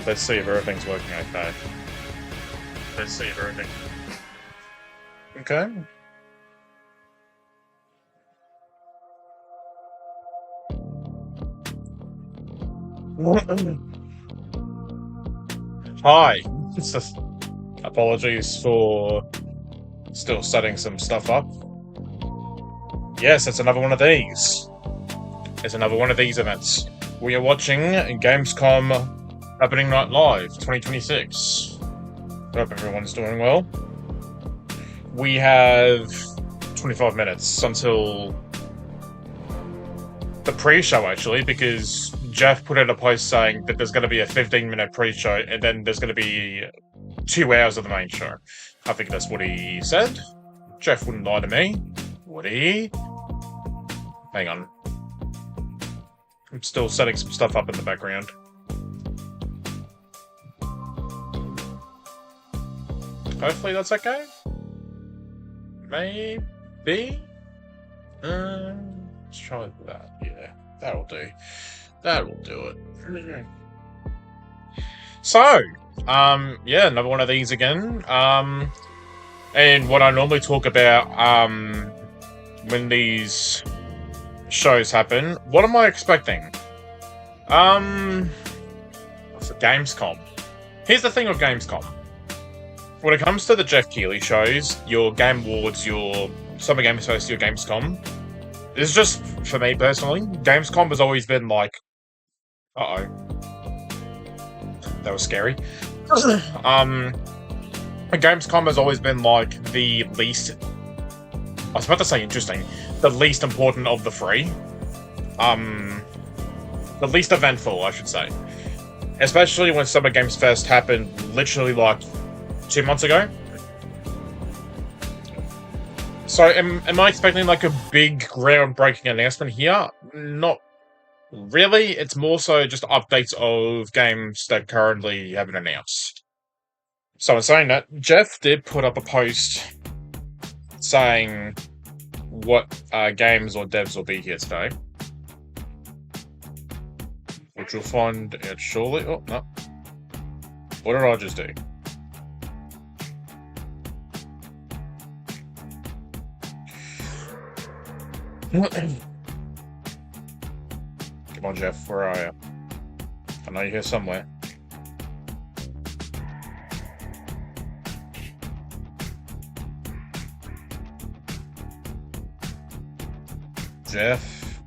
Let's see if everything's working okay. Let's see if everything... Okay. Hi. Apologies for still setting some stuff up. Yes, it's another one of these. It's another one of these events. We are watching Gamescom Happening Night Live 2026. Hope everyone's doing well. We have 25 minutes until the pre-show, actually, because Jeff put out a post saying that there's going to be a 15-minute pre-show and then there's going to be 2 hours of the main show. I think that's what he said. Jeff wouldn't lie to me, would he? Hang on. I'm still setting some stuff up in the background. Hopefully that's okay. Maybe? Let's try that. Yeah, that'll do. That'll do it. So, yeah, another one of these again. And what I normally talk about, when these shows happen, what am I expecting? For Gamescom. Here's the thing with Gamescom. When it comes to the Jeff Keighley shows, your Game Awards, your Summer Games Fest, your Gamescom, it's just, for me personally, Gamescom has always been like... Uh-oh. That was scary. Gamescom has always been like the least... I was about to say interesting. The least important of the three. The least eventful, I should say. Especially when Summer Games Fest happened literally like 2 months ago. So, am I expecting like a big groundbreaking announcement here? Not really. It's more so just updates of games that currently haven't announced. So in saying that, Jeff did put up a post saying what games or devs will be here today. Which you'll find out shortly. Oh, no. What did I just do? Come on, Jeff, where are you? I know you're here somewhere. Jeff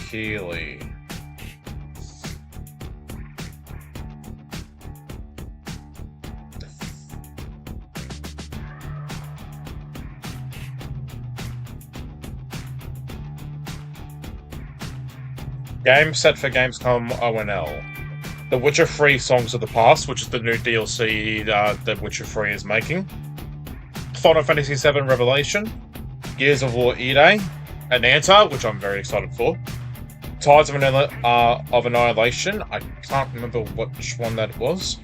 Keighley. Game set for Gamescom ONL. The Witcher 3 Songs of the Past, which is the new DLC that Witcher 3 is making. Final Fantasy VII Revelation. Gears of War E-Day. Ananta, which I'm very excited for. Tides of Annihilation. I can't remember which one that was.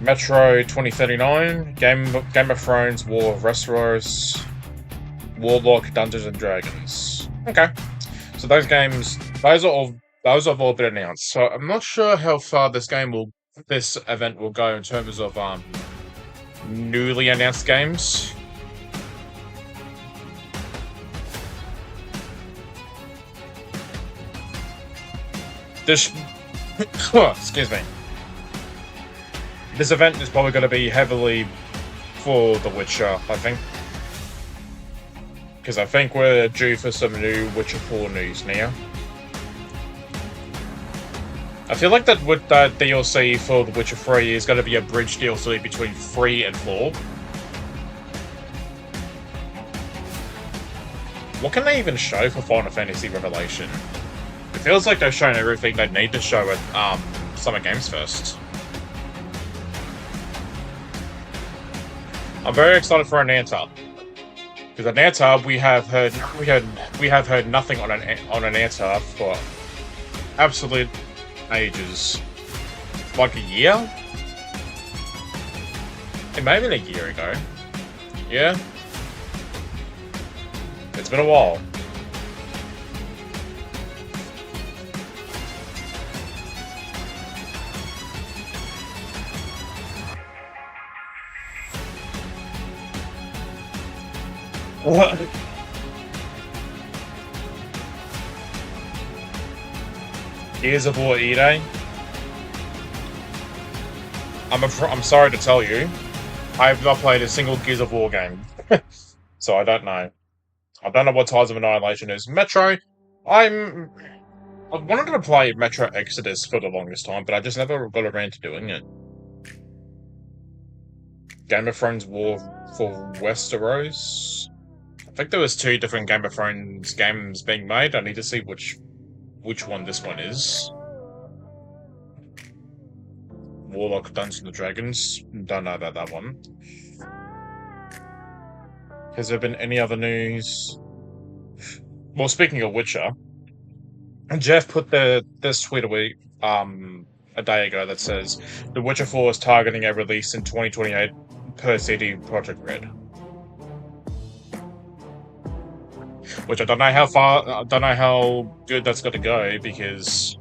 Metro 2039. Game of Thrones War of Westeros. Warlock Dungeons and Dragons. Okay. So those games, those have all been announced. So I'm not sure how far this event will go in terms of newly announced games. Excuse me. This event is probably going to be heavily for The Witcher, I think. Because I think we're due for some new Witcher 4 news now. I feel like that DLC for The Witcher 3 is going to be a bridge DLC between 3 and 4. What can they even show for Final Fantasy Revelation? It feels like they've shown everything they need to show at Summer Games Fest. I'm very excited for Ananta. Because Ananta, we have heard nothing on Ananta for absolute ages. Like a year? It may have been a year ago. Yeah? It's been a while. Gears of War E-Day. I'm sorry to tell you, I have not played a single Gears of War game, so I don't know. I don't know what Tides of Annihilation is. Metro, I wanted to play Metro Exodus for the longest time, but I just never got around to doing it. Game of Thrones War for Westeros. I think there was 2 different Game of Thrones games being made. I need to see which one this one is. Warlock Dungeons and Dragons. Don't know about that one. Has there been any other news? Well, speaking of Witcher, Jeff put this tweet away a day ago that says The Witcher 4 is targeting a release in 2028 per CD Projekt Red. Which I don't know how good that's going to go, because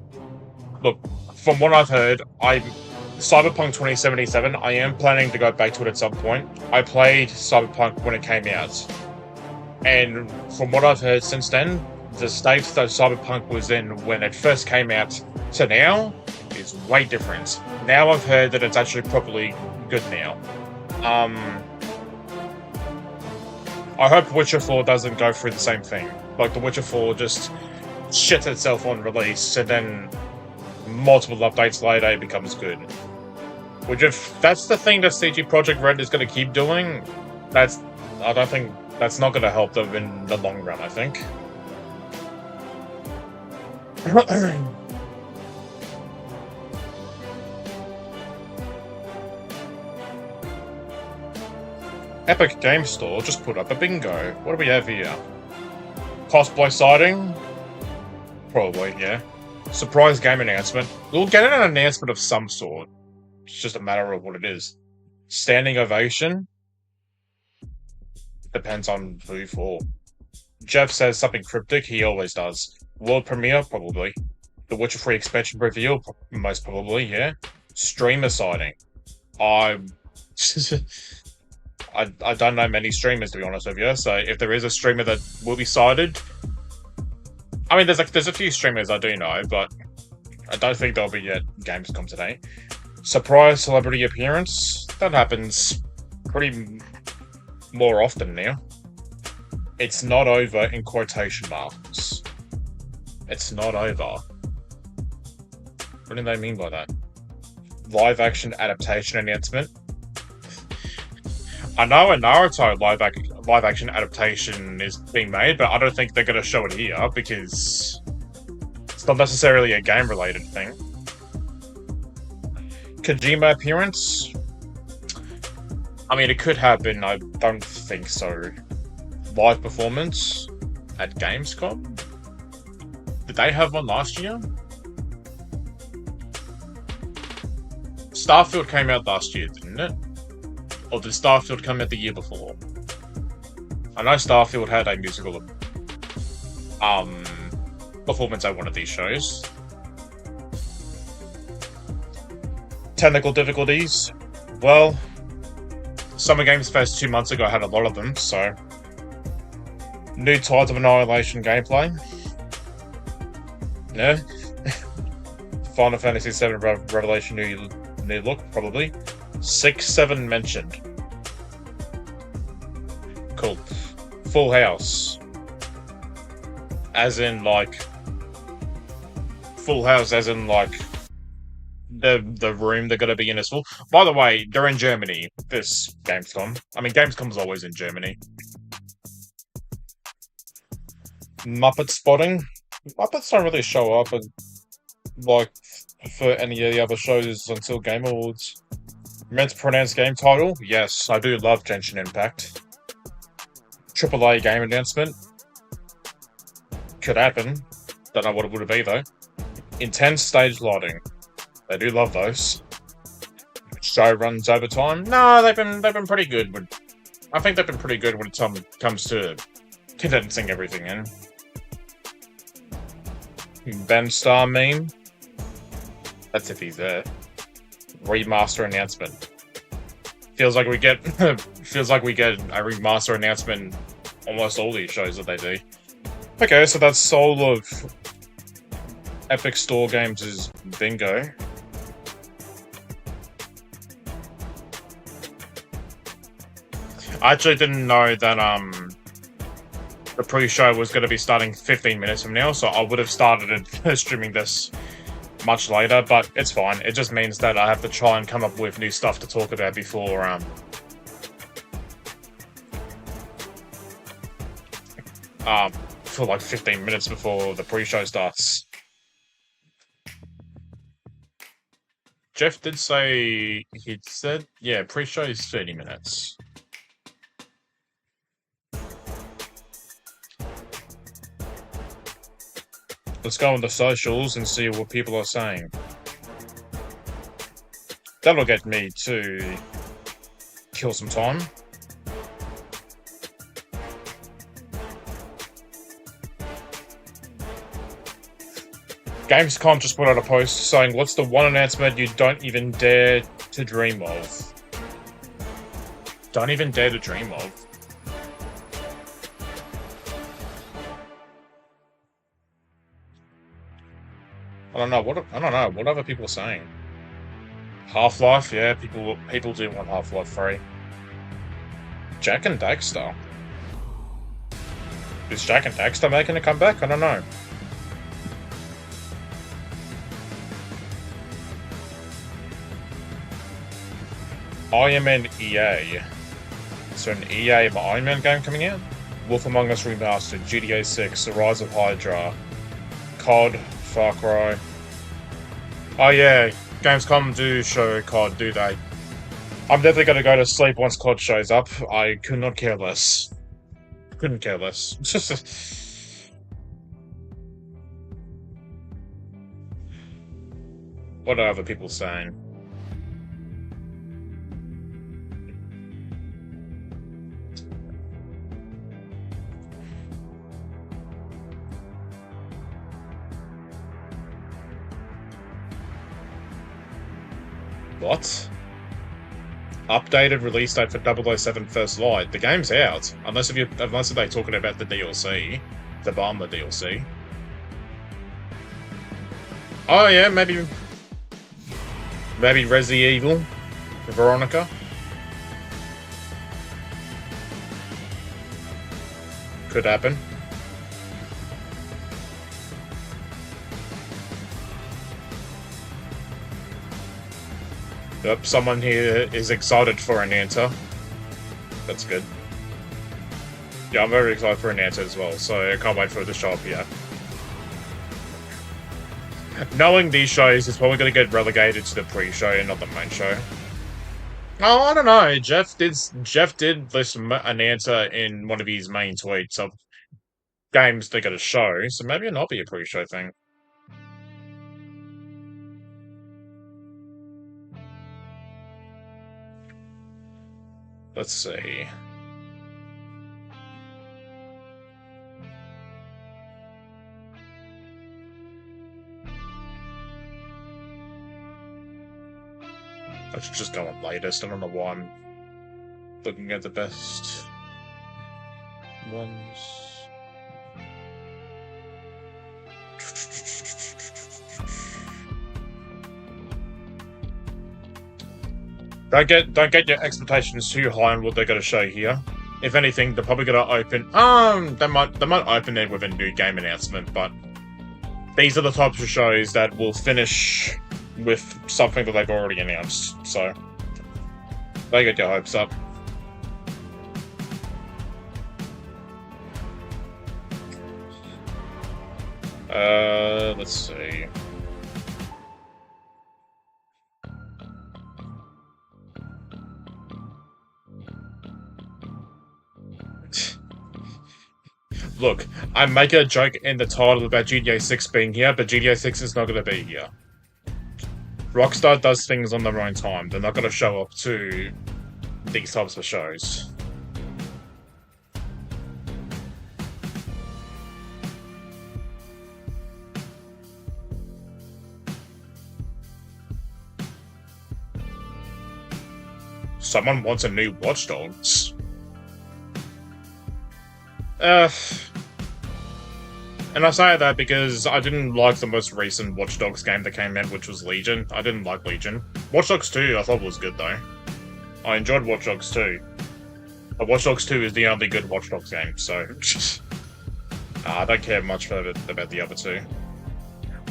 look, from what I've heard, Cyberpunk 2077, I am planning to go back to it at some point. I played Cyberpunk when it came out, and from what I've heard since then, the state that Cyberpunk was in when it first came out to now is way different. Now I've heard that it's actually properly good now. I hope Witcher 4 doesn't go through the same thing. Like, The Witcher 4 just shits itself on release, and then multiple updates later it becomes good. Which, if that's the thing that CG Projekt Red is going to keep doing, I don't think that's not going to help them in the long run, I think. Epic Game Store just put up a bingo. What do we have here? Cosplay sighting? Probably, yeah. Surprise game announcement. We'll get an announcement of some sort. It's just a matter of what it is. Standing ovation? Depends on who for. Jeff says something cryptic, he always does. World premiere? Probably. The Witcher 3 expansion reveal? Most probably, yeah. Streamer sighting? I don't know many streamers, to be honest with you, so if there is a streamer that will be sighted... I mean, there's a few streamers I do know, but I don't think they'll be at Gamescom today. Surprise celebrity appearance? That happens pretty more often now. It's not over in quotation marks. It's not over. What do they mean by that? Live action adaptation announcement? I know a Naruto live action adaptation is being made, but I don't think they're going to show it here because it's not necessarily a game-related thing. Kojima appearance? I mean, it could happen. I don't think so. Live performance at Gamescom? Did they have one last year? Starfield came out last year, didn't it? Or did Starfield come out the year before? I know Starfield had a musical performance at one of these shows. Technical difficulties? Well, Summer Games Fest 2 months ago had a lot of them, so... New Tides of Annihilation gameplay? Yeah. Final Fantasy VII Revelation new look, probably. 6-7 mentioned. Cool. Full House. As in, like... Full House as in, like... The room they're gonna be in is full. By the way, they're in Germany, this Gamescom. I mean, Gamescom's always in Germany. Muppet spotting? Muppets don't really show up, like, for any of the other shows until Game Awards. Meant to pronounce game title? Yes, I do love Genshin Impact. AAA game announcement? Could happen. Don't know what it would be though. Intense stage lighting. They do love those. Show runs over time? No, they've been pretty good. I think they've been pretty good when it comes to condensing everything in. Ben Star meme? That's if he's there. Remaster announcement. Feels like we get a remaster announcement almost all these shows that they do. Okay, so that's all of Epic Store Games' bingo. I actually didn't know that the pre-show was going to be starting 15 minutes from now, so I would have started streaming this much later, but it's fine. It just means that I have to try and come up with new stuff to talk about before for like 15 minutes before the pre-show starts. Jeff did say, he'd said, yeah, pre-show is 30 minutes. Let's go on the socials and see what people are saying. That'll get me to kill some time. Gamescom just put out a post saying, what's the one announcement you don't even dare to dream of? Don't even dare to dream of. I don't know. What other people saying? Half-Life, yeah, people do want Half-Life 3. Jak and Daxter. Is Jak and Daxter making a comeback? I don't know. Iron Man EA. So an EA Iron Man game coming out? Wolf Among Us Remastered, GTA 6, The Rise of Hydra, COD, Far Cry. Oh yeah, Gamescom do show COD, do they? I'm definitely going to go to sleep once COD shows up. I could not care less. Couldn't care less. What are other people saying? What? Updated release date for 007 First Light. The game's out. Unless they're talking about the DLC. The Bomber DLC. Oh yeah, maybe Resident Evil. Veronica. Could happen. Yep, someone here is excited for an answer. That's good. Yeah, I'm very excited for an answer as well, so I can't wait for it to show up here. Knowing these shows, it's probably going to get relegated to the pre-show and not the main show. Oh, I don't know. Jeff did list an answer in one of his main tweets of games they're going to show, so maybe it'll not be a pre-show thing. Let's see. I should just go on latest. I don't know why I'm looking at the best ones. Don't get your expectations too high on what they're going to show here. If anything, they're probably going to open. They might open it with a new game announcement, but these are the types of shows that will finish with something that they've already announced. So they get your hopes up. Let's see. Look, I make a joke in the title about GTA 6 being here, but GTA 6 is not going to be here. Rockstar does things on their own time. They're not going to show up to these types of shows. Someone wants a new Watch Dogs. And I say that because I didn't like the most recent Watch Dogs game that came out, which was Legion. I didn't like Legion. Watch Dogs 2 I thought was good, though. I enjoyed Watch Dogs 2. But Watch Dogs 2 is the only good Watch Dogs game, so... I don't care much about the other two.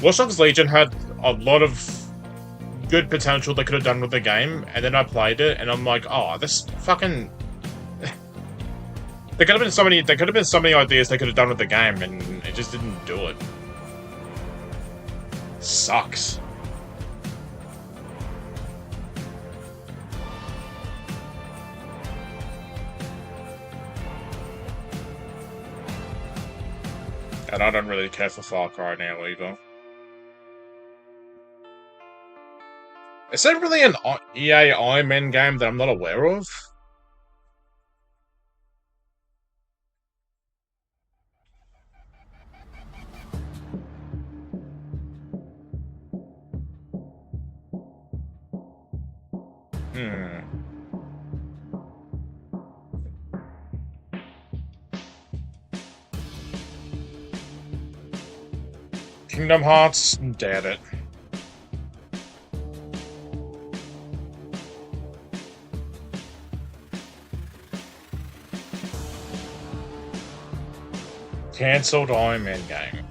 Watch Dogs Legion had a lot of good potential they could have done with the game, and then I played it, and I'm like, oh, this fucking... There could have been so many ideas they could have done with the game, and it just didn't do it. Sucks. And I don't really care for Far Cry now either. Is there really an EA Iron Man game that I'm not aware of? Kingdom Hearts? Doubt it. Cancelled Iron Man game.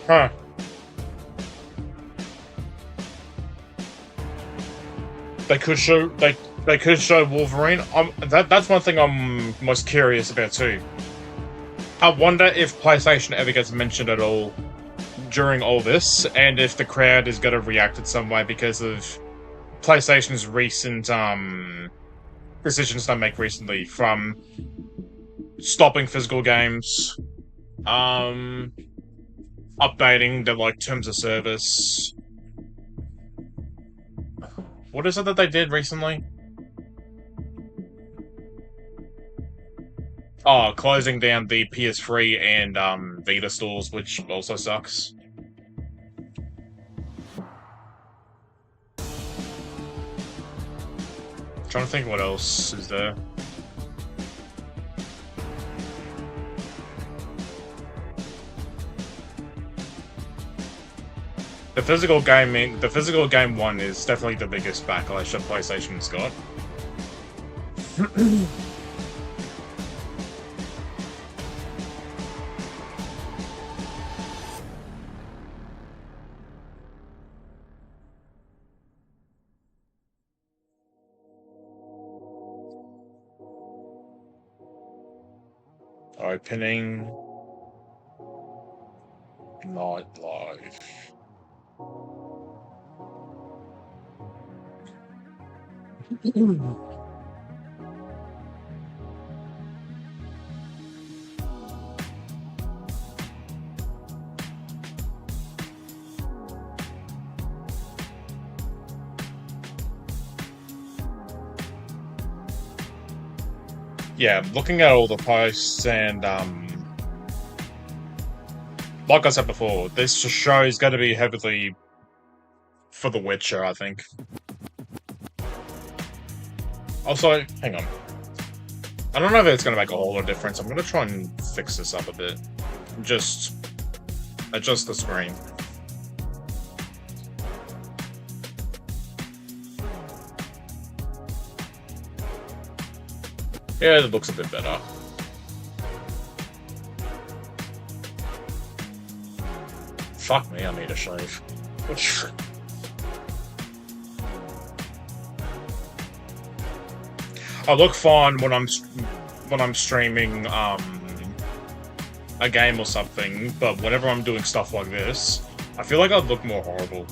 Huh. They could show Wolverine. That's one thing I'm most curious about too. I wonder if PlayStation ever gets mentioned at all during all this, and if the crowd is going to react in some way because of PlayStation's recent decisions they make recently, from stopping physical games, updating their terms of service. What is it that they did recently? Oh, closing down the PS3 and Vita stores, which also sucks. Trying to think what else is there. The physical game one is definitely the biggest backlash that PlayStation's got. Opening nightlife. Yeah, looking at all the posts and like I said before, this show is going to be heavily for The Witcher, I think. Also, hang on. I don't know if it's going to make a whole lot of difference. I'm going to try and fix this up a bit. Just adjust the screen. Yeah, it looks a bit better. Fuck me, I need a shave. I look fine when I'm streaming a game or something, but whenever I'm doing stuff like this, I feel like I'd look more horrible.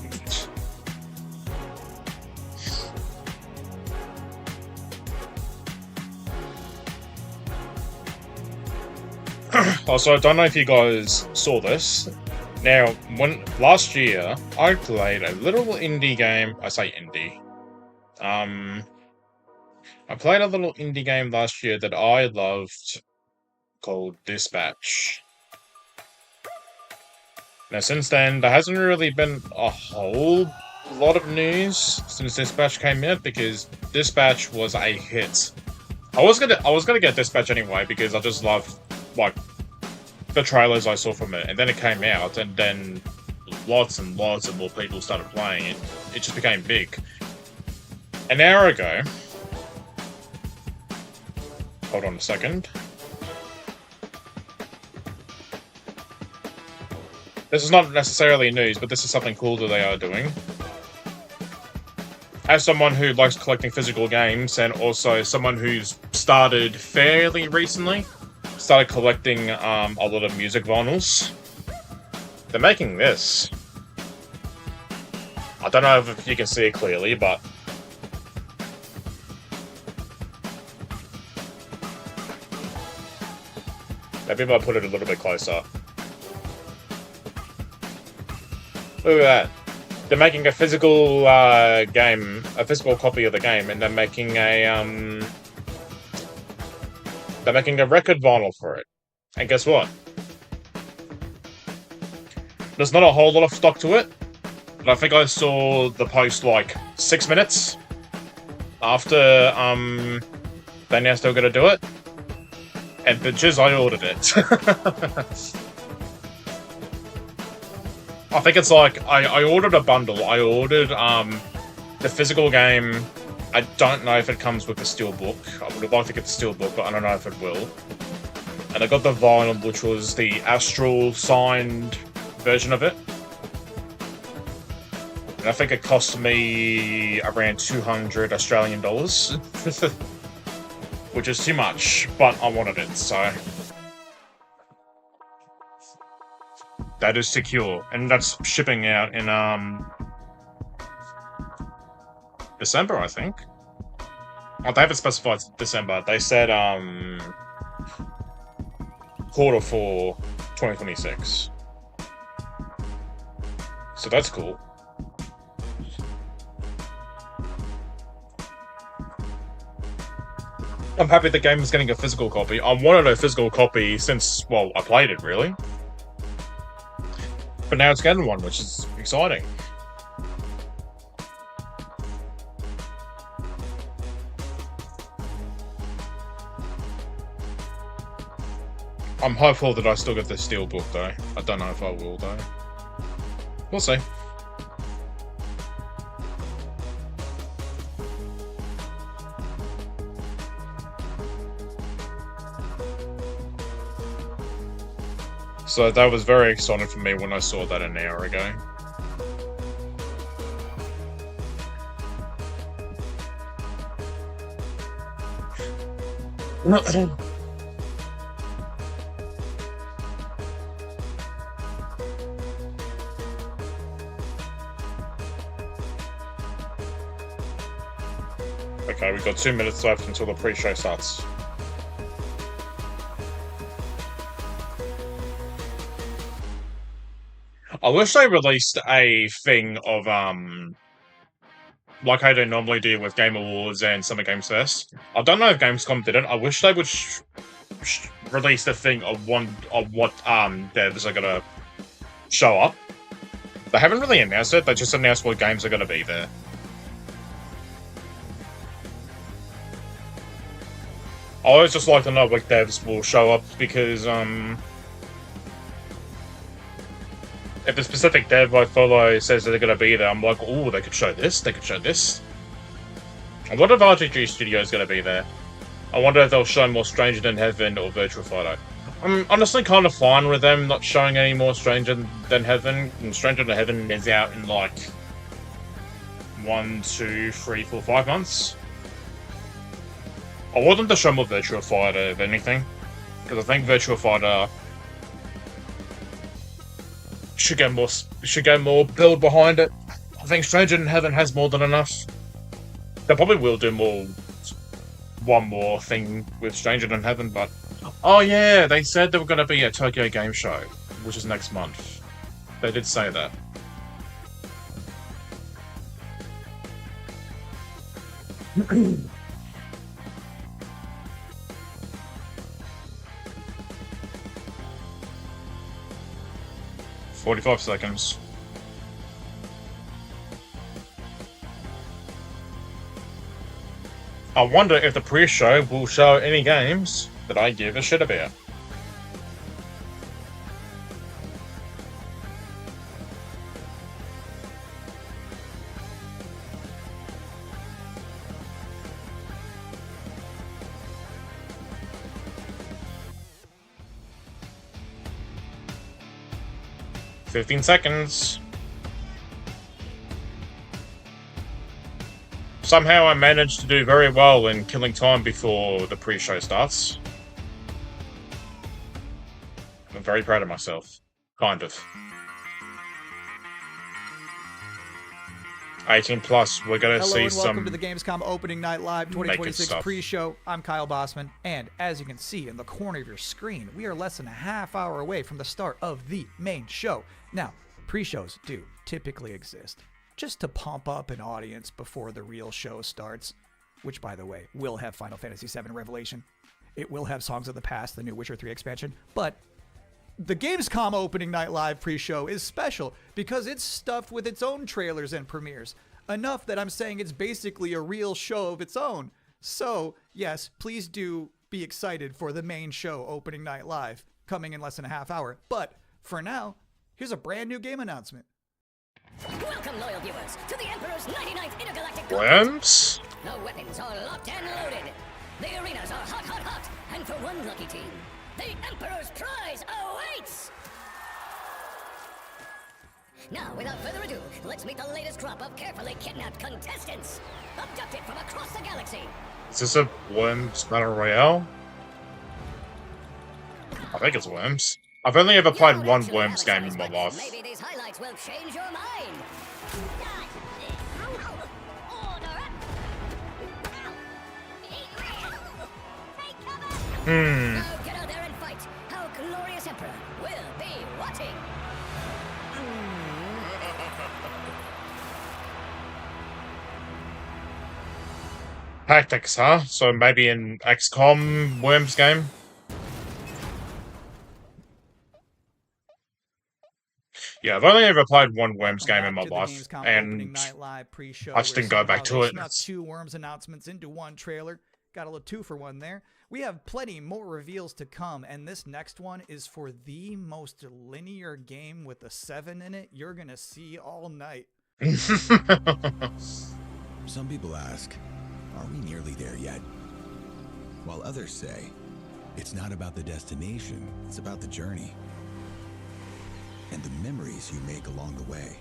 Also, I don't know if you guys saw this. Now, last year, I played a little indie game. I say indie. I played a little indie game last year that I loved called Dispatch. Now, since then, there hasn't really been a whole lot of news since Dispatch came out, because Dispatch was a hit I was gonna get Dispatch anyway because I just love like the trailers I saw from it, and then it came out, and then lots and lots of more people started playing it. It just became big. An hour ago. Hold on a second. This is not necessarily news, but this is something cool that they are doing. As someone who likes collecting physical games, and also someone who's started fairly recently, started collecting a lot of music vinyls, they're making this. I don't know if you can see it clearly, but maybe if I put it a little bit closer. Look at that. They're making a physical game, a physical copy of the game, and they're making a record vinyl for it. And guess what? There's not a whole lot of stock to it, but I think I saw the post like 6 minutes after they announced they were going to do it, and bitches, I ordered it. I think it's like, I ordered a bundle. I ordered the physical game. I don't know if it comes with the steelbook. I would have liked to get the steelbook, but I don't know if it will. And I got the vinyl, which was the Astral signed version of it. And I think it cost me around 200 Australian dollars. Which is too much, but I wanted it, so... That is secure, and that's shipping out in December, I think. Oh, they haven't specified December. They said Q4 2026. So that's cool. I'm happy the game is getting a physical copy. I wanted a physical copy since, well, I played it, really. But now it's getting one, which is exciting. I'm hopeful that I still get the steelbook, though. I don't know if I will, though. We'll see. So that was very exciting for me when I saw that an hour ago. Okay, we've got 2 minutes left until the pre-show starts. I wish they released a thing of, like how they normally do with Game Awards and Summer Games Fest. I don't know if Gamescom did it. I wish they would release a thing of what devs are gonna show up. They haven't really announced it. They just announced what games are gonna be there. I always just like to know what devs will show up because, if the specific dev I follow says that they're going to be there, I'm like, oh, they could show this, they could show this. I wonder if RGG Studio is going to be there. I wonder if they'll show more Stranger Than Heaven or Virtual Fighter. I'm honestly kind of fine with them not showing any more Stranger Than Heaven. And Stranger Than Heaven is out in like 1, 2, 3, 4, 5 months. I want them to show more Virtual Fighter, if anything. Because I think Virtual Fighter should get more build behind it. I think Stranger Than Heaven has more than enough. They probably will do one more thing with Stranger Than Heaven, but oh yeah, they said there were going to be a Tokyo Game Show, which is next month. They did say that. "45 seconds. I wonder if the pre-show will show any games that I give a shit about. "15 seconds. Somehow I managed to do very well in killing time before the pre-show starts. I'm very proud of myself. Kind of. 18 plus, we're gonna see some... welcome to the Gamescom Opening Night Live 2026 pre-show. I'm Kyle Bossman, and as you can see in the corner of your screen, we are less than a half hour away from the start of the main show. Now, pre-shows do typically exist just to pump up an audience before the real show starts, which, by the way, will have Final Fantasy VII Revelation. It will have Songs of the Past, the new Witcher 3 expansion, but the Gamescom Opening Night Live pre-show is special because it's stuffed with its own trailers and premieres. Enough that I'm saying it's basically a real show of its own. So, yes, please do be excited for the main show, Opening Night Live, coming in less than a half hour. But for now, here's a brand new game announcement. Welcome, loyal viewers, to the Emperor's 99th Intergalactic Worms? The weapons are locked and loaded. The arenas are hot, hot, hot. And for one lucky team, the Emperor's prize awaits! Now, without further ado, let's meet the latest crop of carefully kidnapped contestants, abducted from across the galaxy. Is this a Worms Battle Royale? I think it's Worms. I've only ever played one Worms game in my life. Maybe these highlights will change your mind. Now get out there and fight. Our glorious Emperor will be watching. Tactics, huh? So maybe an XCOM Worms game? Yeah, I've only ever played one Worms game in my life, and I just didn't go back to it. Snuck two Worms announcements into one trailer. Got a little 2-for-1 there. We have plenty more reveals to come, and this next one is for the most linear game with a 7 in it you're gonna see all night. Some people ask, are we nearly there yet? While others say, it's not about the destination, it's about the journey. And the memories you make along the way.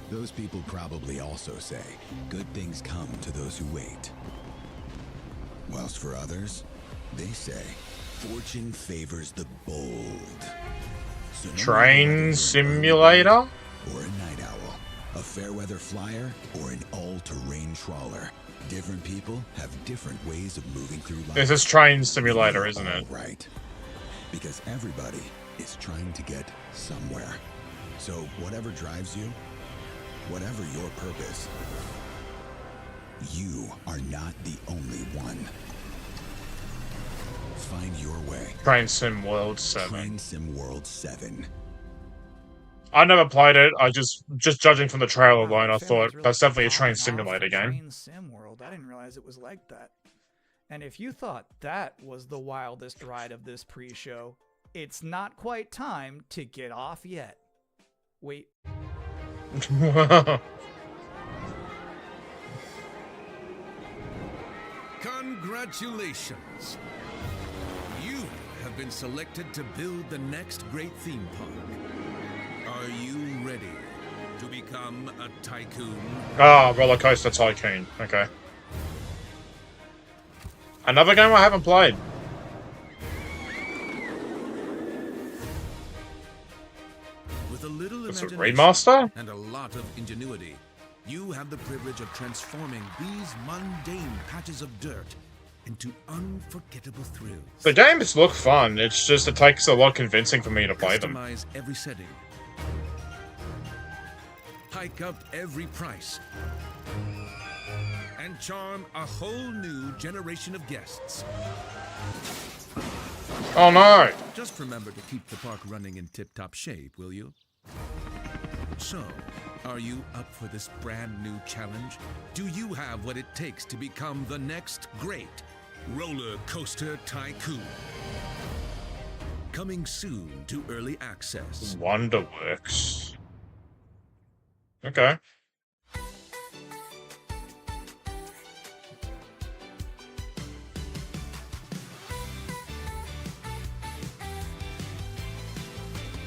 Those people probably also say, good things come to those who wait. Whilst for others, they say, fortune favors the bold. So no Train simulator? Or a night owl, a fair weather flyer, or an all-terrain trawler. Different people have different ways of moving through life. This is Train Simulator, isn't it? Right. Because everybody is trying to get somewhere. So whatever drives you, whatever your purpose, you are not the only one. Find your way. Train Sim World 7. Train Sim World 7. I never played it. I just judging from the trailer alone, I thought that's definitely a train simulator game. Train Sim World. I didn't realize it was like that. And if you thought that was the wildest ride of this pre-show, it's not quite time to get off yet. Wait. Congratulations! You have been selected to build the next great theme park. Are you ready to become a tycoon? Ah, Roller Coaster Tycoon. Okay. Another game I haven't played. With a little It's a imagination remaster? and a lot of ingenuity, you have the privilege of transforming these mundane patches of dirt into unforgettable thrills. The games look fun, it's just it takes a lot convincing for me to play them. Customize every setting. Hike up every price. And charm a whole new generation of guests. Oh no! Just remember to keep the park running in tip-top shape, will you? So, are you up for this brand new challenge? Do you have what it takes to become the next great roller coaster tycoon? Coming soon to early access. Wonderworks. Okay.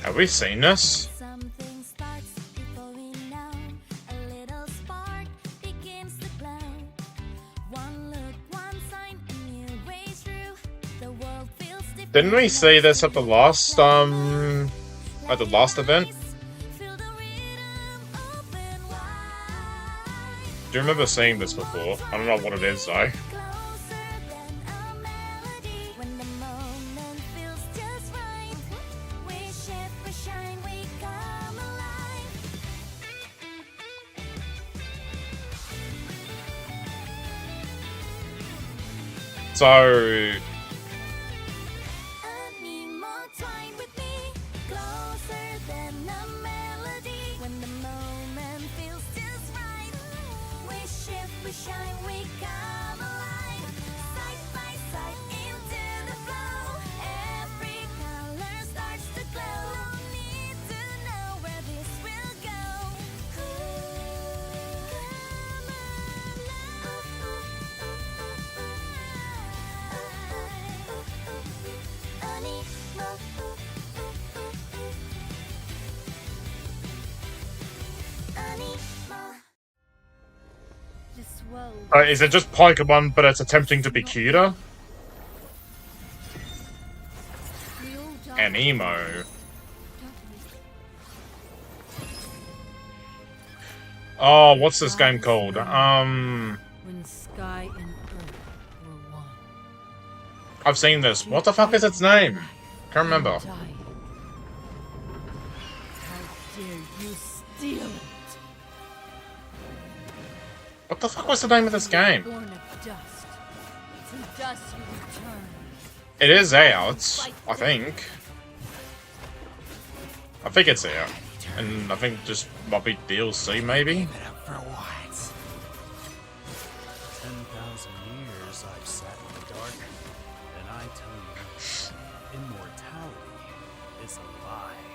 Have we seen this? Something starts before we know. A little spark begins to glow. One look, one sign, a new way through. The world feels different. Didn't we see this at the last event? Feel the rhythm open wide. Do you remember seeing this before? I don't know what it is though. Closer than a melody. When the moment feels just right, we shift, we shine, we come alive. So I need more time with me, closer than a melody. When the moment feels just right, we shift, we shine, we come alive. Side by side into the flow, every color starts to glow. No need to know where this will go. This world is it just Pokemon, but it's attempting to be cuter? we all die, And emo. don't we? Oh, what's this game called? When sky and earth were one. I've seen this. What the fuck is its name? Can't remember. Die. How dare you steal it? What the fuck was the name of this game? Born of dust. To dust you return. It is out, I think. I think it's out. And I think just might be DLC, maybe? For what? 10,000 years I've sat in the dark, and I tell you, immortality is a lie.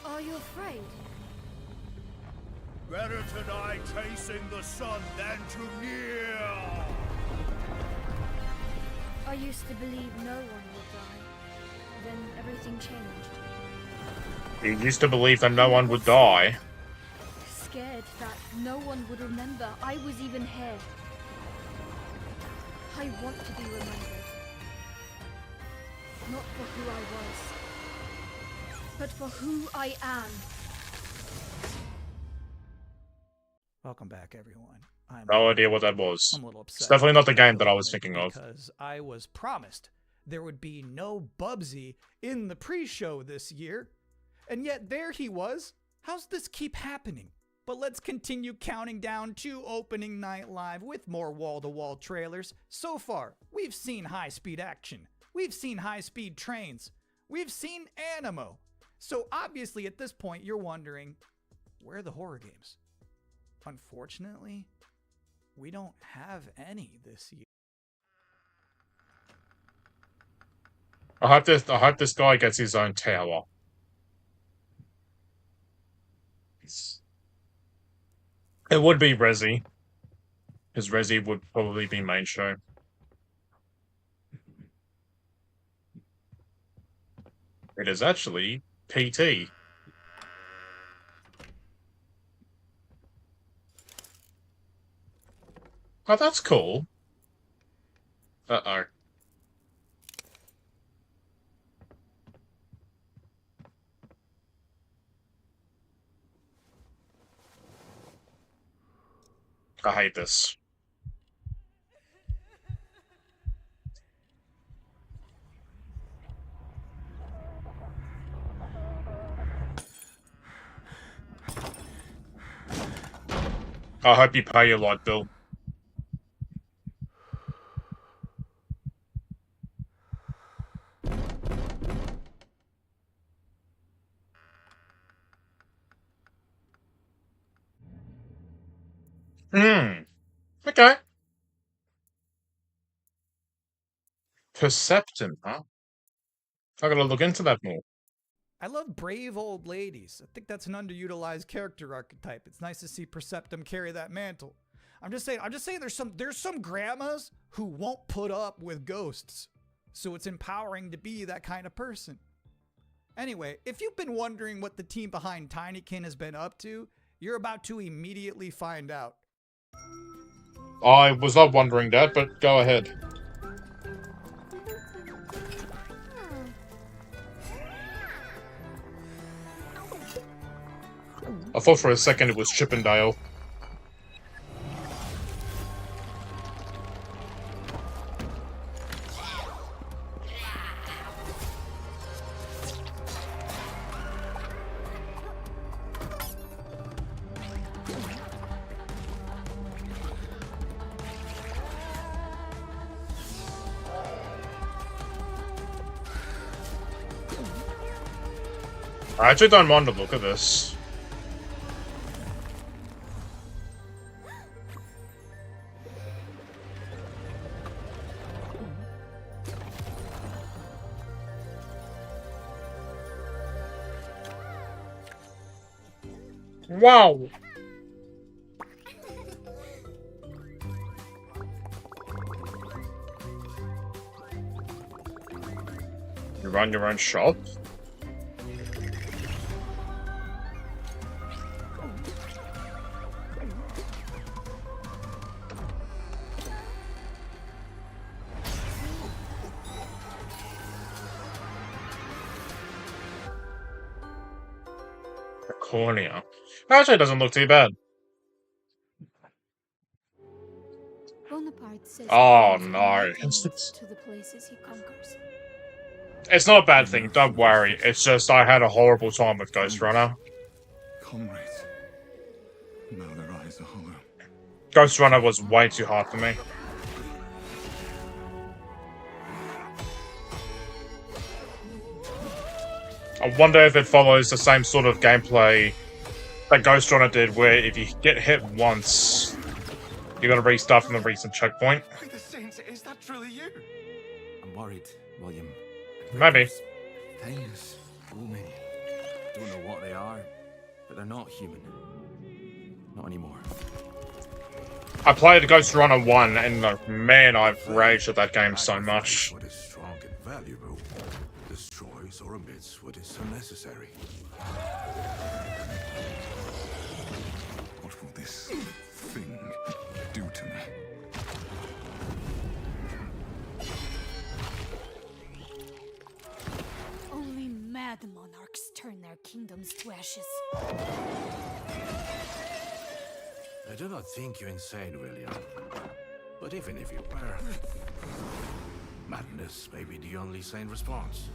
Are you afraid? Better to die chasing the sun than to kneel! I used to believe no one would die. Then everything changed. You used to believe that no one would die. Scared that no one would remember I was even here. I want to be remembered. Not for who I was, but for who I am. Welcome back, everyone. I'm No idea what that was. I'm a little upset. It's definitely not the game that I was thinking of. Because I was promised there would be no Bubsy in the pre-show this year. And yet there he was. How's this keep happening? But let's continue counting down to opening night live with more wall-to-wall trailers. So far, we've seen high-speed action. We've seen high-speed trains. We've seen Animo. So obviously at this point you're wondering, where are the horror games? Unfortunately, we don't have any this year. I hope this guy gets his own tower. It would be Resi. Because Resi would probably be main show. It is actually PT. Oh, that's cool. Uh-oh. I hate this. I hope you pay your light bill. Okay. Perception, huh? I gotta look into that more. I love brave old ladies. I think that's an underutilized character archetype. It's nice to see Perceptum carry that mantle. I'm just saying there's some grandmas who won't put up with ghosts. So it's empowering to be that kind of person. Anyway, if you've been wondering what the team behind Tinykin has been up to, you're about to immediately find out. I was not wondering that, but go ahead. I thought for a second it was Chippendale. I actually don't mind the look of this. Wow! You run your own shop? Cornea. Actually, doesn't look too bad. Oh no. To the places he conquers. It's not a bad thing, don't worry. It's just I had a horrible time with Ghost Runner. Comrades, now their eyes are hollow. Ghost Runner was way too hard for me. I wonder if it follows the same sort of gameplay that Ghost Runner did, where if you get hit once, you gotta restart from the recent checkpoint. By the saints, is that truly you? I'm worried, William. Maybe. Things, women, don't know what they are, but they're not human. Not anymore. I played Ghost Runner 1, and man, I've raged at that game so much. What is strong and valuable destroys or omits what is unnecessary. What will this thing do to me? Only mad monarchs turn their kingdoms to ashes. I do not think you insane, William. But even if you were, madness may be the only sane response.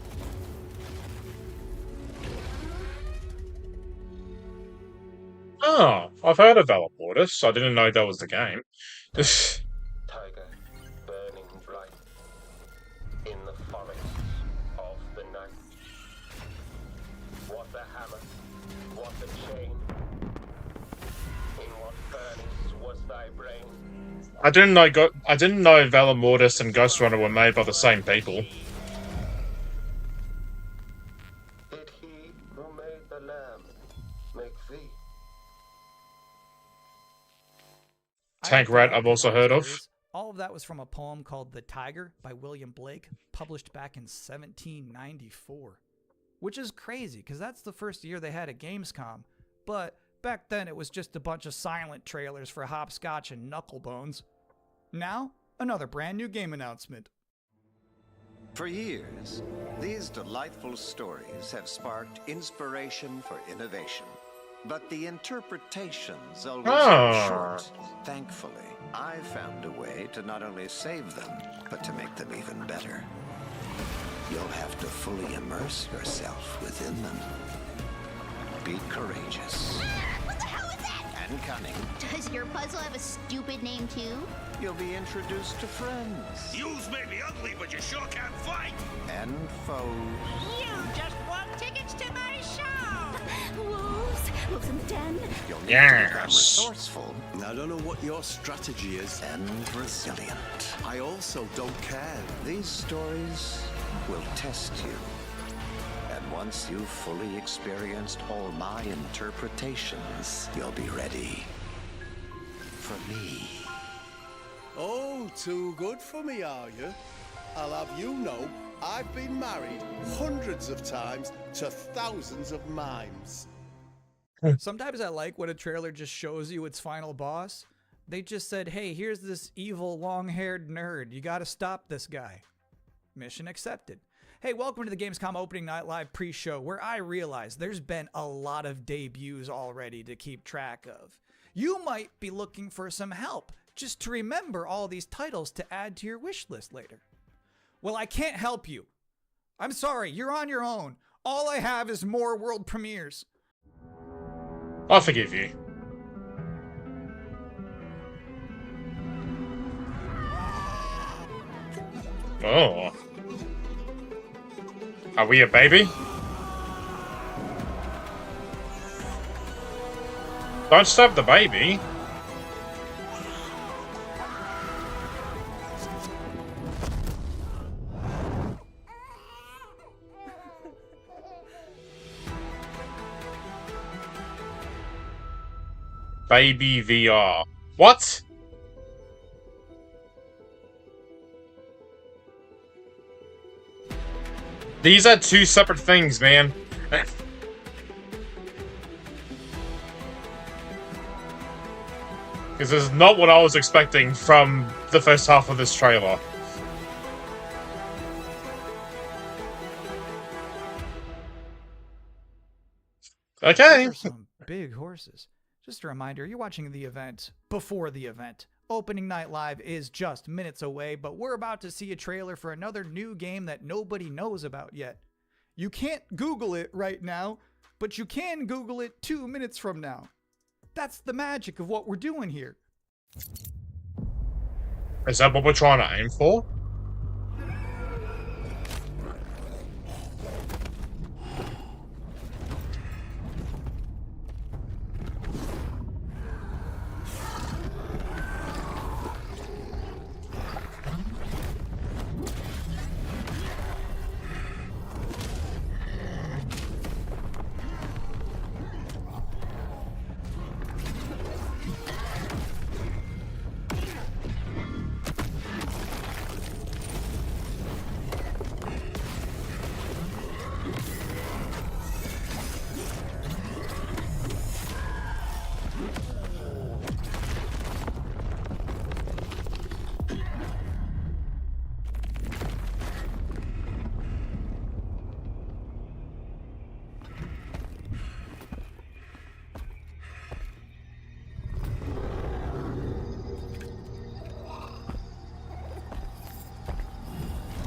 Oh, I've heard of Valor Mortis. I didn't know that was the game. Tiger, burning bright in the forests of the night. What the hammer, what the chain, in what furnace was thy brain? I didn't know Valor Mortis and Ghost Runner were made by the same people. Did he who made the lamb make thee? Tank Rat I've also heard of. All of that was from a poem called The Tiger by William Blake, published back in 1794. Which is crazy, because that's the first year they had a Gamescom. But back then it was just a bunch of silent trailers for Hopscotch and Knucklebones. Now, another brand new game announcement. For years, these delightful stories have sparked inspiration for innovation. But the interpretations always come short. Thankfully, I found a way to not only save them, but to make them even better. You'll have to fully immerse yourself within them. Be courageous. What the hell is that? And cunning. Does your puzzle have a stupid name too? You'll be introduced to friends. Yous may be ugly, but you sure can't fight. And foes. You just want tickets to my show! Wolves and fun. You'll need to Yes. become resourceful I don't know what your strategy is. and resilient. I also don't care. These stories will test you. And once you've fully experienced all my interpretations, you'll be ready for me. Oh, too good for me, are you? I'll have you know, I've been married hundreds of times to thousands of mimes. Sometimes I like when a trailer just shows you its final boss. They just said, hey, here's this evil long-haired nerd. You gotta stop this guy. Mission accepted. Hey, welcome to the Gamescom Opening Night Live pre-show, where I realize there's been a lot of debuts already to keep track of. You might be looking for some help just to remember all these titles to add to your wish list later. Well, I can't help you. I'm sorry, you're on your own. All I have is more world premieres. I forgive you. Oh. Are we a baby? Don't stab the baby. Baby VR. What? These are two separate things, man. Because this is not what I was expecting from the first half of this trailer. Okay. Those are some big horses. Just a reminder, you're watching the event before the event. Opening Night Live is just minutes away, but we're about to see a trailer for another new game that nobody knows about yet. You can't Google it right now, but you can Google it 2 minutes from now. That's the magic of what we're doing here. Is that what we're trying to aim for?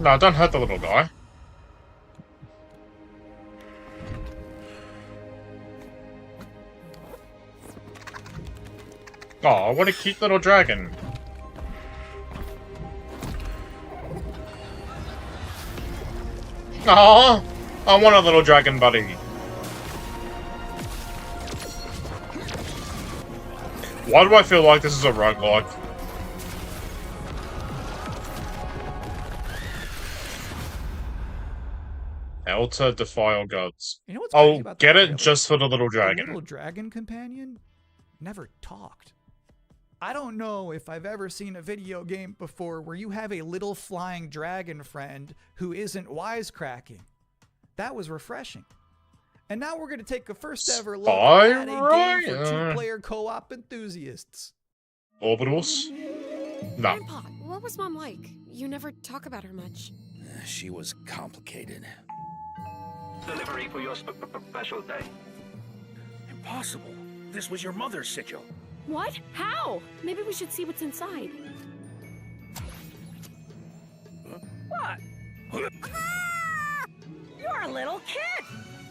No, don't hurt the little guy. Oh, what a cute little dragon. Aw, I want a little dragon buddy. Why do I feel like this is a roguelike? Alter defile gods. You know what's crazy about that get it trailer? just for the little The dragon. little dragon companion never talked. I don't know if I've ever seen a video game before where you have a little flying dragon friend who isn't wisecracking. That was refreshing. And now we're going to take a first ever look at a game for two-player co-op enthusiasts. Orbitals? No. Grandpa, what was Mom like? You never talk about her much. She was complicated. Delivery for your special day. Impossible. This was your mother's sigil. What? How? Maybe we should see what's inside. What? You're a little kid!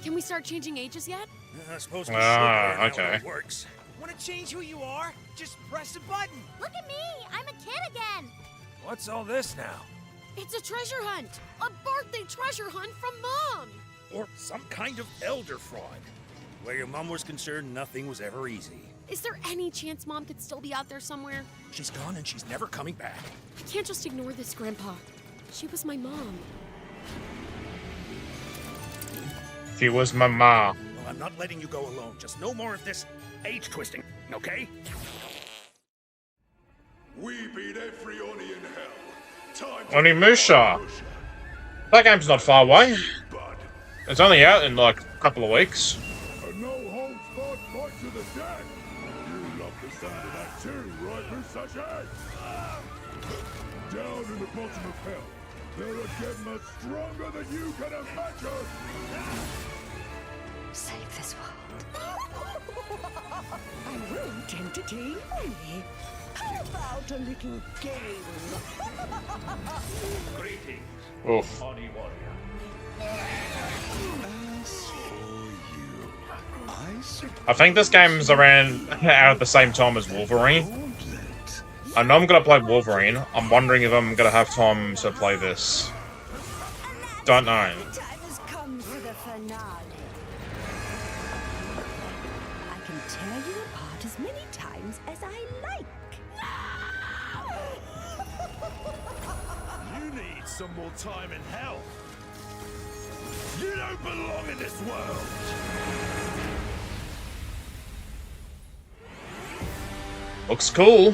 Can we start changing ages yet? I suppose we should learn how okay. it works. Want to change who you are? Just press a button. Look at me! I'm a kid again! What's all this now? It's a treasure hunt! A birthday treasure hunt from Mom! Or some kind of elder fraud. Where your mom was concerned, nothing was ever easy. Is there any chance Mom could still be out there somewhere? She's gone and she's never coming back. I can't just ignore this, Grandpa. She was my mom. She was my ma. Well, I'm not letting you go alone. Just no more of this age twisting, okay? We beat every Oni in hell. Time to Onimusha. That game's not far away. It's only out in like a couple of weeks. A no-holds-barred fight to the death. You love the sound of that too, right, Musashi? Down in the bottom of hell, there are Gemmas stronger than you can imagine. Save this world. I won't entertain Oni. How about a little game? Greetings, Oof. Oni warrior. As for you, I think this game's around out at the same time as Wolverine. I know I'm gonna play Wolverine. I'm wondering if I'm gonna have time to play this. Don't know. The time has come for the finale. I can tear you apart as many times as I like. You need some more time in hell. You don't belong in this world. Looks cool.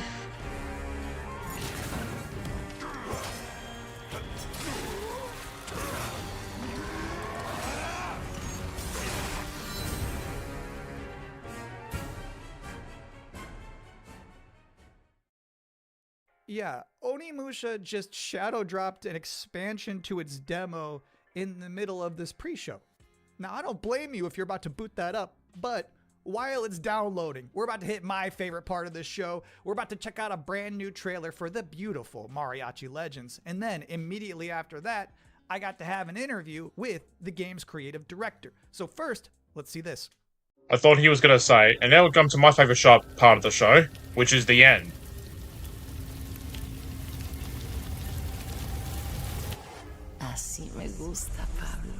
Yeah, Onimusha just shadow dropped an expansion to its demo in the middle of this pre-show. Now, I don't blame you if you're about to boot that up, but while it's downloading, we're about to hit my favorite part of this show. We're about to check out a brand new trailer for the beautiful Mariachi Legends. And then immediately after that, I got to have an interview with the game's creative director. So first, let's see this. I thought he was gonna say, and now we come to my favorite part of the show, which is the end. Así me gusta, Pablo.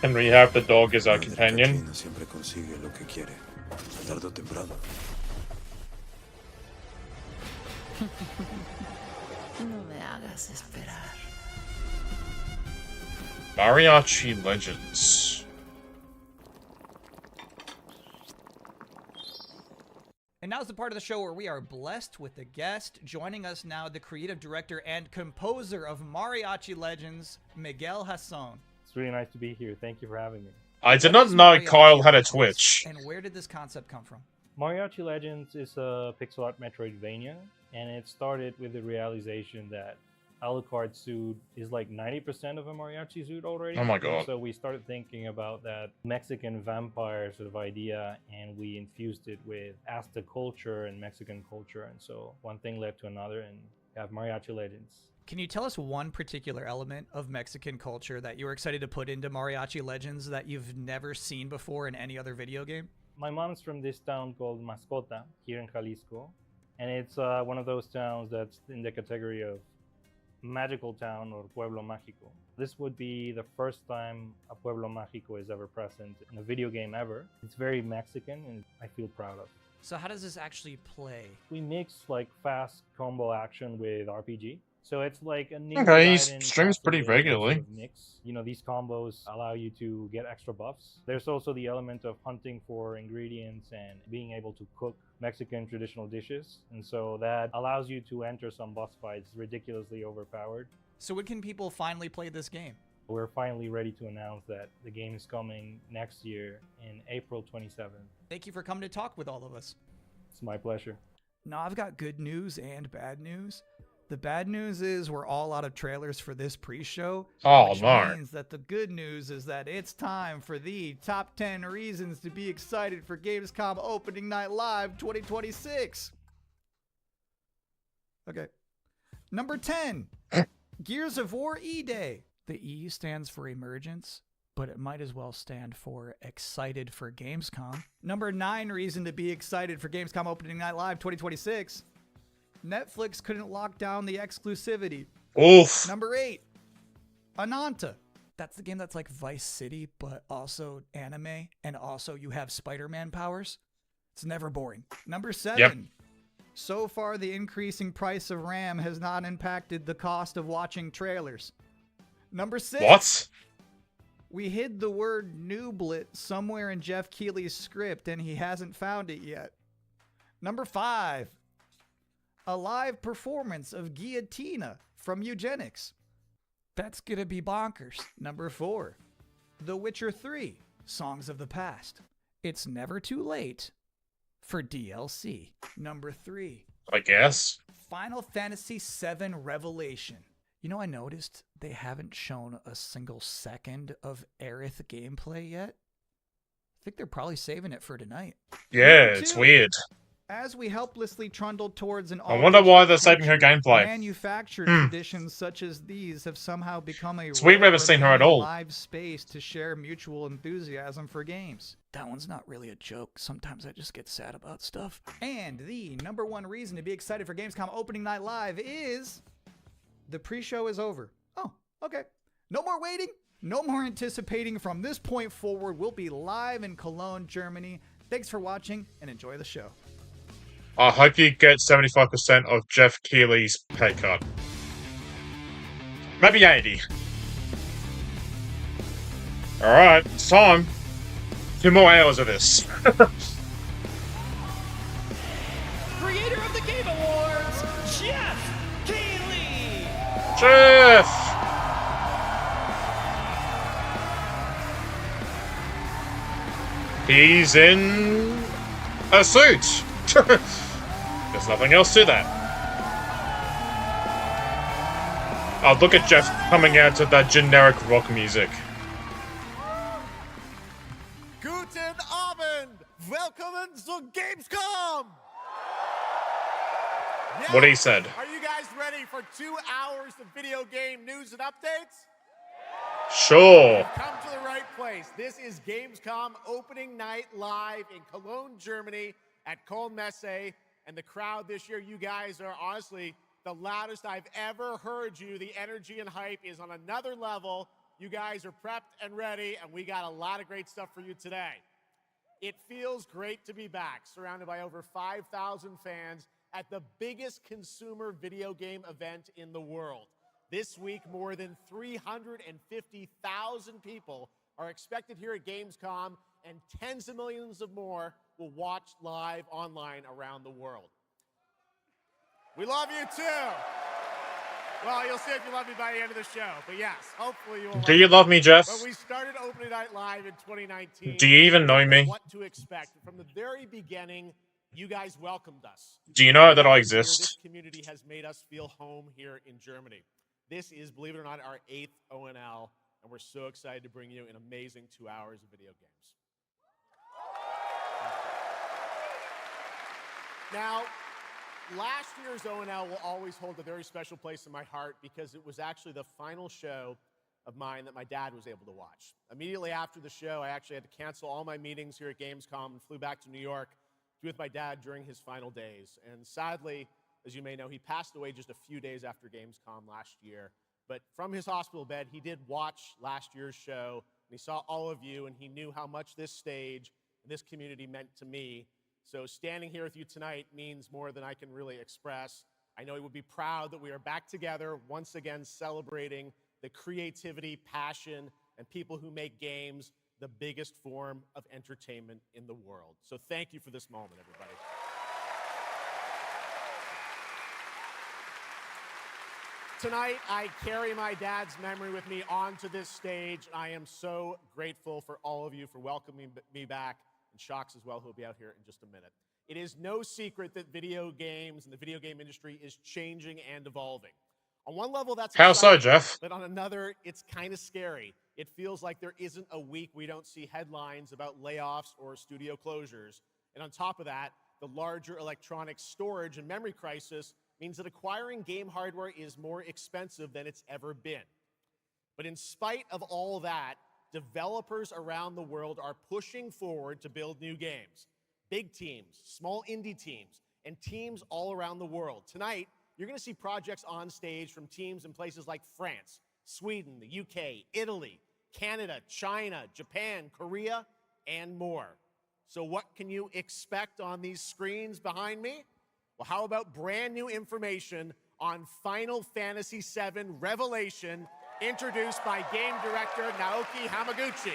And we have the dog as our companion. siempre consigue lo que quiere, tarde o temprano. No me hagas esperar. Mariachi Legends. And now's the part of the show where we are blessed with a guest. Joining us now, the creative director and composer of Mariachi Legends, Miguel Hasson. It's really nice to be here. Thank you for having me. I did not know Kyle had a Twitch. And where did this concept come from? Mariachi Legends is a pixel art Metroidvania, and it started with the realization that Alucard's suit is like 90% of a mariachi suit already. Oh my god. So we started thinking about that Mexican vampire sort of idea, and we infused it with Aztec culture and Mexican culture, and so one thing led to another, and we have Mariachi Legends. Can you tell us one particular element of Mexican culture that you were excited to put into Mariachi Legends that you've never seen before in any other video game? My mom's from this town called Mascota here in Jalisco, and it's one of those towns that's in the category of magical town or pueblo mágico. This would be the first time a pueblo mágico is ever present in a video game ever. It's very Mexican, and I feel proud of. So how does this actually play? We mix like fast combo action with RPG. So it's like a Ninja Okay, he Gaiden streams pretty Castlevania regularly. sort of mix. You know, these combos allow you to get extra buffs. There's also the element of hunting for ingredients and being able to cook Mexican traditional dishes. And so that allows you to enter some boss fights ridiculously overpowered. So when can people finally play this game? We're finally ready to announce that the game is coming next year in April 27th. Thank you for coming to talk with all of us. It's my pleasure. Now I've got good news and bad news. The bad news is we're all out of trailers for this pre-show, Oh, which no. means that the good news is that it's time for the top 10 reasons to be excited for Gamescom Opening Night Live 2026. Okay. Number 10, Gears of War E-Day. The E stands for emergence, but it might as well stand for excited for Gamescom. Number 9 reason to be excited for Gamescom Opening Night Live 2026. Netflix couldn't lock down the exclusivity. Oof. Number 8, Ananta. That's the game that's like Vice City, but also anime, and also you have Spider-Man powers. It's never boring. Number 7. Yep. So far, the increasing price of RAM has not impacted the cost of watching trailers. Number 6. What? We hid the word nooblet somewhere in Jeff Keighley's script, and he hasn't found it yet. Number 5. A live performance of Guillotina from Eugenics. That's gonna be bonkers. Number 4. The Witcher 3, Songs of the Past. It's never too late for DLC. Number 3. I guess. Final Fantasy VII Revelation. You know, I noticed they haven't shown a single second of Aerith gameplay yet. I think they're probably saving it for tonight. Yeah, Number it's 2. weird. As we helplessly trundle towards an I wonder why they're saving her gameplay. manufactured conditions such as these have somehow become a So we've never rare seen her at living all. live space to share mutual enthusiasm for games. That one's not really a joke. Sometimes I just get sad about stuff. And the number 1 reason to be excited for Gamescom Opening Night Live is the pre-show is over. Oh, okay. No more waiting. No more anticipating. From this point forward, we'll be live in Cologne, Germany. Thanks for watching and enjoy the show. I hope you get 75% of Jeff Keighley's pay cut. Maybe 80. Alright, it's time. 2 more hours of this. Creator of the Game Awards, Jeff Keighley! Jeff! He's in a suit. There's nothing else to that. Oh, look at Jeff coming out to that generic rock music. Guten Abend! Willkommen zu Gamescom! Yeah. What he said. Are you guys ready for 2 hours of video game news and updates? Sure. You've come to the right place. This is Gamescom Opening Night Live in Cologne, Germany at Messe. And the crowd this year, you guys are honestly the loudest I've ever heard you. The energy and hype is on another level. You guys are prepped and ready, and we got a lot of great stuff for you today. It feels great to be back, surrounded by over 5,000 fans at the biggest consumer video game event in the world. This week, more than 350,000 people are expected here at Gamescom, and tens of millions of more will watch live online around the world. We love you too. Well, you'll see if you love me by the end of the show. But yes, hopefully you will. Do you love me, Jeff? When we started Opening Night Live in 2019, Do you even know me? what to expect. From the very beginning, you guys welcomed us. Do you know that I This exist? community has made us feel home here in Germany. This is, believe it or not, our 8th ONL, and we're so excited to bring you an amazing 2 hours of video games. Now, last year's ONL will always hold a very special place in my heart because it was actually the final show of mine that my dad was able to watch. Immediately after the show, I actually had to cancel all my meetings here at Gamescom and flew back to New York to be with my dad during his final days. And sadly, as you may know, he passed away just a few days after Gamescom last year. But from his hospital bed, he did watch last year's show, and he saw all of you, and he knew how much this stage and this community meant to me. So standing here with you tonight means more than I can really express. I know he would be proud that we are back together, once again celebrating the creativity, passion, and people who make games the biggest form of entertainment in the world. So thank you for this moment, everybody. Tonight, I carry my dad's memory with me onto this stage. I am so grateful for all of you for welcoming me back, and Shocks as well, who'll be out here in just a minute. It is no secret that video games and the video game industry is changing and evolving. On one level, that's How so, exciting, Jeff? but on another, it's kind of scary. It feels like there isn't a week we don't see headlines about layoffs or studio closures. And on top of that, the larger electronic storage and memory crisis means that acquiring game hardware is more expensive than it's ever been. But in spite of all that, developers around the world are pushing forward to build new games. Big teams, small indie teams, and teams all around the world. Tonight, you're going to see projects on stage from teams in places like France, Sweden, the UK, Italy, Canada, China, Japan, Korea, and more. So what can you expect on these screens behind me? Well, how about brand new information on Final Fantasy VII Revelation, introduced by game director Naoki Hamaguchi.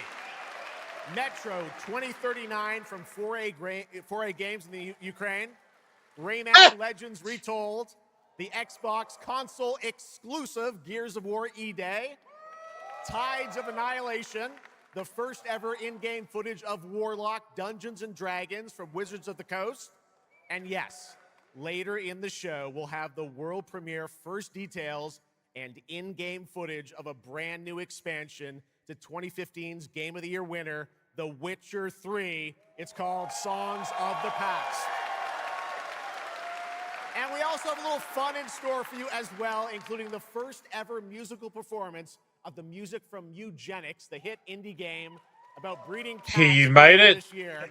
Metro 2039 from 4A Games in the Ukraine. Rayman Legends Retold. The Xbox console exclusive Gears of War E-Day. Tides of Annihilation. The first ever in-game footage of Warlock Dungeons & Dragons from Wizards of the Coast. And yes, later in the show, we'll have the world premiere first details and in-game footage of a brand new expansion to 2015's Game of the Year winner, The Witcher 3. It's called Songs of the Past. And we also have a little fun in store for you as well, including the first ever musical performance of the music from Eugenics, the hit indie game about breeding cats. He made it this year.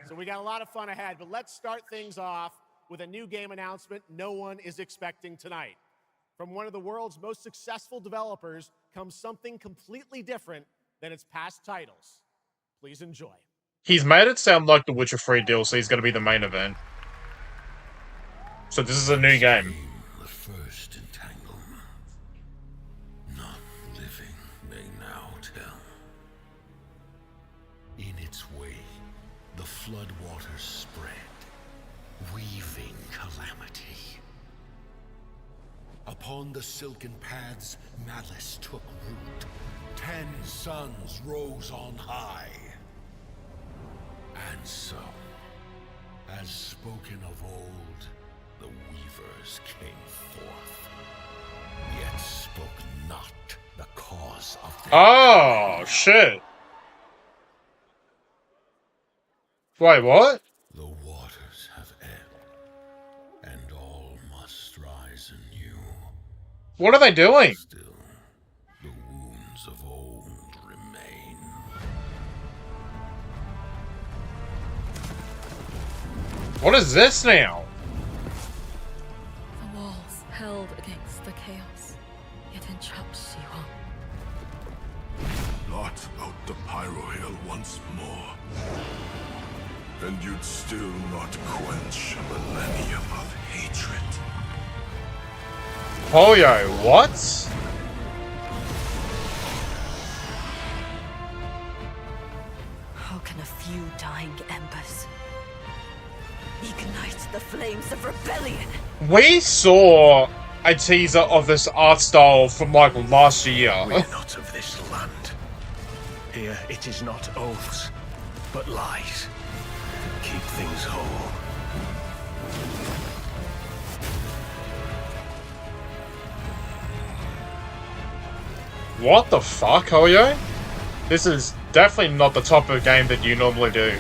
So we got a lot of fun ahead, but let's start things off with a new game announcement no one is expecting tonight. From one of the world's most successful developers comes something completely different than its past titles. Please enjoy. He's made it sound like the Witcher 3 DLC is going to be the main event. So this is a new game. The first entanglement. Not living, they now tell. In its way, the floodwaters spread, weaving calamity. Upon the silken paths, malice took root. 10 suns rose on high. And so, as spoken of old, the weavers came forth, yet spoke not the cause of their Oh, shit. Wait, what? The waters have ebbed, and all must rise anew. What are they doing? Still, the wounds of old remain. What is this now? The walls held against the chaos, yet entrapped Shiwan. Blot out the Pyro Hill once more, and you'd still not quench a millennium of hatred. Oh, yo, what? How can a few dying embers ignite the flames of rebellion? We saw a teaser of this art style from like last year. We're not of this land. Here it is not oaths, but lies that keep things whole. What the fuck, Hoyo? This is definitely not the type of game that you normally do.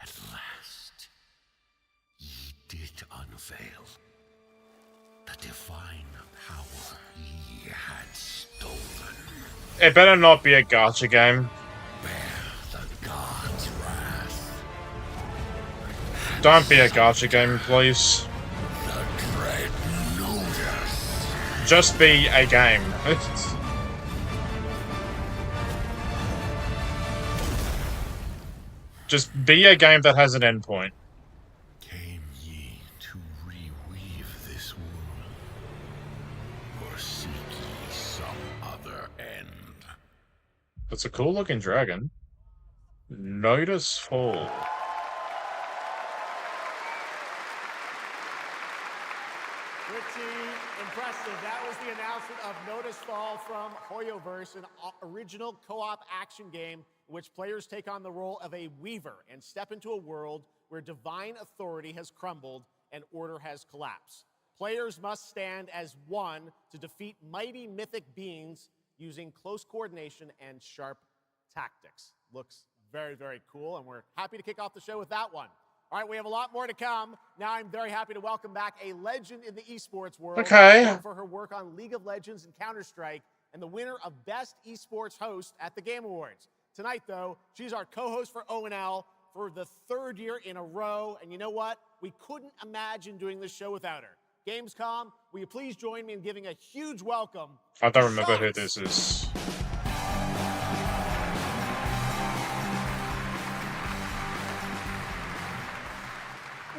At last, ye did unveil the divine power ye had stolen. It better not be a gacha game. The god's wrath. Don't be a gacha game, please. Just be a game. Just be a game that has an endpoint. Came ye to reweave this world, or seek ye some other end? It's a cool looking dragon. Notice Fall. Pretty impressive. That was the announcement of Notice Fall from Hoyoverse, an original co-op action game in which players take on the role of a weaver and step into a world where divine authority has crumbled and order has collapsed. Players must stand as one to defeat mighty mythic beings using close coordination and sharp tactics. Looks very, very cool, and we're happy to kick off the show with that one. All right, we have a lot more to come. Now I'm very happy to welcome back a legend in the esports world. Okay. For her work on League of Legends and Counter-Strike, and the winner of Best Esports Host at the Game Awards. Tonight, though, she's our co-host for ONL for the 3rd year in a row. And you know what? We couldn't imagine doing this show without her. Gamescom, will you please join me in giving a huge welcome? I don't remember who this is.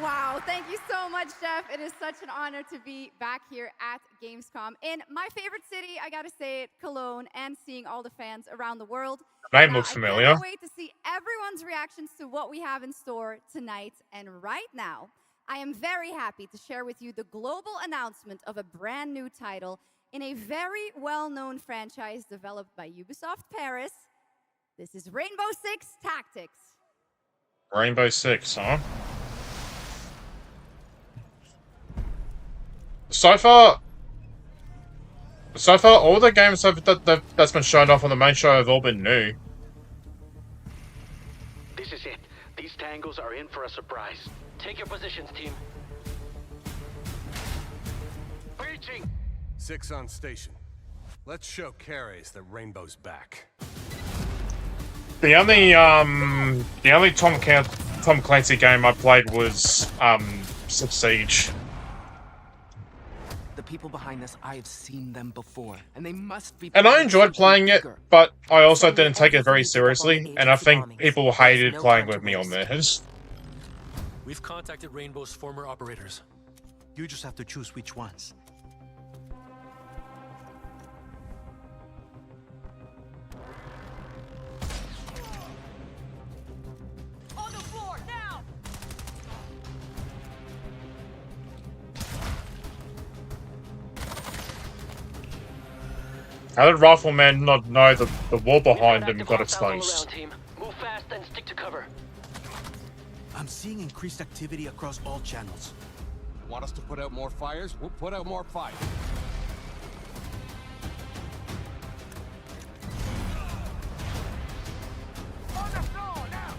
Wow, thank you so much, Jeff. It is such an honor to be back here at Gamescom in my favorite city, I gotta say it, Cologne, and seeing all the fans around the world. Name looks familiar. I can't wait to see everyone's reactions to what we have in store tonight. And right now, I am very happy to share with you the global announcement of a brand new title in a very well-known franchise developed by Ubisoft Paris. This is Rainbow Six Tactics. Rainbow Six, huh? So far, all the games that's been shown off on the main show have all been new. This is it. These tangos are in for a surprise. Take your positions, team. Breaching! 6 on station. Let's show Cares that Rainbow's back. The only Tom Clancy game I played was Siege. The people behind this, I have seen them before, and they must be. And I enjoyed playing it, but I also didn't take it very seriously, and I think people hated playing with me on theirs. We've contacted Rainbow's former operators. You just have to choose which ones. On the floor, now! How did Rifleman not know the wall behind him got exposed? Move fast and stick to cover. I'm seeing increased activity across all channels. Want us to put out more fires? We'll put out more fire. On the floor, now!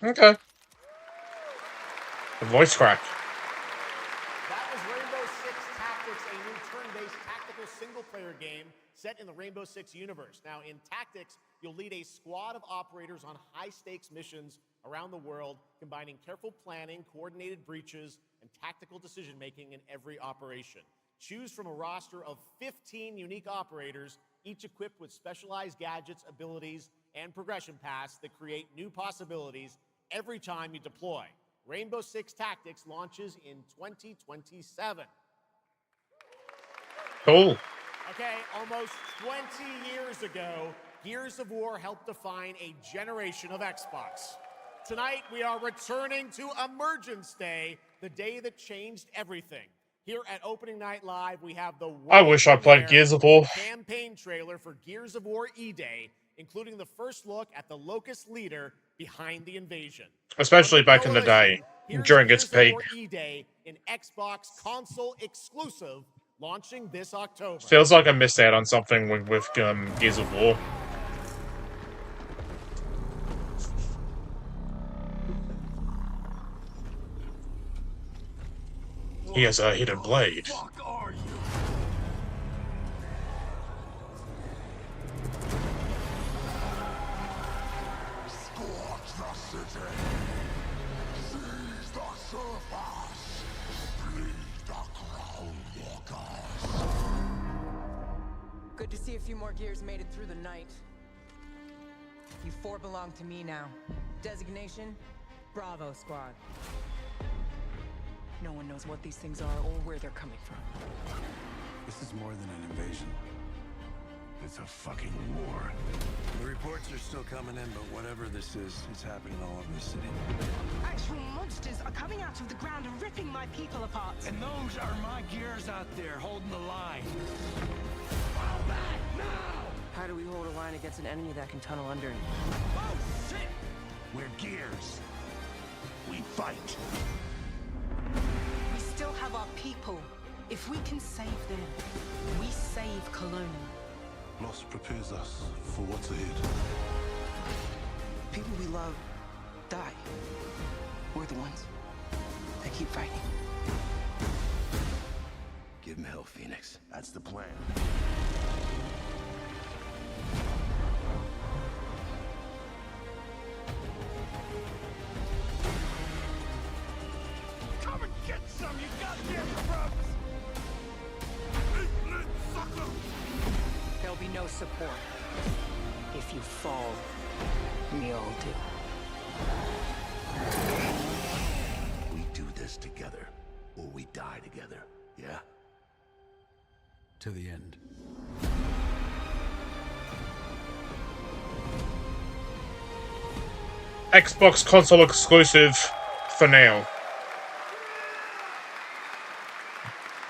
Okay. The voice crack. That was Rainbow Six Tactics, a new turn-based tactical single-player game set in the Rainbow Six universe. Now, in Tactics, you'll lead a squad of operators on high-stakes missions around the world, combining careful planning, coordinated breaches, and tactical decision-making in every operation. Choose from a roster of 15 unique operators, each equipped with specialized gadgets, abilities, and progression paths that create new possibilities every time you deploy. Rainbow Six Tactics launches in 2027. Cool. Okay, almost 20 years ago, Gears of War helped define a generation of Xbox. Tonight, we are returning to Emergence Day, the day that changed everything. Here at Opening Night Live, we have the I wish I played Gears of War. campaign trailer for Gears of War E-Day, including the first look at the Locust leader behind the invasion. Especially back in the day, during its peak. Gears of War E-Day, an Xbox console exclusive, launching this October. Feels like I missed out on something with Gears of War. He has a hidden blade. Good to see a few more gears made it through the night. You 4 belong to me now. Designation, Bravo Squad. No one knows what these things are or where they're coming from. This is more than an invasion. It's a fucking war. The reports are still coming in, but whatever this is, it's happening all over the city. Actual monsters are coming out of the ground and ripping my people apart. And those are my gears out there holding the line. Fall back now! How do we hold a line against an enemy that can tunnel under it? Oh, shit! We're gears. We fight. We still have our people. If we can save them, we save Cologne. Loss prepares us for what's ahead. People we love die. We're the ones that keep fighting. Give him hell, Phoenix. That's the plan. Come and get some, you goddamn scrubs! There'll be no support. If you fall, we all do. We do this together, or we die together, yeah? To the end. Xbox console exclusive for now.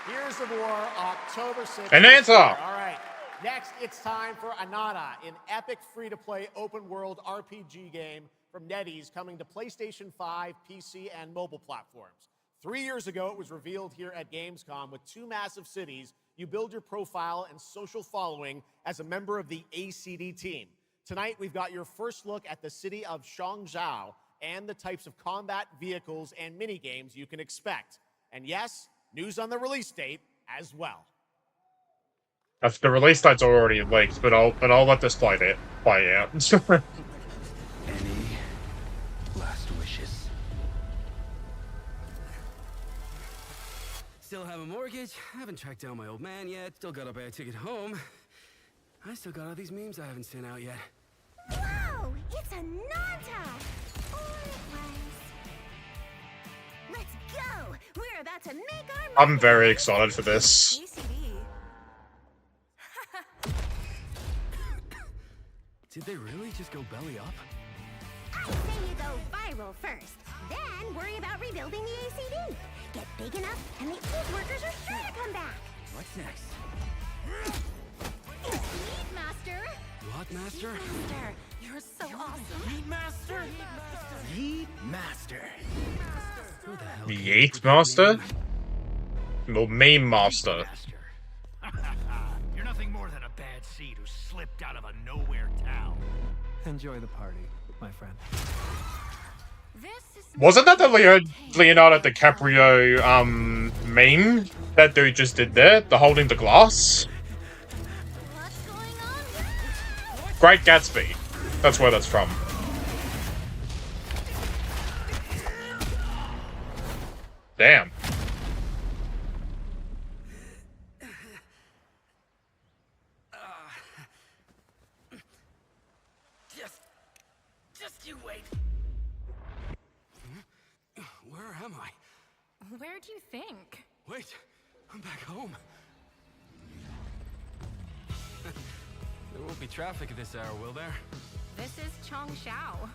Here's of War, October 6th. An answer! All right. Next, it's time for Anata, an epic free-to-play open-world RPG game from NetEase coming to PlayStation 5, PC, and mobile platforms. 3 years ago, it was revealed here at Gamescom. With 2 massive cities, you build your profile and social following as a member of the ACD team. Tonight, we've got your first look at the city of Shangzhou and the types of combat vehicles and mini-games you can expect. And yes, news on the release date as well. The release date's already leaked, but I'll let this play out. Any last wishes? Still have a mortgage, haven't tracked down my old man yet, still gotta buy a ticket home. I still got all these memes I haven't sent out yet. Whoa! It's Anata! Or it was. Let's go! We're about to make our I'm very excited for this. Did they really just go belly up? I say you go viral first, then worry about rebuilding the ACD. Get big enough, and the old workers are sure to come back. What's next? Heat Master! What, Master? Master, you're so awesome. Heat Master? Heat Master. Who the hell? The Eighth Master? Well, Meme Master. You're nothing more than a bad seed who slipped out of a nowhere town. Enjoy the party, my friend. Wasn't that the Leonardo DiCaprio meme that dude just did there? The holding the glass? Great Gatsby. That's where that's from. Damn. Just you wait. Where am I? Where do you think? Wait, I'm back home. There won't be traffic at this hour, will there? This is Chongshao.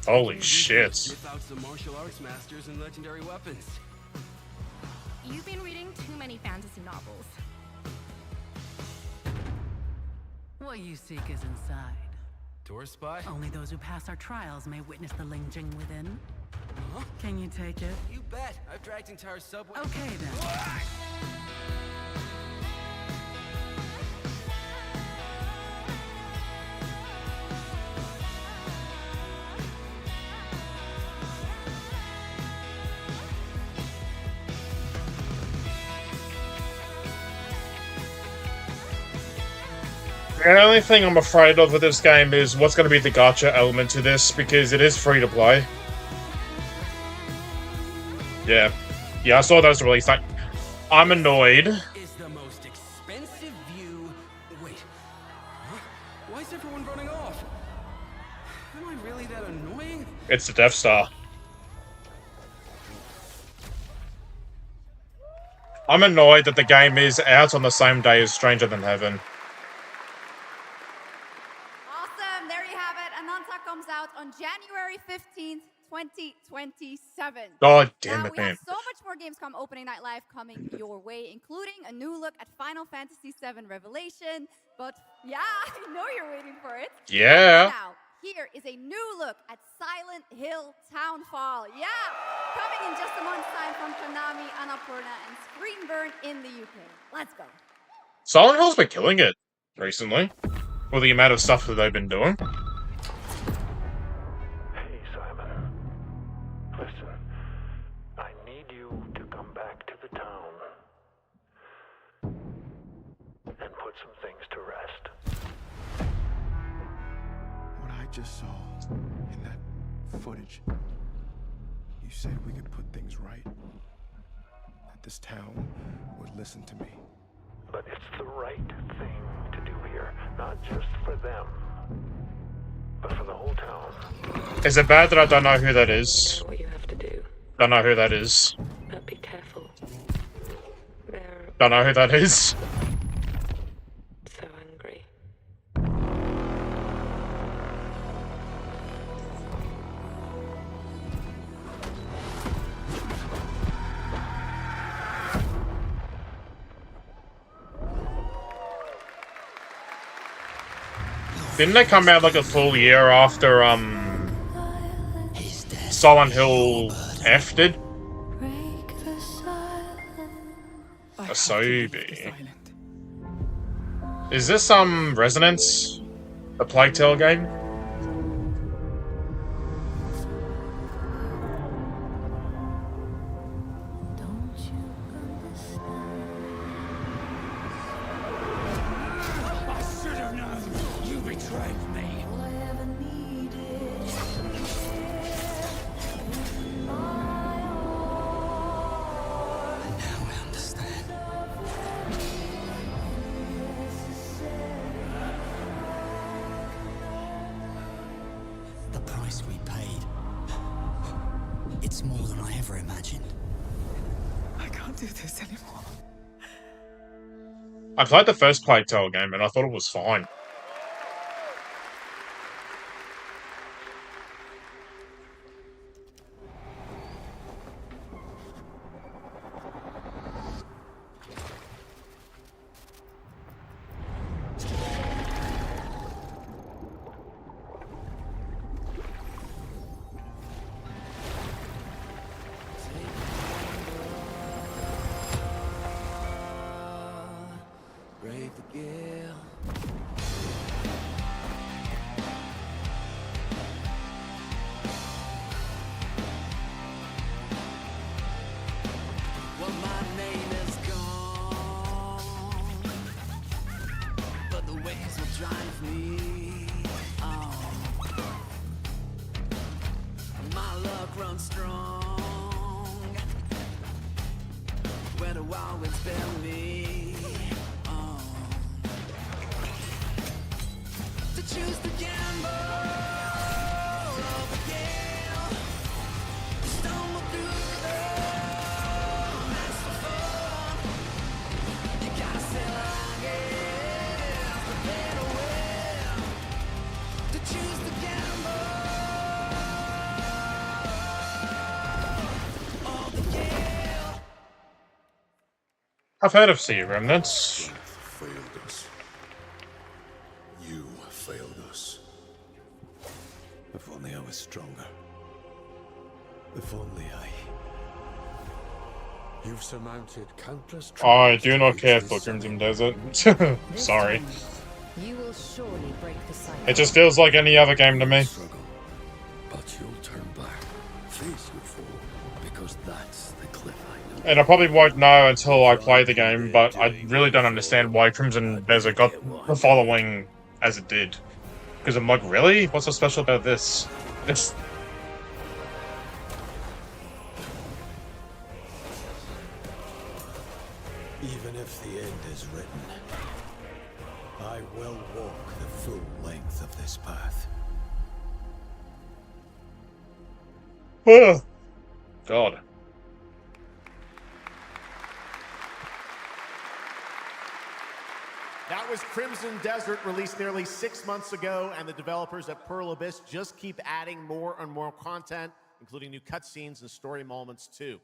Holy shit. Sniff out some martial arts masters and legendary weapons. You've been reading too many fantasy novels. What you seek is inside. Tourist spy? Only those who pass our trials may witness the Lingjing within. Huh? Can you take it? You bet. I've dragged entire subway. Okay then. The only thing I'm afraid of with this game is what's going to be the gacha element to this, because it is free to play. Yeah. Yeah, I saw those release. I'm annoyed. Is the most expensive view. Wait. Huh? Why is everyone running off? Am I really that annoying? It's the Death Star. I'm annoyed that the game is out on the same day as Stranger Than Heaven. 2027. God damn now, it, we have man. so much more Gamescom Opening Night Live coming your way, including a new look at Final Fantasy VII Revelation. But yeah, I know you're waiting for it. Yeah. But now, here is a new look at Silent Hill Townfall. Yeah, coming in just a month's time from Konami, Annapurna, and Screenburn in the UK. Let's go. Silent Hill's been killing it recently, with the amount of stuff that they've been doing. Hey, Simon. Listen, I need you to come back to the town and put some things to rest. What I just saw in that footage, you said we could put things right. That this town would listen to me. But it's the right thing to do here, not just for them, but for the whole town. Is it bad that I don't know who that is? What you have to do, Don't know who that is. but be careful. They're Don't know who that is. so angry. Didn't they come out like a full year after Silent Hill F did? Asobi. Is this Resonance? The Plague Tale game? I should have known. You betrayed me. Now I understand. The price we paid. It's more than I ever imagined. I can't do this anymore. I played the first Plague Tale game and I thought it was fine. Brave the gale. Well, my name is gone, but the waves will drive me on. My luck runs strong. Where the wild winds bear me on. To choose the gamble of the gale. Stumble through the that's the fun. You gotta sail against the better way. To choose the gamble of the gale. I've heard of Sea Remnants. Failed us. You failed us. If only I was stronger. If only I... You've surmounted countless I do not care for Crimson Desert. Sorry. You will surely break the cycle. It just feels like any other game to me. But you'll turn back, face your foe, because that's the cliff I know. And I probably won't know until I play the game, but I really don't understand why Crimson Desert got the following as it did. Because I'm like, really? What's so special about this? This... Even if the end is written, I will walk the full length of this path. Oh, God. That was Crimson Desert, released nearly 6 months ago, and the developers at Pearl Abyss just keep adding more and more content, including new cutscenes and story moments too.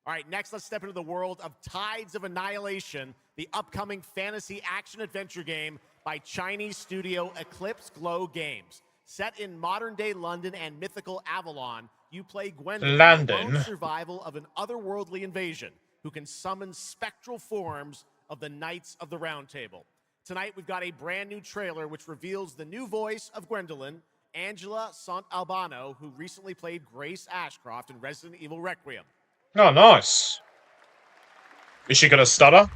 All right, next let's step into the world of Tides of Annihilation, the upcoming fantasy action-adventure game by Chinese studio Eclipse Glow Games. Set in modern-day London and mythical Avalon, you play Gwendolyn, the lone survival of an otherworldly invasion who can summon spectral forms of the Knights of the Round Table. Tonight, we've got a brand new trailer which reveals the new voice of Gwendolyn, Angela Sant Albano, who recently played Grace Ashcroft in Resident Evil Requiem. Oh, nice. Is she gonna stutter?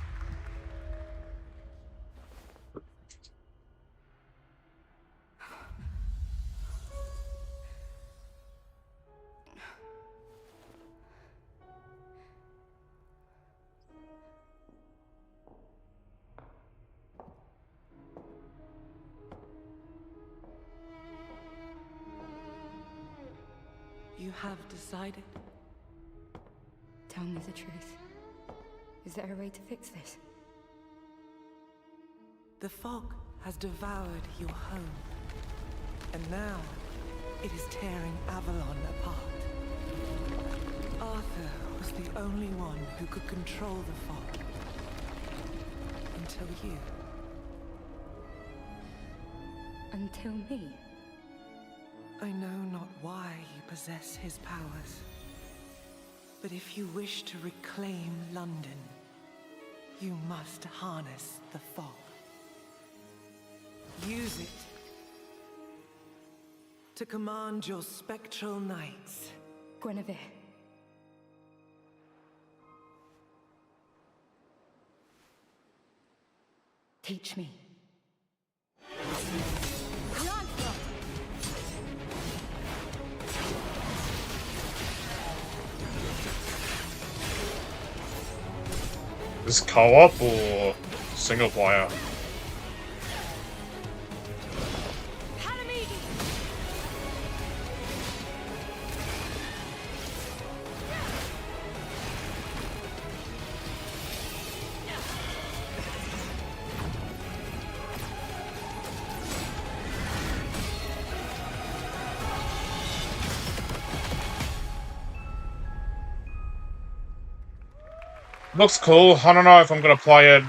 You have decided? Tell me the truth. Is there a way to fix this? The fog has devoured your home. And now, it is tearing Avalon apart. Arthur was the only one who could control the fog. Until you. Until me? I know not why you possess his powers. But if you wish to reclaim London, you must harness the fog. Use it to command your spectral knights. Guinevere. Teach me. Is this co-op or single player? Looks cool. I don't know if I'm gonna play it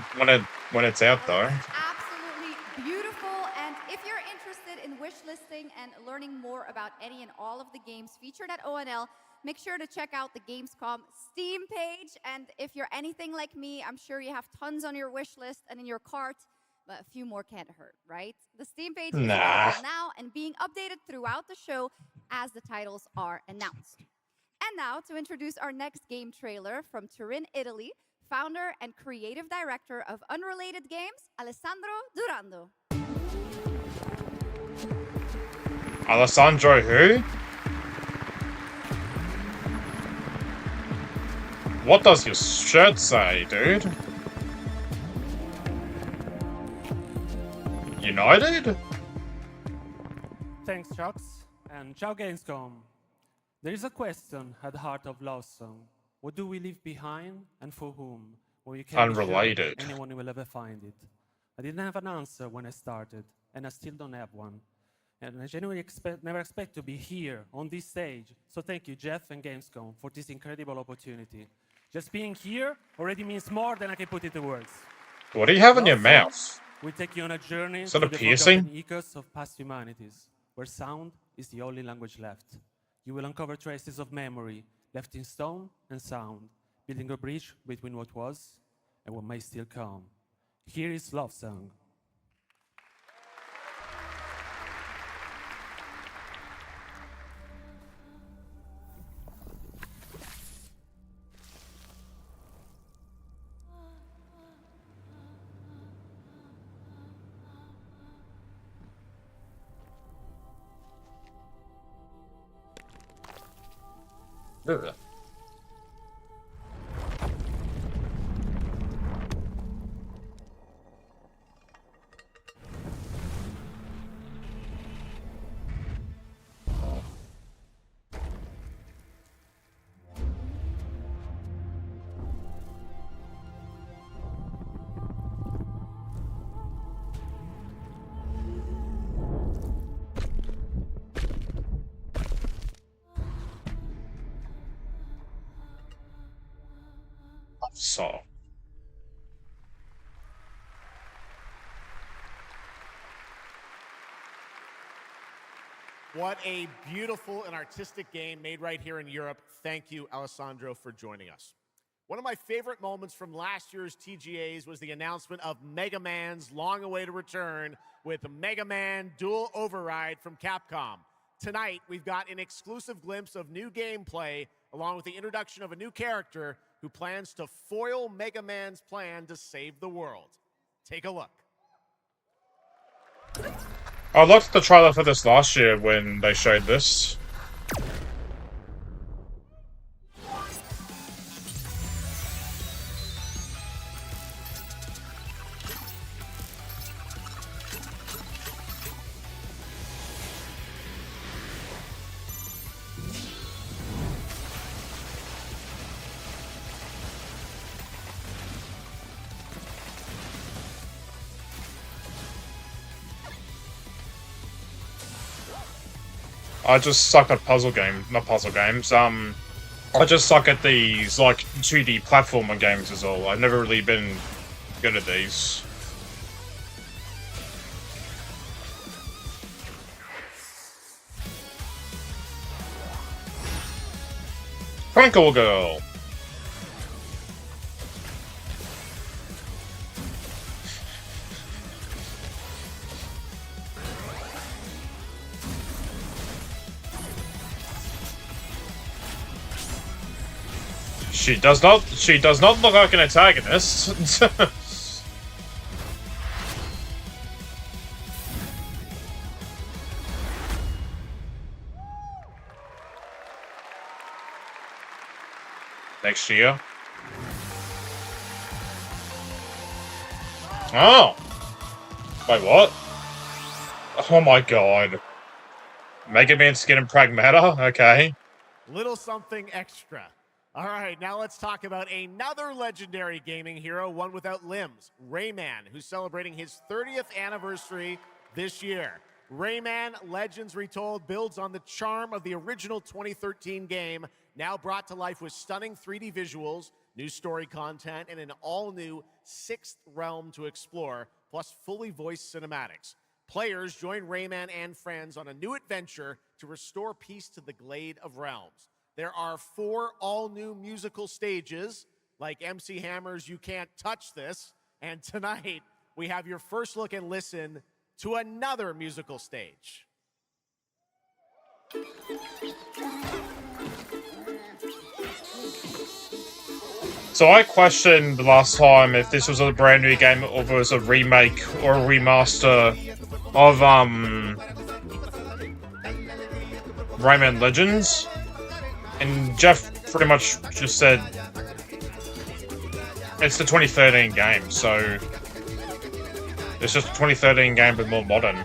when it's out though. Absolutely beautiful. And if you're interested in wishlisting and learning more about any and all of the games featured at ONL, make sure to check out the Gamescom Steam page. And if you're anything like me, I'm sure you have tons on your wish list and in your cart, but a few more can't hurt, right? The Steam page is available now and being updated throughout the show as the titles are announced. And now, to introduce our next game trailer from Turin, Italy, founder and creative director of Unrelated Games, Alessandro Durando. Alessandro who? What does your shirt say, dude? United? Thanks, Chucks, and ciao Gamescom. There is a question at the heart of Love Song. What do we leave behind and for whom? Well, you can't Unrelated. be sure anyone will ever find it. I didn't have an answer when I started, and I still don't have one. And I genuinely never expect to be here on this stage. So thank you, Jeff and Gamescom, for this incredible opportunity. Just being here already means more than I can put into words. What do you have in your mouth? We take you on a journey Is that through a the piercing? forgotten echoes of past humanities, where sound is the only language left. You will uncover traces of memory, left in stone and sound, building a bridge between what was and what may still come. Here is Love Song. Ugh. So. What a beautiful and artistic game made right here in Europe. Thank you, Alessandro, for joining us. One of my favorite moments from last year's TGAs was the announcement of Mega Man's long-awaited return with Mega Man Dual Override from Capcom. Tonight, we've got an exclusive glimpse of new gameplay, along with the introduction of a new character who plans to foil Mega Man's plan to save the world. Take a look. I liked the trailer for this last year when they showed this. I just suck at not puzzle games. I just suck at these, like, 2D platformer games is all. I've never really been good at these. Twinkle Girl! She does not look like an antagonist. Next year. Oh! Wait, what? Oh my god. Mega Man skin and Pragmata? Okay. Little something extra. All right, now let's talk about another legendary gaming hero, one without limbs, Rayman, who's celebrating his 30th anniversary this year. Rayman Legends Retold builds on the charm of the original 2013 game, now brought to life with stunning 3D visuals, new story content, and an all-new 6th realm to explore, plus fully voiced cinematics. Players join Rayman and friends on a new adventure to restore peace to the Glade of Realms. There are 4 all-new musical stages, like MC Hammer's You Can't Touch This, and tonight we have your first look and listen to another musical stage. So I questioned last time if this was a brand new game or if it was a remake or a remaster of Rayman Legends. And Jeff pretty much just said it's the 2013 game, so it's just a 2013 game but more modern.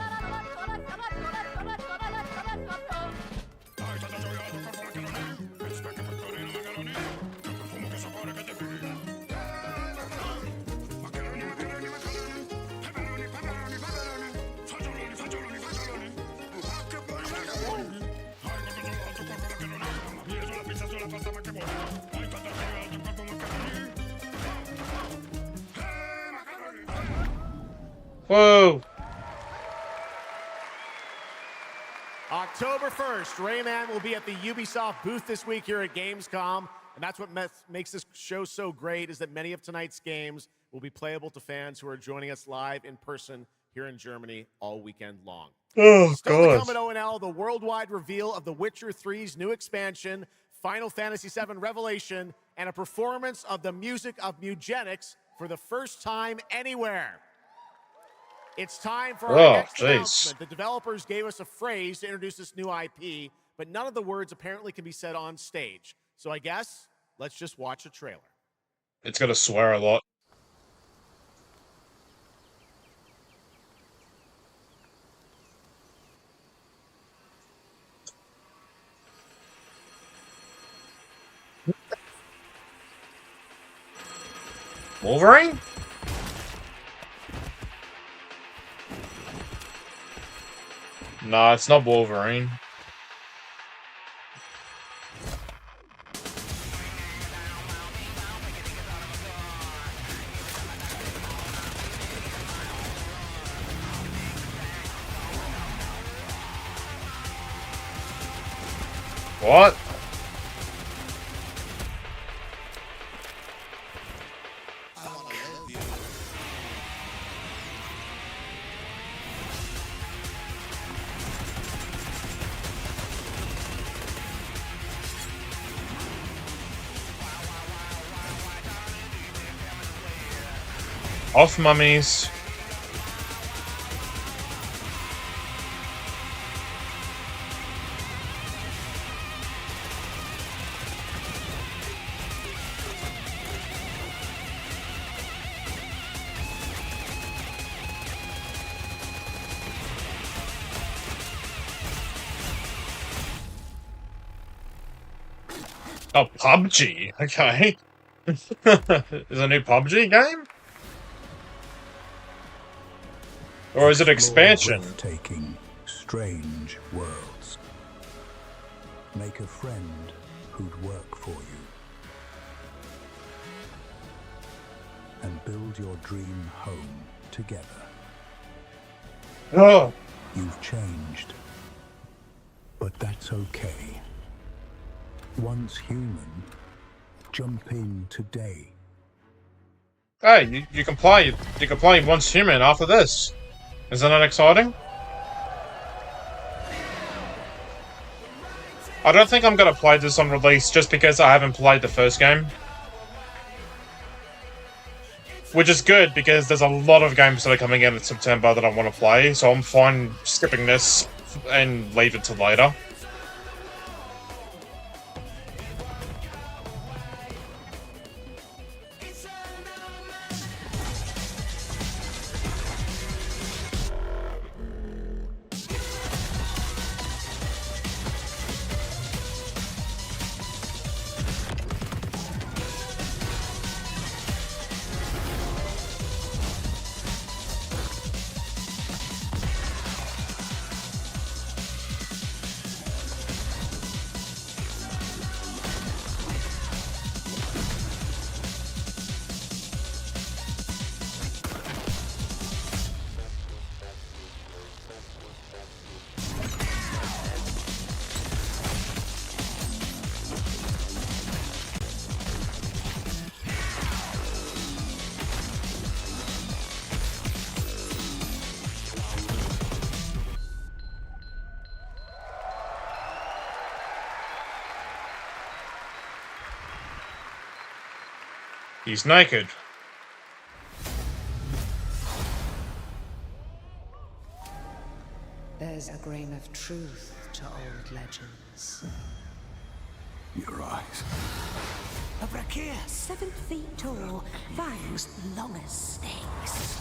Whoa! October 1st, Rayman will be at the Ubisoft booth this week here at Gamescom, and that's what makes this show so great, is that many of tonight's games will be playable to fans who are joining us live in person here in Germany all weekend long. Oh, Still God. to come at ONL, the worldwide reveal of The Witcher 3's new expansion, Final Fantasy VII Revelation, and a performance of the music of Mugenics for the first time anywhere. It's time for our next announcement. The developers gave us a phrase to introduce this new IP, but none of the words apparently can be said on stage. So I guess let's just watch a trailer. It's gonna swear a lot. Wolverine? Nah, it's not Wolverine. What? Off, mummies. Oh, PUBG. Okay. Is a new PUBG game? Or is it expansion? Breathtaking, strange worlds. Make a friend who'd work for you. And build your dream home together. Oh. You've changed. But that's okay. Once human, jump in today. Hey, you can play once human after this. Isn't that exciting? I don't think I'm gonna play this on release just because I haven't played the first game. Which is good because there's a lot of games that are coming out in September that I want to play, so I'm fine skipping this and leave it till later. He's naked. There's a grain of truth to old legends. Your eyes. A Brakir, 7 feet tall, fangs long as snakes.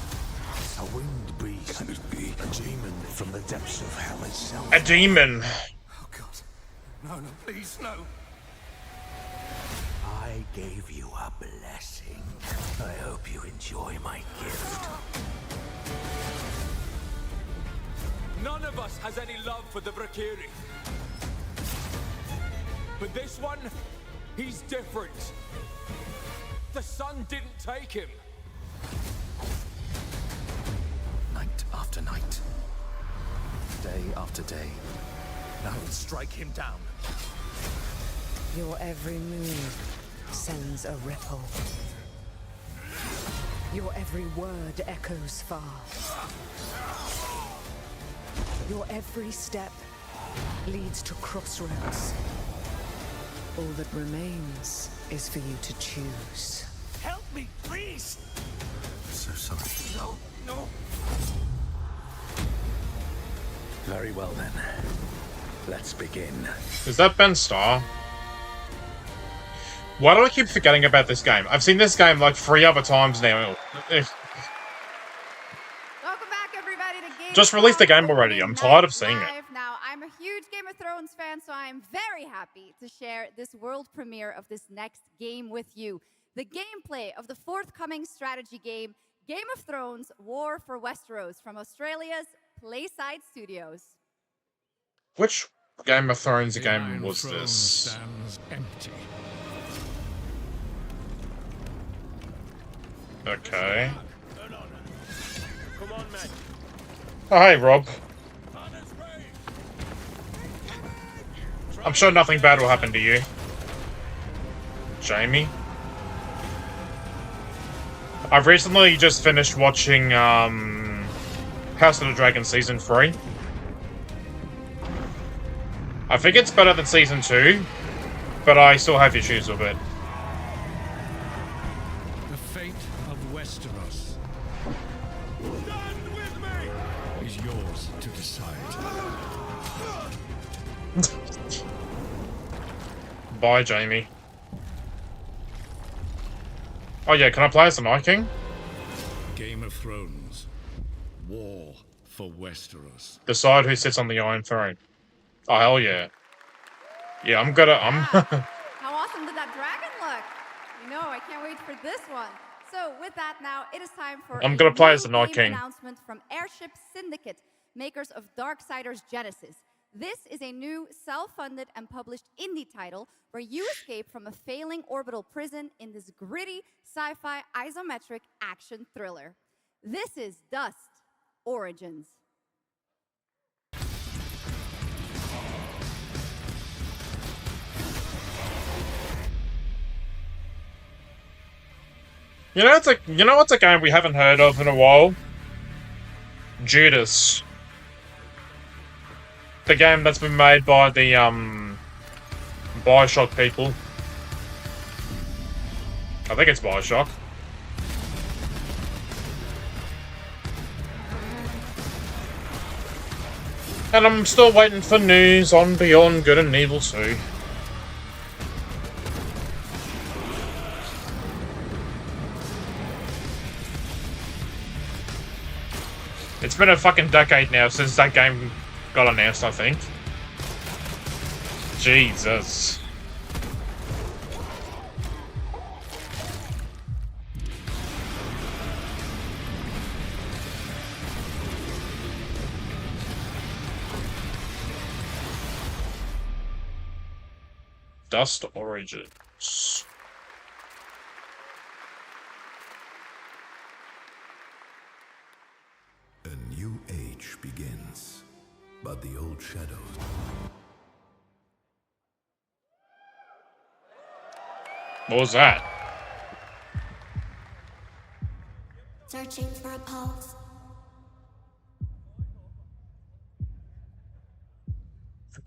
A winged beast. Can it be a demon from the depths of hell itself? A demon. Oh God. No, please, no. I gave you a blessing. I hope you enjoy my gift. None of us has any love for the Brakiri. But this one, he's different. The sun didn't take him. Night after night. Day after day. Now strike him down. Your every move sends a ripple. Your every word echoes far. Your every step leads to crossroads. All that remains is for you to choose. Help me, please! I'm so sorry. No, no. Very well then. Let's begin. Is that Ben Starr? Why do I keep forgetting about this game? I've seen this game like 3 other times now. Welcome back, everybody, to Gamescom. Just release the game already. I'm tired of seeing it. Now, I'm a huge Game of Thrones fan, so I'm very happy to share this world premiere of this next game with you. The gameplay of the forthcoming strategy game, Game of Thrones War for Westeros, from Australia's Playside Studios. Which Game of Thrones game was this? Stands empty. Okay. Come on, man. Oh, hey, Rob. I'm sure nothing bad will happen to you, Jamie. I've recently just finished watching House of the Dragon Season 3. I think it's better than Season 2, but I still have issues with it. The fate of Westeros is yours to decide. Bye, Jamie. Oh yeah, can I play as the Night King? Game of Thrones. War for Westeros. Decide who sits on the Iron Throne. Oh hell yeah. Yeah, I'm gonna How awesome did that dragon look? You know, I can't wait for this one. So with that now, it is time for I'm gonna play as the new Night game King. announcement from Airship Syndicate, makers of Darksiders Genesis. This is a new self-funded and published indie title where you escape from a failing orbital prison in this gritty sci-fi isometric action thriller. This is Dust Origins. You know what's a game we haven't heard of in a while? Judas. The game that's been made by the Bioshock people. I think it's Bioshock. And I'm still waiting for news on Beyond Good and Evil 2. It's been a fucking decade now since that game got announced, I think. Jesus. Dust Origins. A new age begins, but the old shadows. What was that? Searching for a pulse.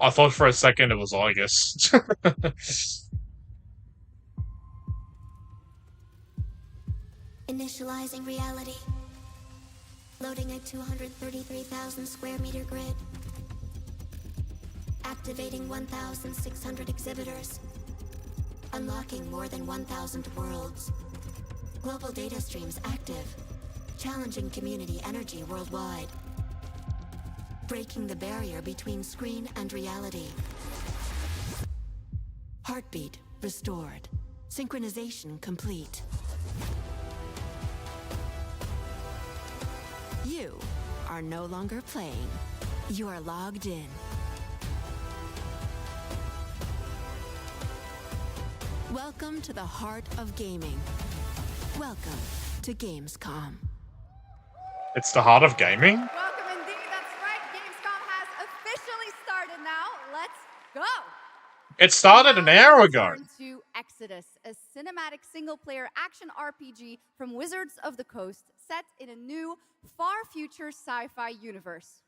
I thought for a second it was August. Initializing reality. Loading a 233,000 square meter grid. Activating 1,600 exhibitors. Unlocking more than 1,000 worlds. Global data streams active. Challenging community energy worldwide. Breaking the barrier between screen and reality. Heartbeat restored. Synchronization complete. You are no longer playing. You are logged in. Welcome to the heart of gaming. Welcome to Gamescom. It's the heart of gaming? Welcome indeed, that's right. Gamescom has officially started now. Let's go. It started an hour ago. Turn to Exodus, a cinematic single-player action RPG from Wizards of the Coast, set in a new, far-future sci-fi universe.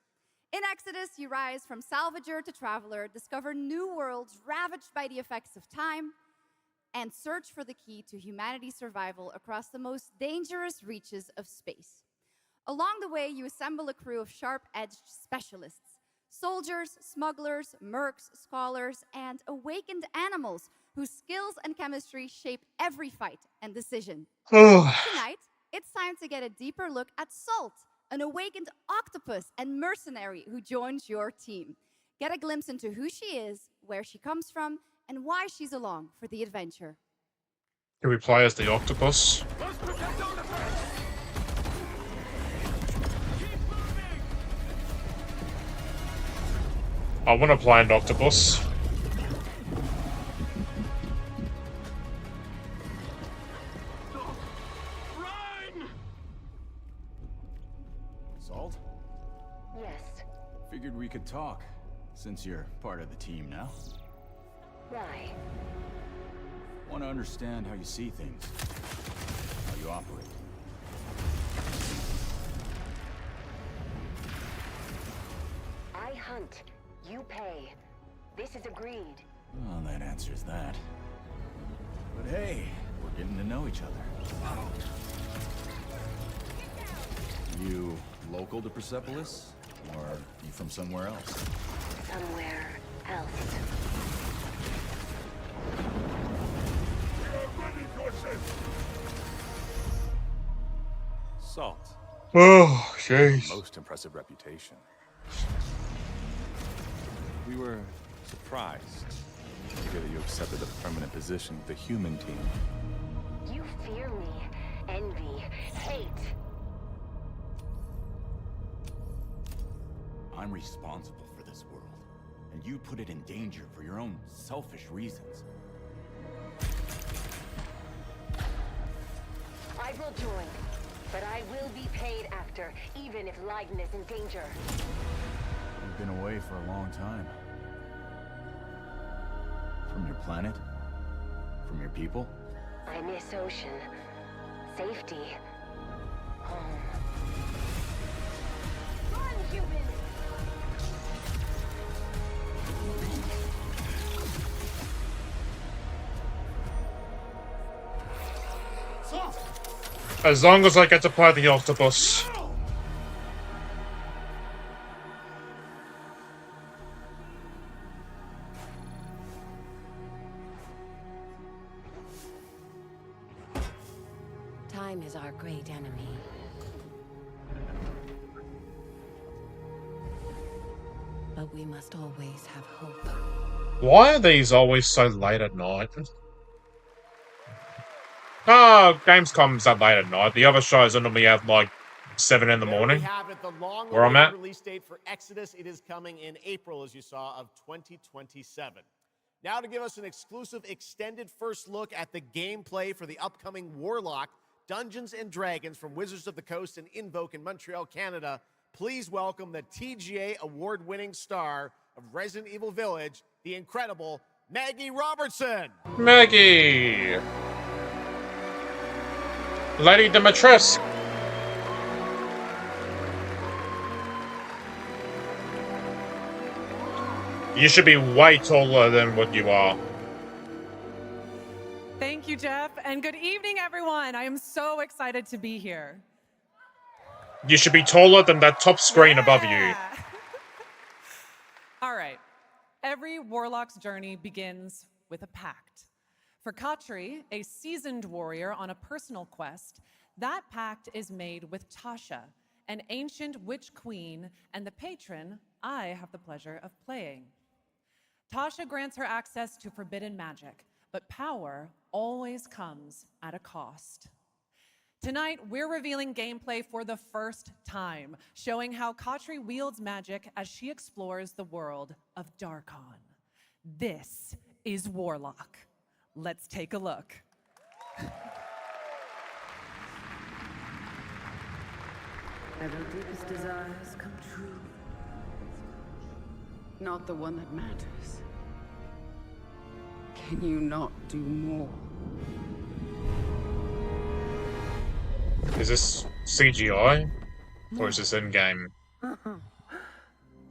In Exodus, you rise from salvager to traveler, discover new worlds ravaged by the effects of time, and search for the key to humanity's survival across the most dangerous reaches of space. Along the way, you assemble a crew of sharp-edged specialists, soldiers, smugglers, mercs, scholars, and awakened animals whose skills and chemistry shape every fight and decision. Tonight, it's time to get a deeper look at Salt, an awakened octopus and mercenary who joins your team. Get a glimpse into who she is, where she comes from, and why she's along for the adventure. Can we play as the octopus? I want to play an octopus. Salt? Yes. Figured we could talk, since you're part of the team now. Why? Want to understand how you see things, how you operate. I hunt, you pay. This is agreed. Well, that answers that. But hey, we're getting to know each other. You local to Persepolis? Or you from somewhere else? Somewhere else. Salt. Oh, jeez. Most impressive reputation. We were surprised to hear that you accepted a permanent position with the human team. You fear me, envy, hate. I'm responsible for this world, and you put it in danger for your own selfish reasons. I will join, but I will be paid after, even if Leiden is in danger. You've been away for a long time. From your planet? From your people? I miss ocean, safety, home. Run, human! As long as I get to play the octopus. Time is our great enemy. But we must always have hope. Why are these always so late at night? Oh, Gamescom's that late at night. The other shows are normally at like 7 in the morning. We have it, the Where I'm at. release date for Exodus. It is coming in April, as you saw, of 2027. Now to give us an exclusive extended first look at the gameplay for the upcoming Warlock Dungeons & Dragons from Wizards of the Coast and Invoke in Montreal, Canada, please welcome the TGA award-winning star of Resident Evil Village, the incredible Maggie Robertson. Maggie! Lady Dimitrescu. You should be way taller than what you are. Thank you, Jeff, and good evening, everyone. I am so excited to be here. You should be taller than that top screen above you. All right. Every warlock's journey begins with a pact. For Katri, a seasoned warrior on a personal quest, that pact is made with Tasha, an ancient witch queen and the patron I have the pleasure of playing. Tasha grants her access to forbidden magic, but power always comes at a cost. Tonight, we're revealing gameplay for the first time, showing how Katri wields magic as she explores the world of Darkon. This is Warlock. Let's take a look. Ever deepest desires come true. Not the one that matters. Can you not do more? Is this CGI? Or is this in-game?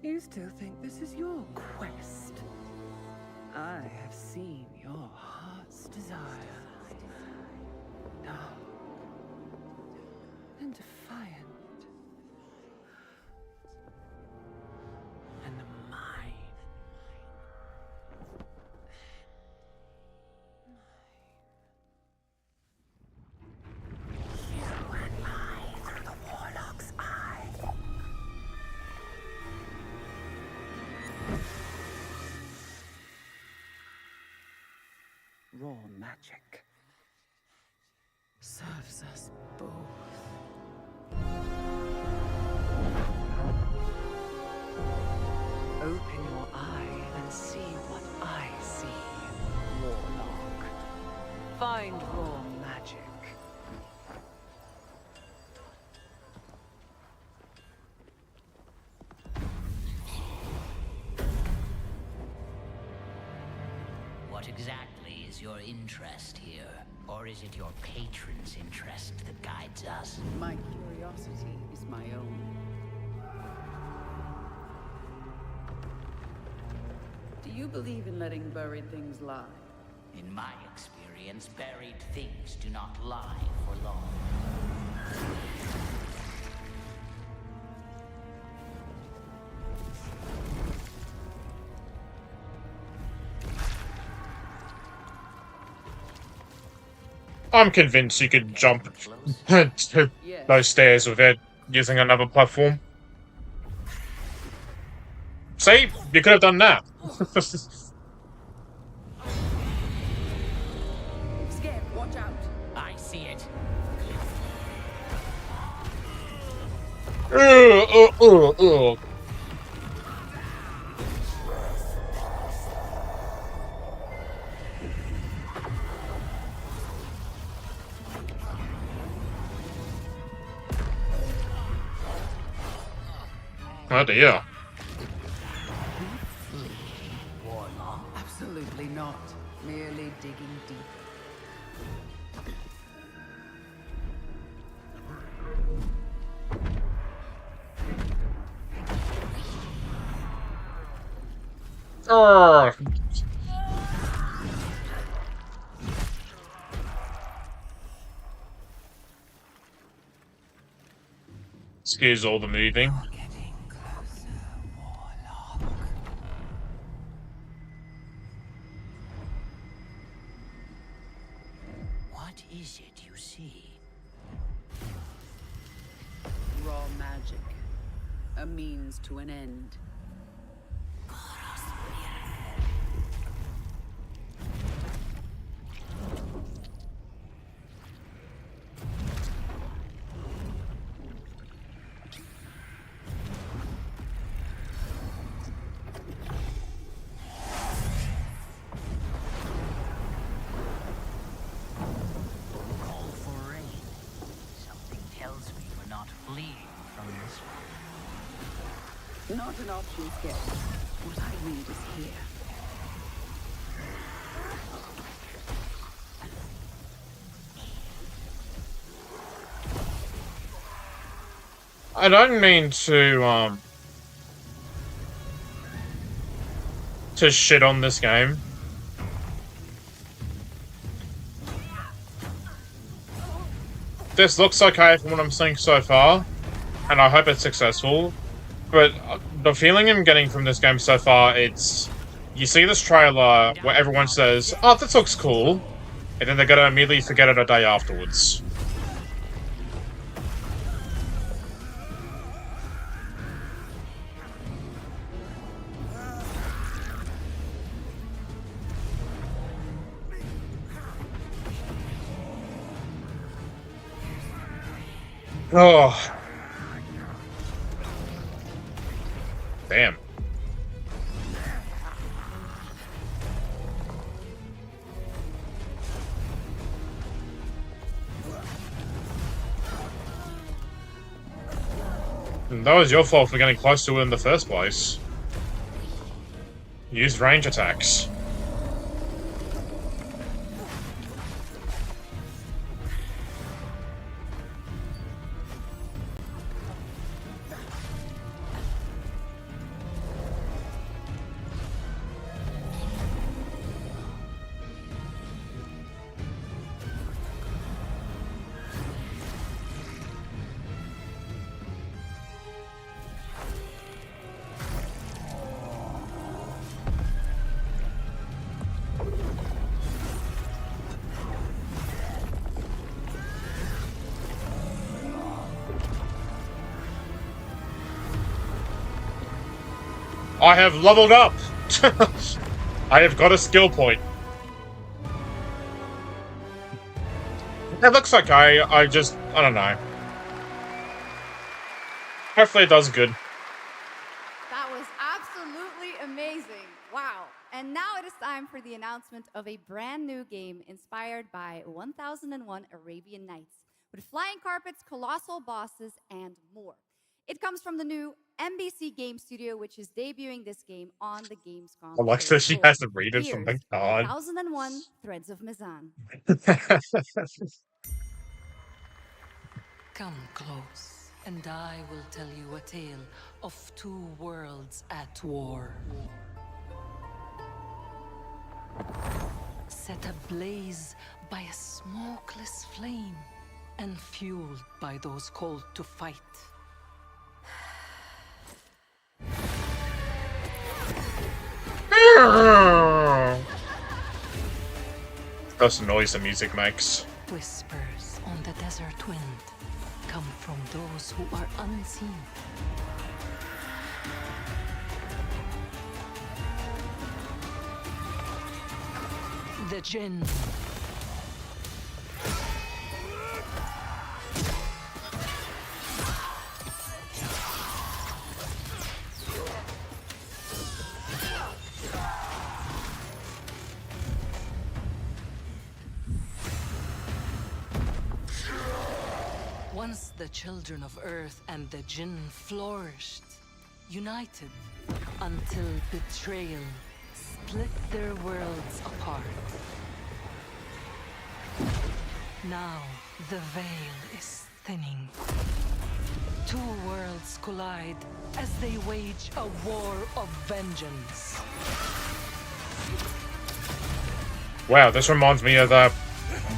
You still think this is your quest? I have seen your heart's desire. Dumb and defiant. And mine. You and I through the Warlock's eye. Raw magic serves us both. Open your eye and see what I see, Warlock. Find raw magic. What exactly is your interest here? Or is it your patron's interest that guides us? My curiosity is my own. Do you believe in letting buried things lie? In my experience, buried things do not lie for long. I'm convinced you could jump to those stairs without using another platform. See? You could have done that. Skip, watch out. I see it. Ugh. Oh dear. Absolutely not. Merely digging deep. Excuse all the moving. What is it you see? Raw magic. A means to an end. Call for rain. Something tells me we're not fleeing from this one. Not an option, Skip. What I need is here. I don't mean to shit on this game. This looks okay from what I'm seeing so far, and I hope it's successful. But the feeling I'm getting from this game so far, it's... You see this trailer where everyone says, "Oh, this looks cool," and then they're gonna immediately forget it a day afterwards. Oh. Damn. And that was your fault for getting close to it in the first place. Use range attacks. I have leveled up! I have got a skill point. It looks okay, I don't know. Hopefully it does good. That was absolutely amazing. Wow. And now it is time for the announcement of a brand new game inspired by 1001 Arabian Nights, with flying carpets, colossal bosses, and more. It comes from the new NBC Game Studio, which is debuting this game on the Gamescom. Alexa, she floor. has to read it from the Here's card. 1001 Threads of Mizan. Come close, and I will tell you a tale of two worlds at war. Set ablaze by a smokeless flame, and fueled by those called to fight. That's the noise the music makes. Whispers on the desert wind come from those who are unseen. The Jinn. Once the children of Earth and the Jinn flourished, united, until betrayal split their worlds apart. Now the veil is thinning. Two worlds collide as they wage a war of vengeance. Wow, this reminds me of that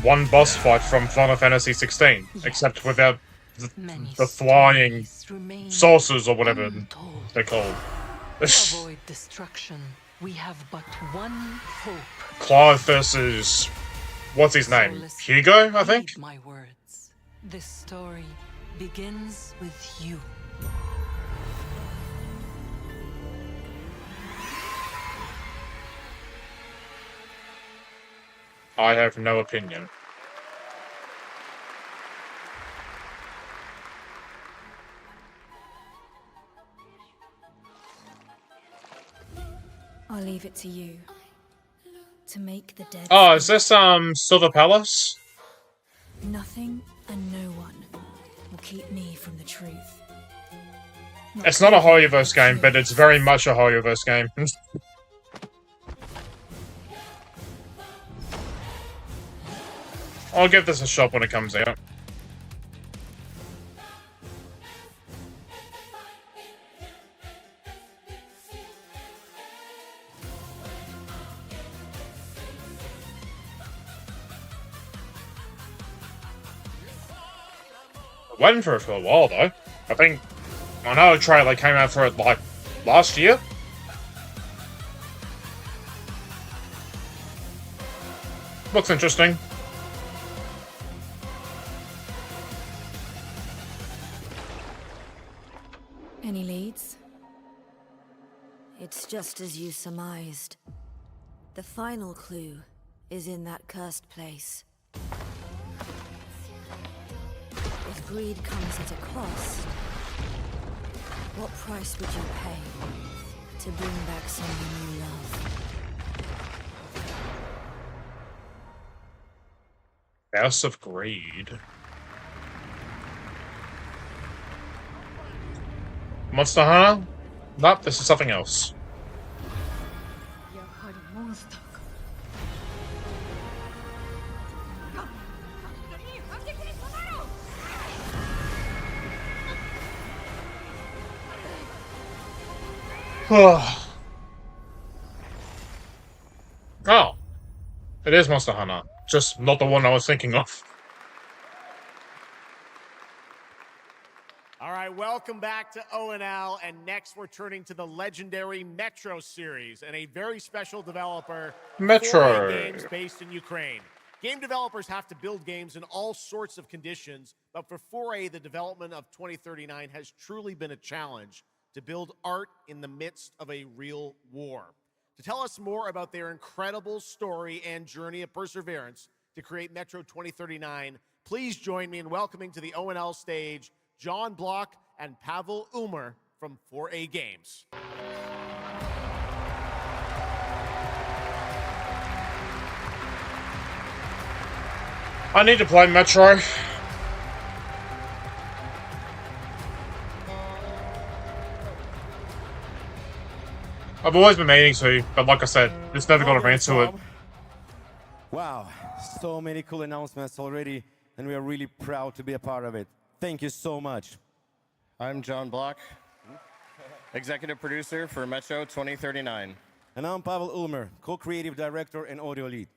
one boss fight from Final Fantasy 16, except without the flying saucers or whatever they're called. To avoid destruction, we have but one hope. Clive versus what's his name? Hugo, I think. Heed my words. This story begins with you. I have no opinion. I'll leave it to you to make the dead. Oh, is this Silver Palace? Nothing and no one will keep me from the truth. It's not a Hoyoverse game, but it's very much a Hoyoverse game. I'll give this a shot when it comes out. Waiting for it for a while though. I know a trailer came out for it like last year. Looks interesting. Any leads? It's just as you surmised. The final clue is in that cursed place. If greed comes at a cost, what price would you pay to bring back someone you love? House of Greed. Monster Hunter? Nope, this is something else. Oh. It is Monster Hunter. Just not the one I was thinking of. All right, welcome back to ONL, and next we're turning to the legendary Metro series and a very special developer, Metro 4A Games, based in Ukraine. Game developers have to build games in all sorts of conditions, but for 4A, the development of 2039 has truly been a challenge to build art in the midst of a real war. To tell us more about their incredible story and journey of perseverance to create Metro 2039, please join me in welcoming to the ONL stage John Block and Pavel Umer from 4A Games. I need to play Metro. I've always been meaning to, but like I said, just never got around to it. Wow, so many cool announcements already, and we are really proud to be a part of it. Thank you so much. I'm John Block, executive producer for Metro 2039. And I'm Pavel Ulmer, co-creative director and audio lead.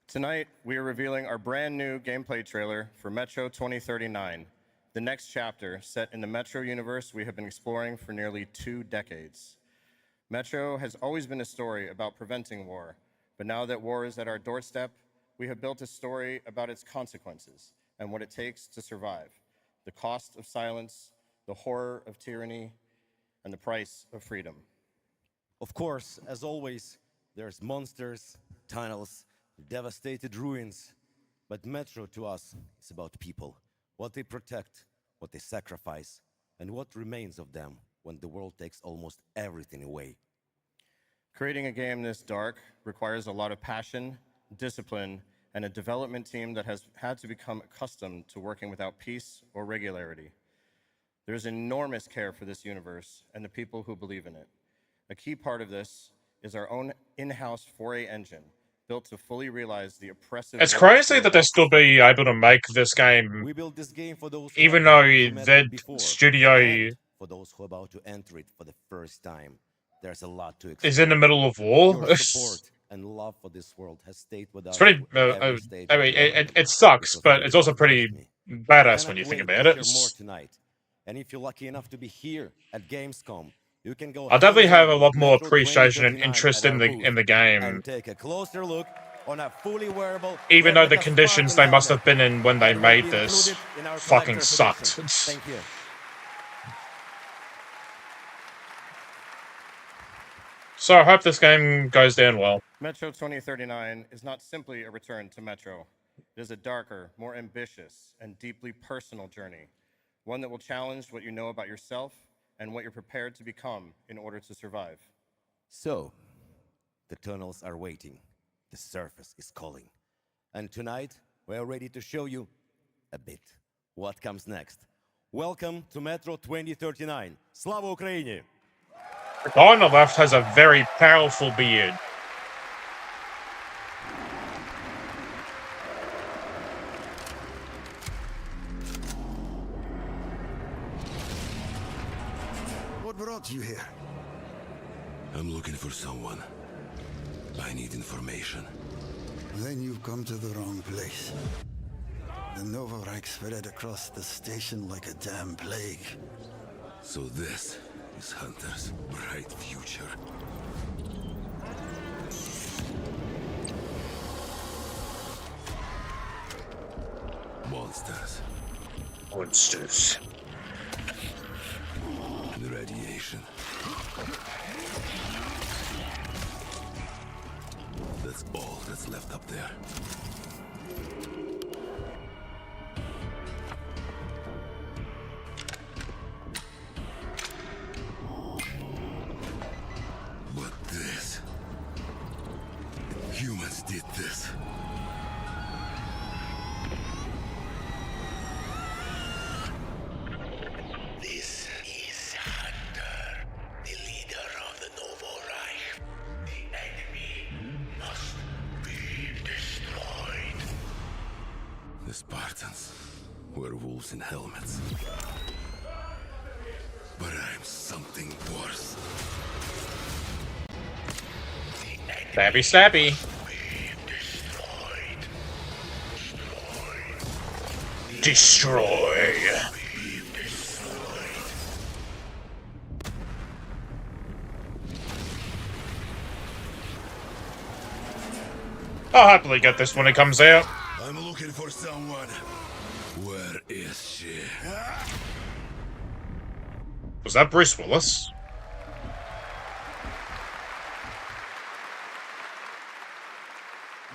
Tonight, we are revealing our brand new gameplay trailer for Metro 2039, the next chapter set in the Metro universe we have been exploring for nearly 2 decades. Metro has always been a story about preventing war, but now that war is at our doorstep, we have built a story about its consequences and what it takes to survive, the cost of silence, the horror of tyranny, and the price of freedom. Of course, as always, there's monsters, tunnels, devastated ruins, but Metro to us is about people, what they protect, what they sacrifice, and what remains of them when the world takes almost everything away. Creating a game this dark requires a lot of passion, discipline, and a development team that has had to become accustomed to working without peace or regularity. There's enormous care for this universe and the people who believe in it. A key part of this is our own in-house 4A engine, built to fully realize the oppressive... It's crazy that they'll still be able to make this game, We built this game for those even who though have been to Metro that before, studio and for those who are about to enter it for the first time. There's a lot to explore. is in the middle of war. Your support and love for this world has stayed with us. It's pretty. at every stage I of mean, development. it sucks, It was but very it's also important pretty to me. badass when Cannot you think wait about to it. share more tonight. And if you're lucky enough to be here at Gamescom, you can go I definitely have a hands-on lot with more Metro appreciation and 2039 interest at in our the booth game, and take a closer look on a fully wearable even though the replica conditions Spartan they must helmet have been in when they that will made be this included in our fucking collector's sucked. edition. Thank you. So I hope this game goes down well. Metro 2039 is not simply a return to Metro. It is a darker, more ambitious, and deeply personal journey, one that will challenge what you know about yourself and what you're prepared to become in order to survive. So, the tunnels are waiting. The surface is calling. And tonight, we're ready to show you a bit what comes next. Welcome to Metro 2039. Slava Ukraini! The guy on the left has a very powerful beard. What brought you here? I'm looking for someone. I need information. Then you've come to the wrong place. The Novorite spread across the station like a damn plague. So this is Hunter's bright future. Monsters. Monsters. And radiation. That's all that's left up there. But this... humans did this. This is Hunter, the leader of the Novorite. The enemy must be destroyed. The Spartans were wolves in helmets. But I'm something worse. Stabby, stabby. Destroy. I'll happily get this when it comes out. I'm looking for someone. Where is she? Was that Bruce Willis?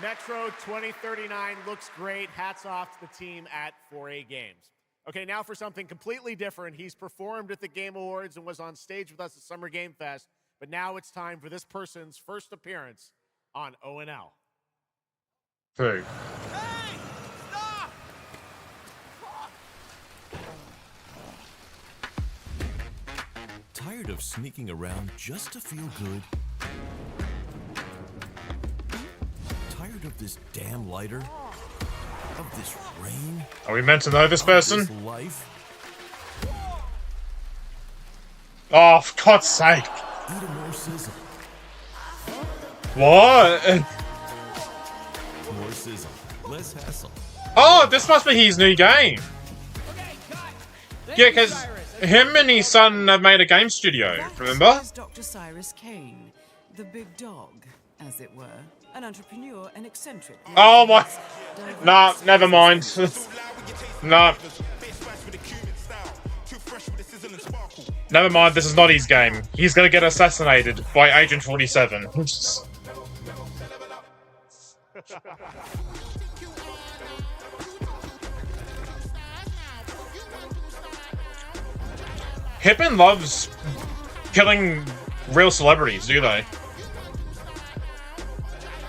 Metro 2039 looks great. Hats off to the team at 4A Games. Okay, now for something completely different. He's performed at the Game Awards and was on stage with us at Summer Game Fest, but now it's time for this person's first appearance on ONL. Who? Tired Tired of sneaking around just to feel good? Tired of this damn lighter? Of this rain? Are we meant to know this person? This life? Oh, for God's sake. Eat a more sizzle. What? More sizzle. Less hassle. Oh, this must be his new game. Yeah, because him and his son have made a game studio, remember? Is Dr. Cyrus Kane, the big dog, as it were, an entrepreneur and eccentric. Oh my... Nah, never mind. Nah. Never mind, this is not his game. He's gonna get assassinated by Agent 47. Hitman loves killing real celebrities, do they?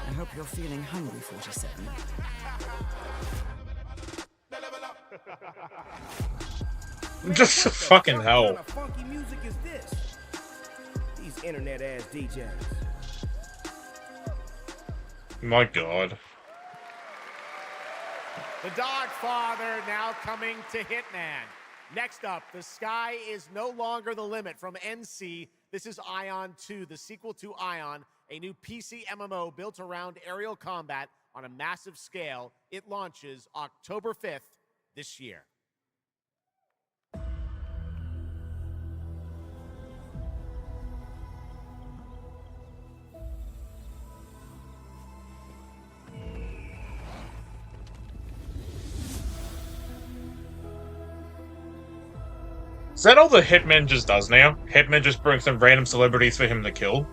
I hope you're feeling hungry, 47. Just fucking hell. What kind of funky music is this? These internet ass DJs. My God. The Dogfather now coming to Hitman. Next up, the sky is no longer the limit from NC. This is Ion 2, the sequel to Ion, a new PC MMO built around aerial combat on a massive scale. It launches October 5th this year. Is that all the Hitman just does now? Hitman just brings some random celebrities for him to kill?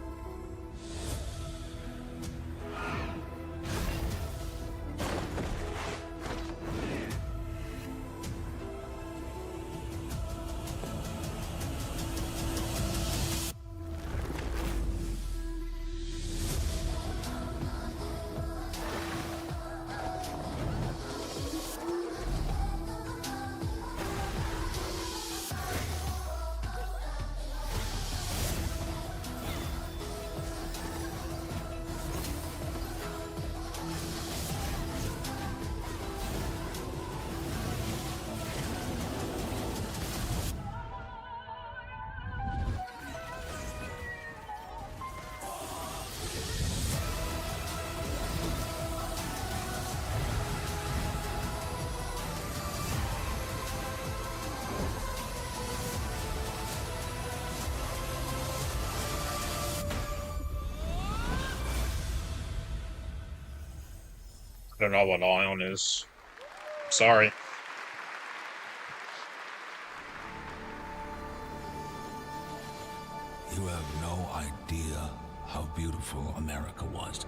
I don't know what Ion is. Sorry. You have no idea how beautiful America was.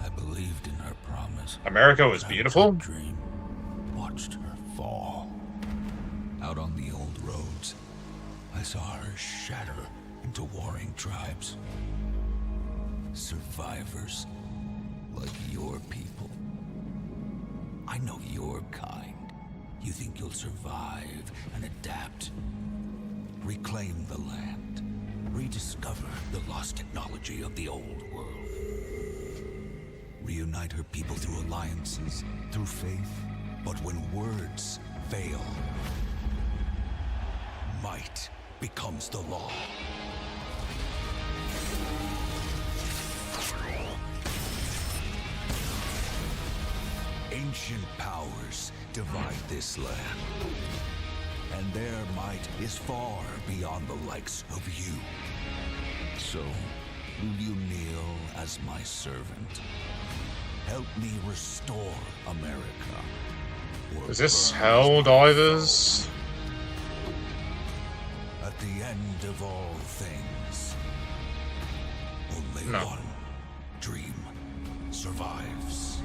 I believed in her promise. America was beautiful? Dream. Watched her fall. Out on the old roads, I saw her shatter into warring tribes. Survivors like your people. I know your kind. You think you'll survive and adapt. Reclaim the land. Rediscover the lost technology of the old world. Reunite her people through alliances, through faith. But when words fail, might becomes the law. Ancient powers divide this land, and their might is far beyond the likes of you. So, will you kneel as my servant? Help me restore America. Is this Helldivers? At the end of all things, only No. one dream survives.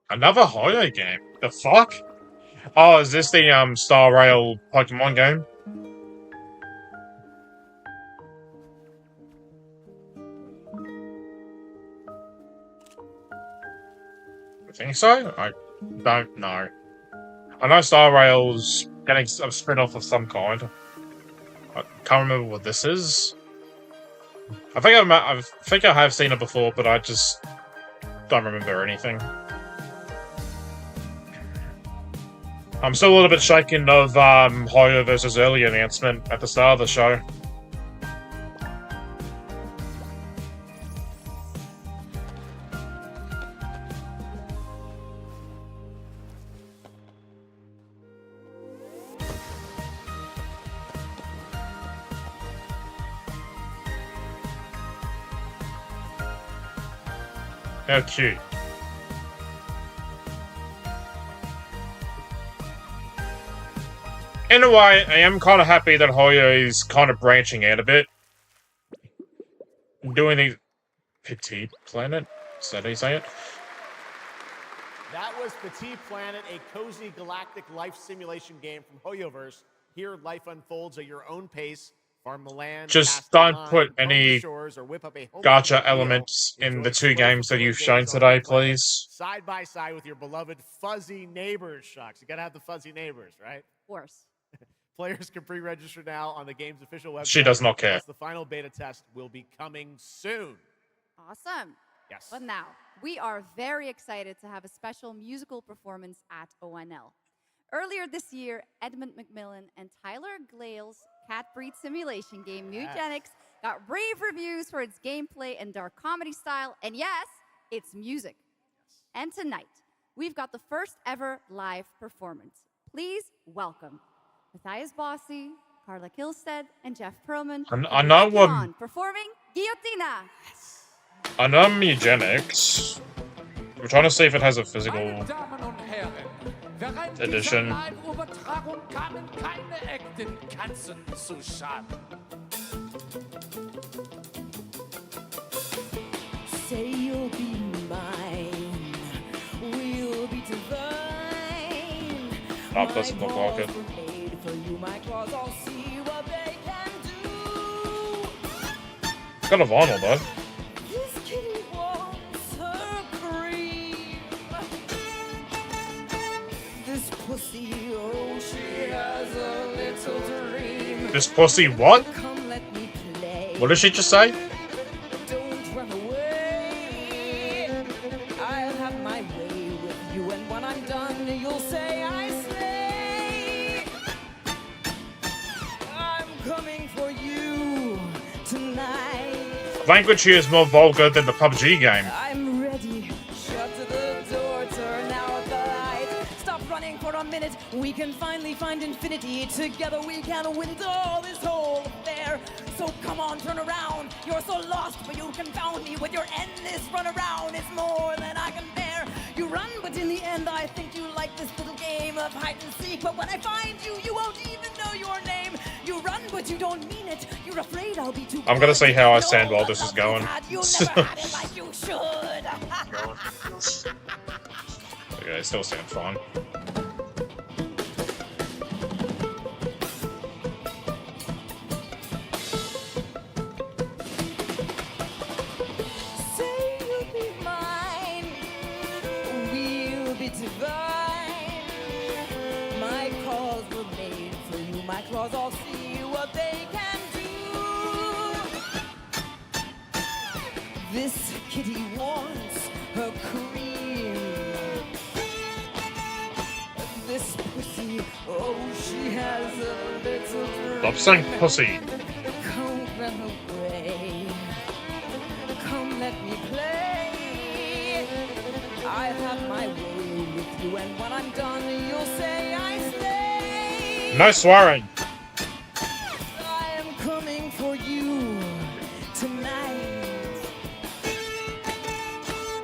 Another Hoyo game? The fuck? Oh, is this the Star Rail Pokemon game? I think so? I don't know. I know Star Rail's getting a spin-off of some kind. I can't remember what this is. I think I have seen it before, but I just don't remember anything. I'm still a little bit shaken of Hoyo versus Early announcement at the start of the show. How cute. In a way, I am kind of happy that Hoyo is kind of branching out a bit. Doing the Petit Planet? Is that how you say it? That was Petit Planet, a cozy galactic life simulation game from Hoyoverse. Here, life unfolds at your own pace. Farm the land, just don't put any gacha elements in the two games that you've shown today, please. Side by side with your beloved fuzzy neighbors, Shucks. You gotta have the fuzzy neighbors, right? Of course. Players can pre-register now on the game's official website. She does not care. The final beta test will be coming soon. Awesome. Yes. But now, we are very excited to have a special musical performance at ONL. Earlier this year, Edmund McMillan and Tyler Glale's cat breed simulation game, Mugenics, got rave reviews for its gameplay and dark comedy style, and yes, its music. And tonight, we've got the first ever live performance. Please welcome Matthias Bossi, Carla Kilstead, and Jeff Perlman. I know what performing Guillotina. I know Mugenics. I'm trying to see if it has a physical edition. Say you'll be mine. We'll be divine. Oh, doesn't look like it. It's got a vinyl though. This pussy what? What did she just say? Don't run away. I'll have my way with you, and when I'm done, you'll say I slay. I'm coming for you tonight. Language here is more vulgar than the PUBG game. I'm ready. Shut the door, turn out the light. Stop running for a minute. We can finally find infinity. Together we can win all this whole affair. So come on, turn around. You're so lost, but you confound me with your endless run around. It's more than I can bear. You run, but in the end, I think you like this little game of hide and seek. But when I find you, you won't even know your name. You run, but you don't mean it. You're afraid I'll be too. I'm gonna see how I stand while this is going. You'll never have it like you should. Okay, it still sounds fine. I'll see what they can do. This kitty wants her cream. This pussy, oh, she has a little dream. Stop saying pussy. Come run away. Come let me play. I'll have my way with you, and when I'm done, you'll say I slay. No swearing. Coming for you tonight.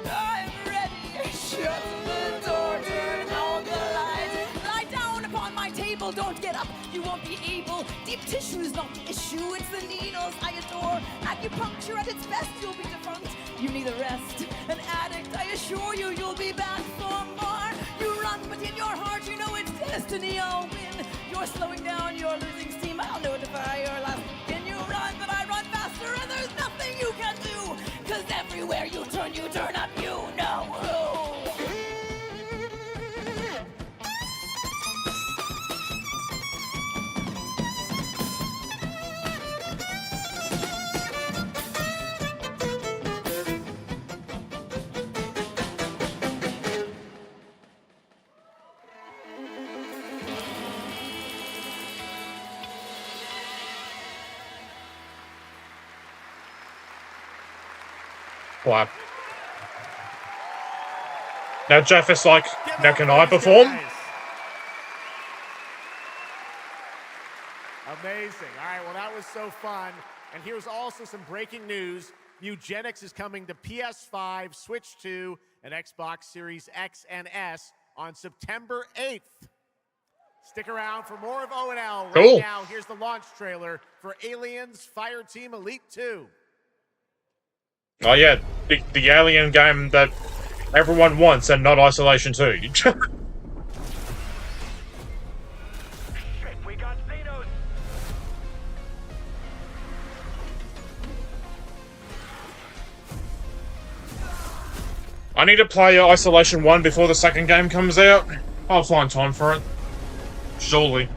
I'm ready. Shut the door, turn out the lights. Lie down upon my table, don't get up. You won't be able. Deep tissue is not the issue, it's the needles I adore. Acupuncture at its best, you'll be defunct. You need a rest. An addict, I assure you, you'll be back for more. destiny I'll win. You're slowing down, you're losing steam. I'll notify your last. Can you run? But I run faster, and there's nothing you can do. Cause everywhere you turn up, you know who. Clap. Now Jeff is like, now can I perform? Amazing. All right, well, that was so fun. And here's also some breaking news. Eugenics is coming to PS5, Switch 2, and Xbox Series X and S on September 8th. Stick around for more of O&L. Right Cool. now, here's the launch trailer for Aliens Fireteam Elite 2. Oh yeah, the Alien game that everyone wants and not Isolation 2. I need to play Isolation 1 before the second game comes out. I'll find time for it. Surely.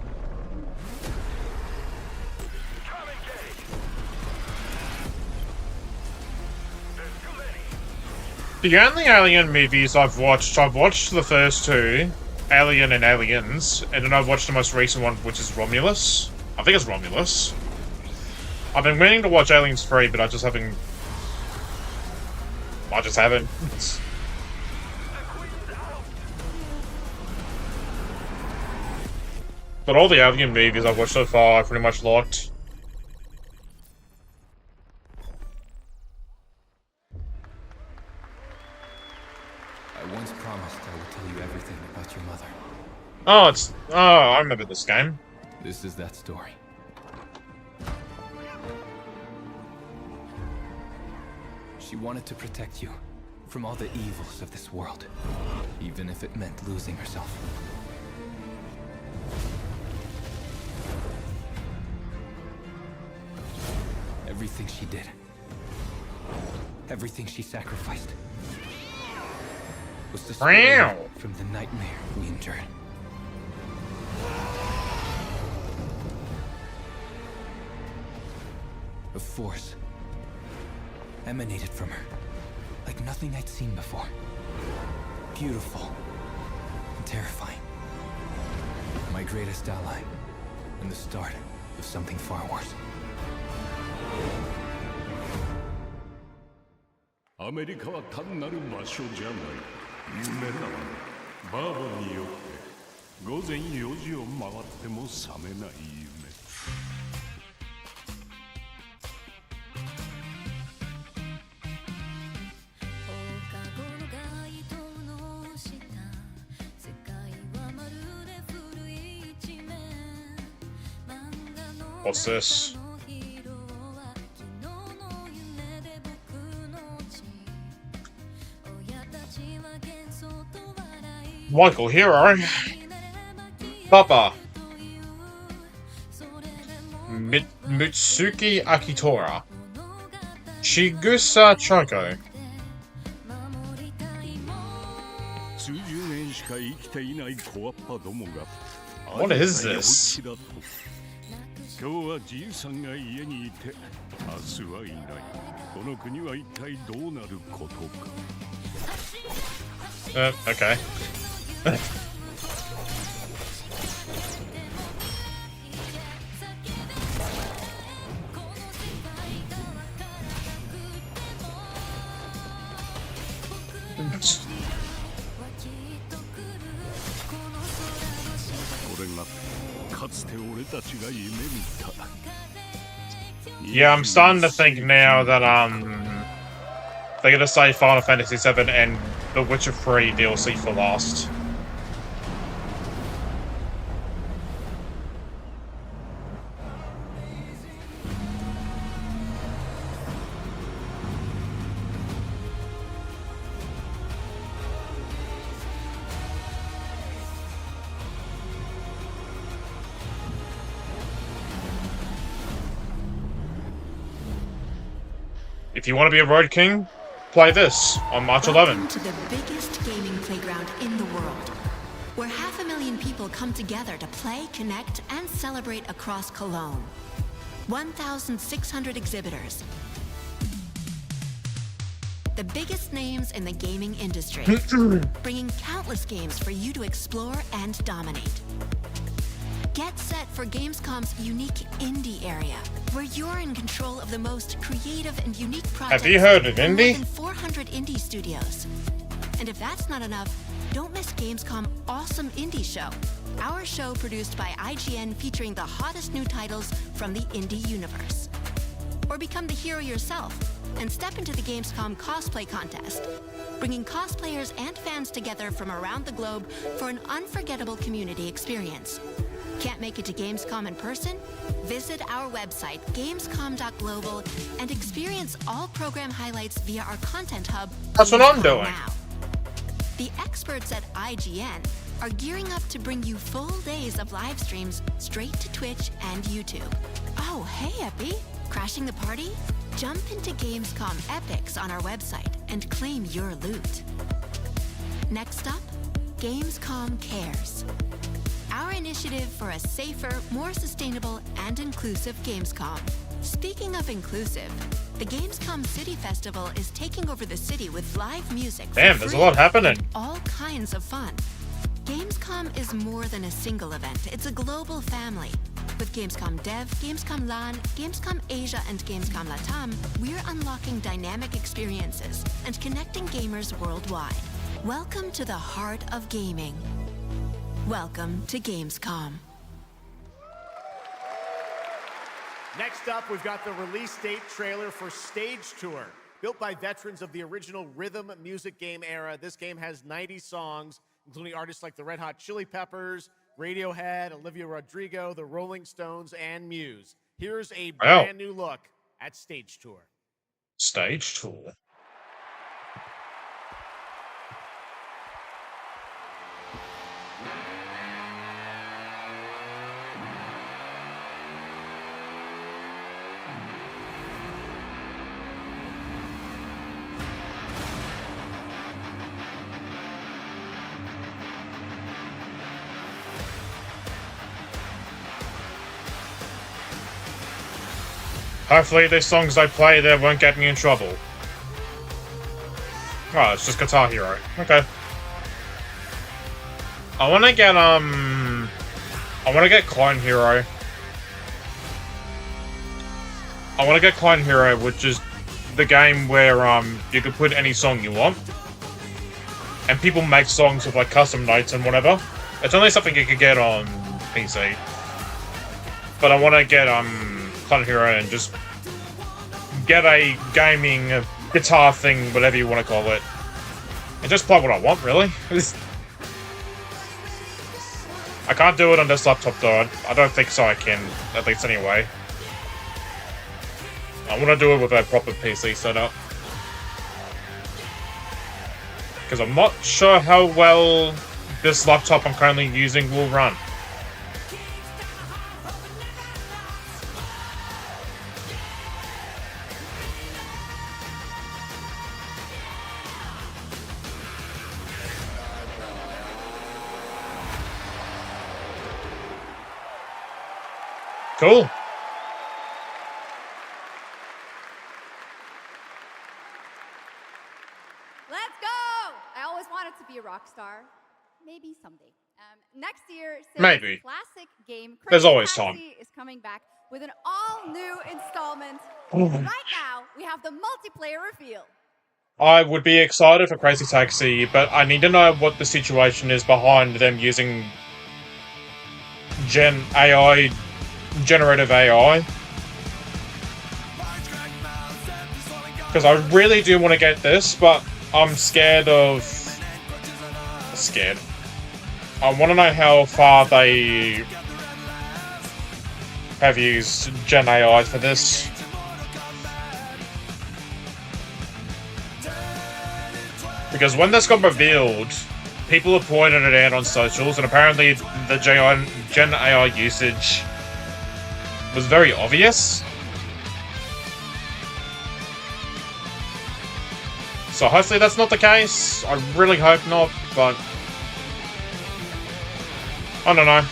The only Alien movies I've watched the first two, Alien and Aliens, and then I've watched the most recent one, which is Romulus. I think it's Romulus. I've been meaning to watch Aliens 3, but I just haven't. But all the Alien movies I've watched so far, I pretty much liked. I once promised I would tell you everything about your mother. Oh, I remember this game. This is that story. She wanted to protect you from all the evils of this world, even if it meant losing herself. Everything she did, everything she sacrificed, was to spare you from the nightmare we endured. A force emanated from her, like nothing I'd seen before. Beautiful and terrifying. My greatest ally, and the start of something far worse. アメリカは単なる場所じゃない夢だバーボンによって午前4時を回っても覚めない夢 What's this? Michael Hero. Papa. Mutsuki Akitora. Chigusa Choko. 数十年しか生きていない小アッパどもが What is this? 今日はじいさんが家にいて明日はいないこの国は一体どうなることか Okay. Yeah, I'm starting to think now that they're gonna say Final Fantasy VII and The Witcher 3 DLC for last. If you want to be a Road King, play this on March 11. Welcome to the biggest gaming playground in the world, where 500,000 people come together to play, connect, and celebrate across Cologne. 1,600 exhibitors. The biggest names in the gaming industry, bringing countless games for you to explore and dominate. Get set for Gamescom's unique indie area, where you're in control of the most creative and unique projects. Have you heard of from indie? More than 400 indie studios. And if that's not enough, don't miss Gamescom Awesome Indie Show. Our show produced by IGN featuring the hottest new titles from the indie universe. Or become the hero yourself and step into the Gamescom cosplay contest, bringing cosplayers and fans together from around the globe for an unforgettable community experience. Can't make it to Gamescom in person? Visit our website, gamescom.global, and experience all program highlights via our content hub. That's what I'm doing. Now. The experts at IGN are gearing up to bring you full days of live streams straight to Twitch and YouTube. Oh, hey, Epi. Crashing the party? Jump into Gamescom Epics on our website and claim your loot. Next up, Gamescom Cares. Our initiative for a safer, more sustainable, and inclusive Gamescom. Speaking of inclusive, the Gamescom City Festival is taking over the city with live music. Damn, there's a lot happening. All kinds of fun. Gamescom is more than a single event. It's a global family. With Gamescom Dev, Gamescom LAN, Gamescom Asia, and Gamescom Latam, we're unlocking dynamic experiences and connecting gamers worldwide. Welcome to the heart of gaming. Welcome to Gamescom. Next up, we've got the release date trailer for Stage Tour. Built by veterans of the original rhythm music game era, this game has 90 songs, including artists like the Red Hot Chili Peppers, Radiohead, Olivia Rodrigo, the Rolling Stones, and Muse. Here's a brand new look at Stage Tour. Stage Tour. Hopefully these songs I play there won't get me in trouble. Oh, it's just Guitar Hero. Okay. I wanna get Clone Hero. I wanna get Clone Hero, which is the game where you can put any song you want. And people make songs with like custom notes and whatever. It's only something you could get on PC. But I wanna get Clone Hero and just get a gaming guitar thing, whatever you want to call it, and just play what I want, really. I can't do it on this laptop though. I don't think so I can, at least anyway. I want to do it with a proper PC setup. Because I'm not sure how well this laptop I'm currently using will run. Cool. Let's go! I always wanted to be a rock star. Maybe someday. Next year, maybe. Classic game There's Crazy always time. Taxi is coming back with an all-new installment. Oh. Right now, we have the multiplayer reveal. I would be excited for Crazy Taxi, but I need to know what the situation is behind them using generative AI. Because I really do want to get this, but I'm scared of... Scared. I want to know how far they have used Gen AI for this. Because when this got revealed, people have pointed it out on socials, and apparently the Gen AI usage was very obvious. So hopefully that's not the case. I really hope not, but I don't know.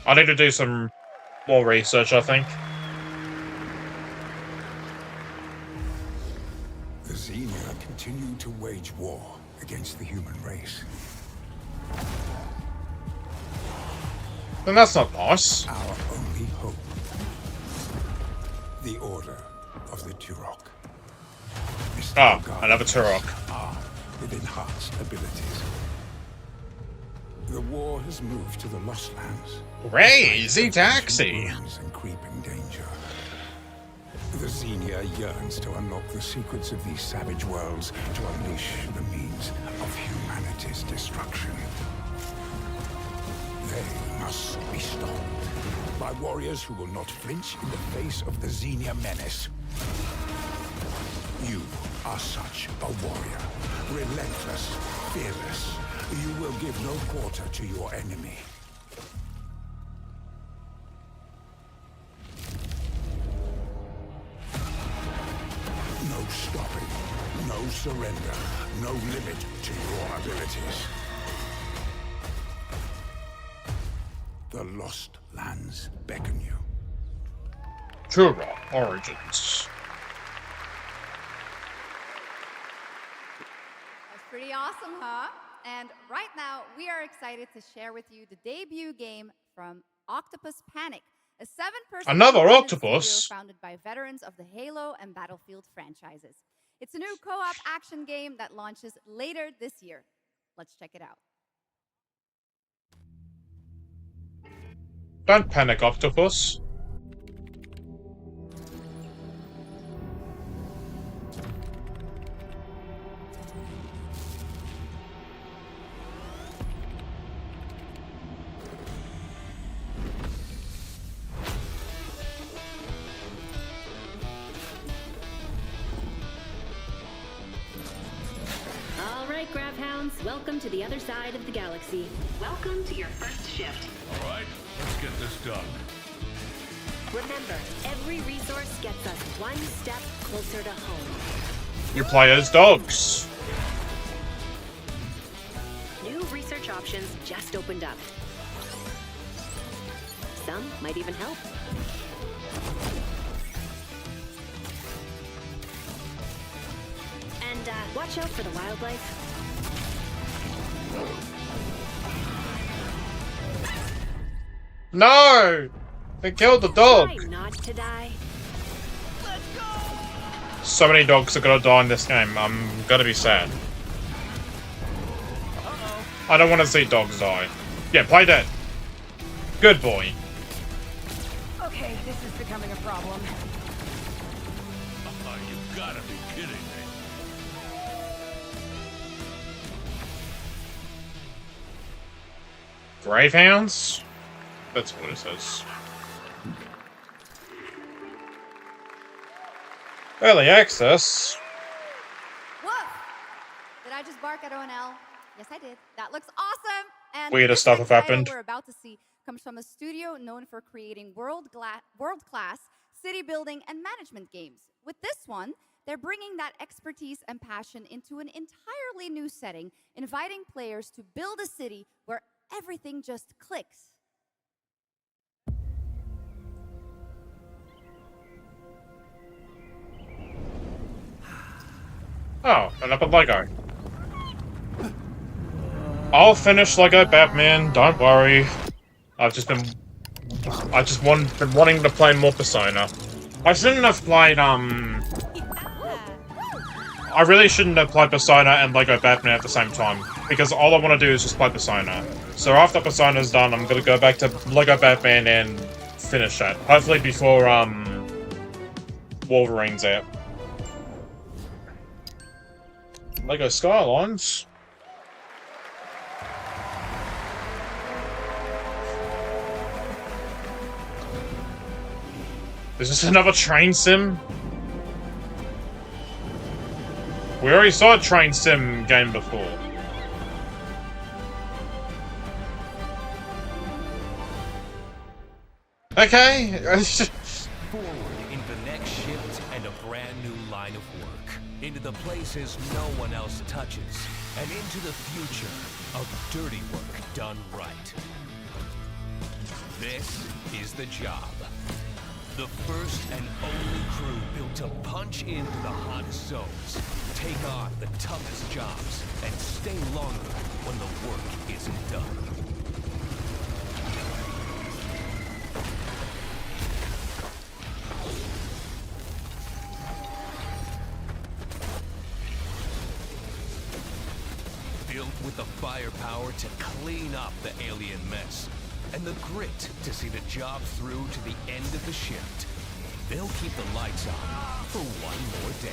I need to do some more research, I think. The Xenia continue to wage war against the human race. Then that's not nice. Our only hope. The Order of the Turok. Ah, another Turok. With enhanced abilities. The war has moved to the Lost Lands. Crazy taxi. And creeping danger. The Xenia yearns to unlock the secrets of these savage worlds to unleash the means of humanity's destruction. They must be stopped by warriors who will not flinch in the face of the Xenia menace. You are such a warrior. Relentless, fearless. You will give no quarter to your enemy. No stopping, no surrender, no limit to your abilities. The Lost Lands beckon you. Turok Origins. That's pretty awesome, huh? And right now, we are excited to share with you the debut game from Octopus Panic, a 7-person Another independent Octopus? studio founded by veterans of the Halo and Battlefield franchises. It's a new co-op action game that launches later this year. Let's check it out. Don't panic, Octopus. All right, Grab Hounds, welcome to the other side of the galaxy. Welcome to your first shift. All right, let's get this done. Remember, every resource gets us one step closer to home. You play as dogs. New research options just opened up. Some might even help. And watch out for the wildlife. No! They killed the dog. Try not to die. So many dogs are gonna die in this game. I'm gonna be sad. I don't want to see dogs die. Yeah, play dead. Good boy. Okay, this is becoming a problem. You gotta be kidding me. Gravehounds? That's what it says. Early access? Woof! Did I just bark at ONL? Yes, I did. That looks awesome! And Weirdest this stuff next have title happened. we're about to see comes from a studio known for creating world-class city building and management games. With this one, they're bringing that expertise and passion into an entirely new setting, inviting players to build a city where everything just clicks. Oh, another Lego. I'll finish Lego Batman, don't worry. I've just been wanting to play more Persona. I shouldn't have played, I really shouldn't have played Persona and Lego Batman at the same time, because all I want to do is just play Persona. So after Persona's done, I'm gonna go back to Lego Batman and finish that. Hopefully before, Wolverine's out. Lego Skylines? Is this another train sim? We already saw a train sim game before. Okay. Forward into the next shift and a brand brand new line of work, into the places no one else touches, and into the future of dirty work done right. This is the job. The first and only crew built to punch into the hottest zones, take on the toughest jobs, and stay longer when the work isn't done. Built with the firepower to clean up the alien mess, and the grit to see the job through to the end of the shift. They'll keep the lights on for one more day.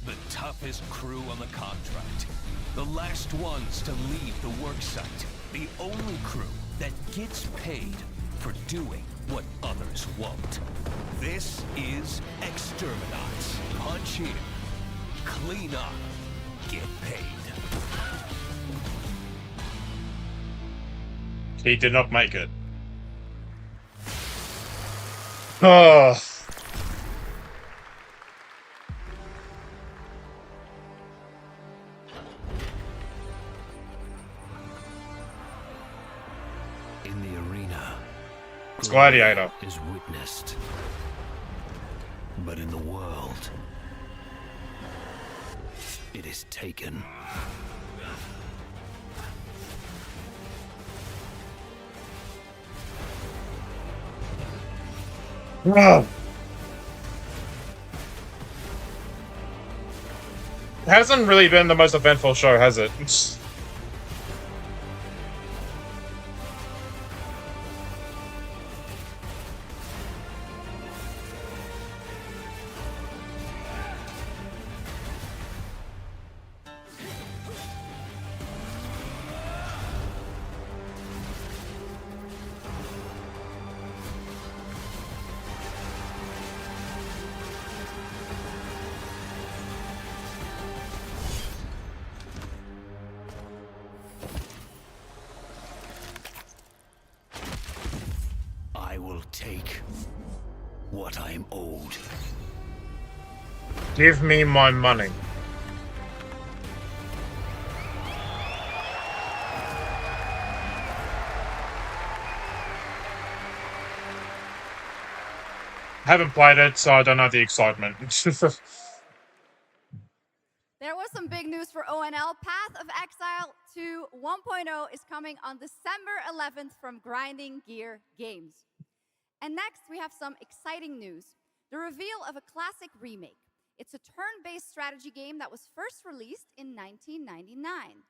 The toughest crew on the contract. The last ones to leave the work site. The only crew that gets paid for doing what others won't. This is Exterminats. Punch in, clean up, get paid. He did not make it. Oh. In the arena, It's Gladiator. Is witnessed. But in the world, it is taken. Wow. It hasn't really been the most eventful show, has it? I will take what I am owed. Give me my money. Haven't played it, so I don't know the excitement. There was some big news for ONL. Path of Exile 2 1.0 is coming on December 11th from Grinding Gear Games. And next, we have some exciting news. The reveal of a classic remake. It's a turn-based strategy game that was first released in 1999.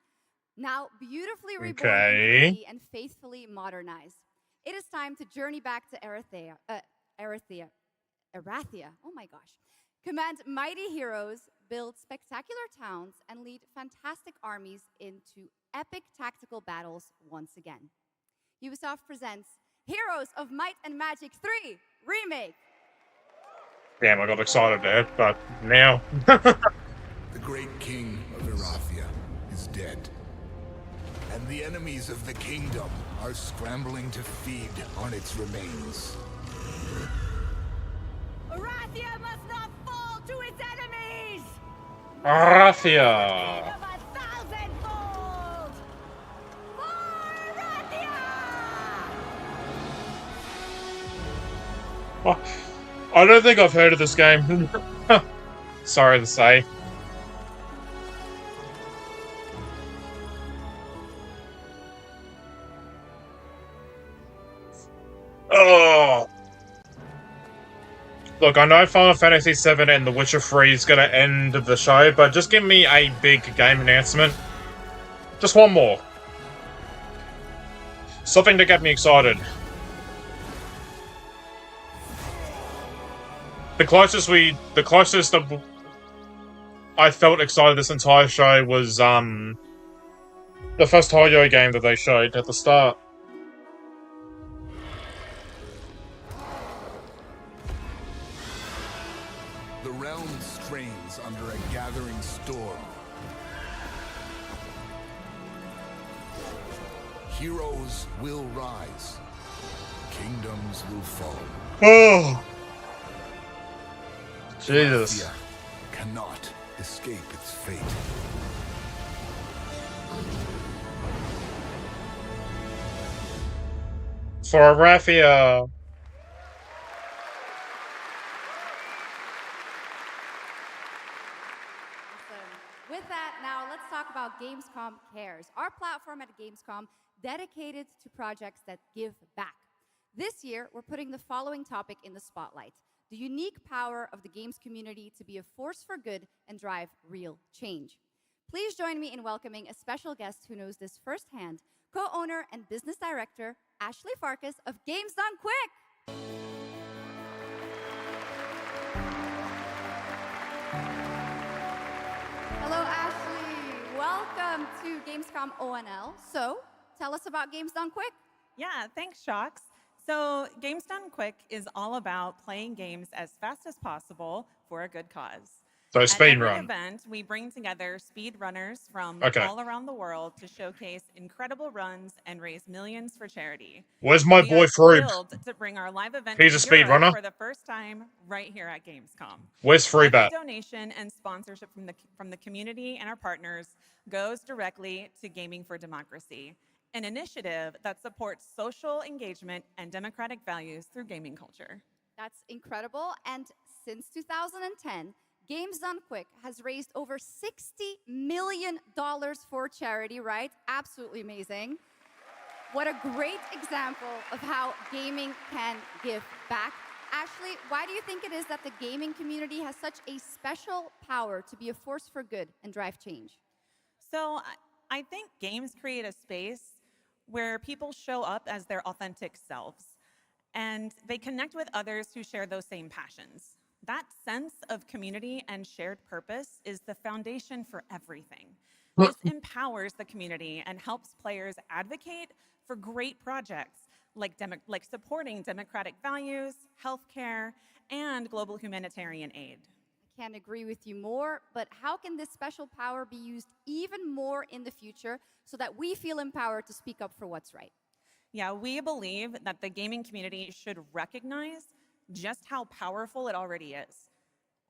Now, beautifully reborn in 3D and faithfully modernized. It is time to journey back to Erathia. Oh my gosh. Command mighty heroes, build spectacular towns, and lead fantastic armies into epic tactical battles once again. Ubisoft presents Heroes of Might and Magic 3 Remake. Damn, I got excited there, but now... The great king of Erathia is dead. And the enemies of the kingdom are scrambling to feed on its remains. Erathia must not fall to its enemies! Erathia! Oh, I don't think I've heard of this game. Sorry to say. Oh. Look, I know Final Fantasy VII and The Witcher 3 is going to end the show, but just give me a big game announcement. Just one more. Something to get me excited. The closest that I felt excited this entire show was the first Hoyo game that they showed at the start. The realm strains under a gathering storm. Heroes will rise. Kingdoms will fall. Oh, Jesus. Mafia cannot escape its fate. For Raffia. With that, now let's talk about Gamescom Cares, our platform at Gamescom dedicated to projects that give back. This year, we're putting the following topic in the spotlight: the unique power of the games community to be a force for good and drive real change. Please join me in welcoming a special guest who knows this firsthand, co-owner and business director, Ashley Farkas of Games Done Quick. Hello, Ashley. Welcome to Gamescom ONL. So, tell us about Games Done Quick. Yeah, thanks, Shocks. So, Games Done Quick is all about playing games as fast as possible for a good cause. So At speed every run. event, we bring together speed runners from Okay. all around the world to showcase incredible runs and raise millions for charity. Where's my We boy are Froob? thrilled to bring our live event He's to a speed Europe runner. for the first time right here at Gamescom. Where's Froob Every at? donation and sponsorship from the community and our partners goes directly to Gaming for Democracy, an initiative that supports social engagement and democratic values through gaming culture. That's incredible. And since 2010, Games Done Quick has raised over $60 million for charity, right? Absolutely amazing. What a great example of how gaming can give back. Ashley, why do you think it is that the gaming community has such a special power to be a force for good and drive change? So I think games create a space where people show up as their authentic selves, and they connect with others who share those same passions. That sense of community and shared purpose is the foundation for everything. This empowers the community and helps players advocate for great projects like supporting democratic values, healthcare, and global humanitarian aid. I can't agree with you more, but how can this special power be used even more in the future so that we feel empowered to speak up for what's right? Yeah, we believe that the gaming community should recognize just how powerful it already is.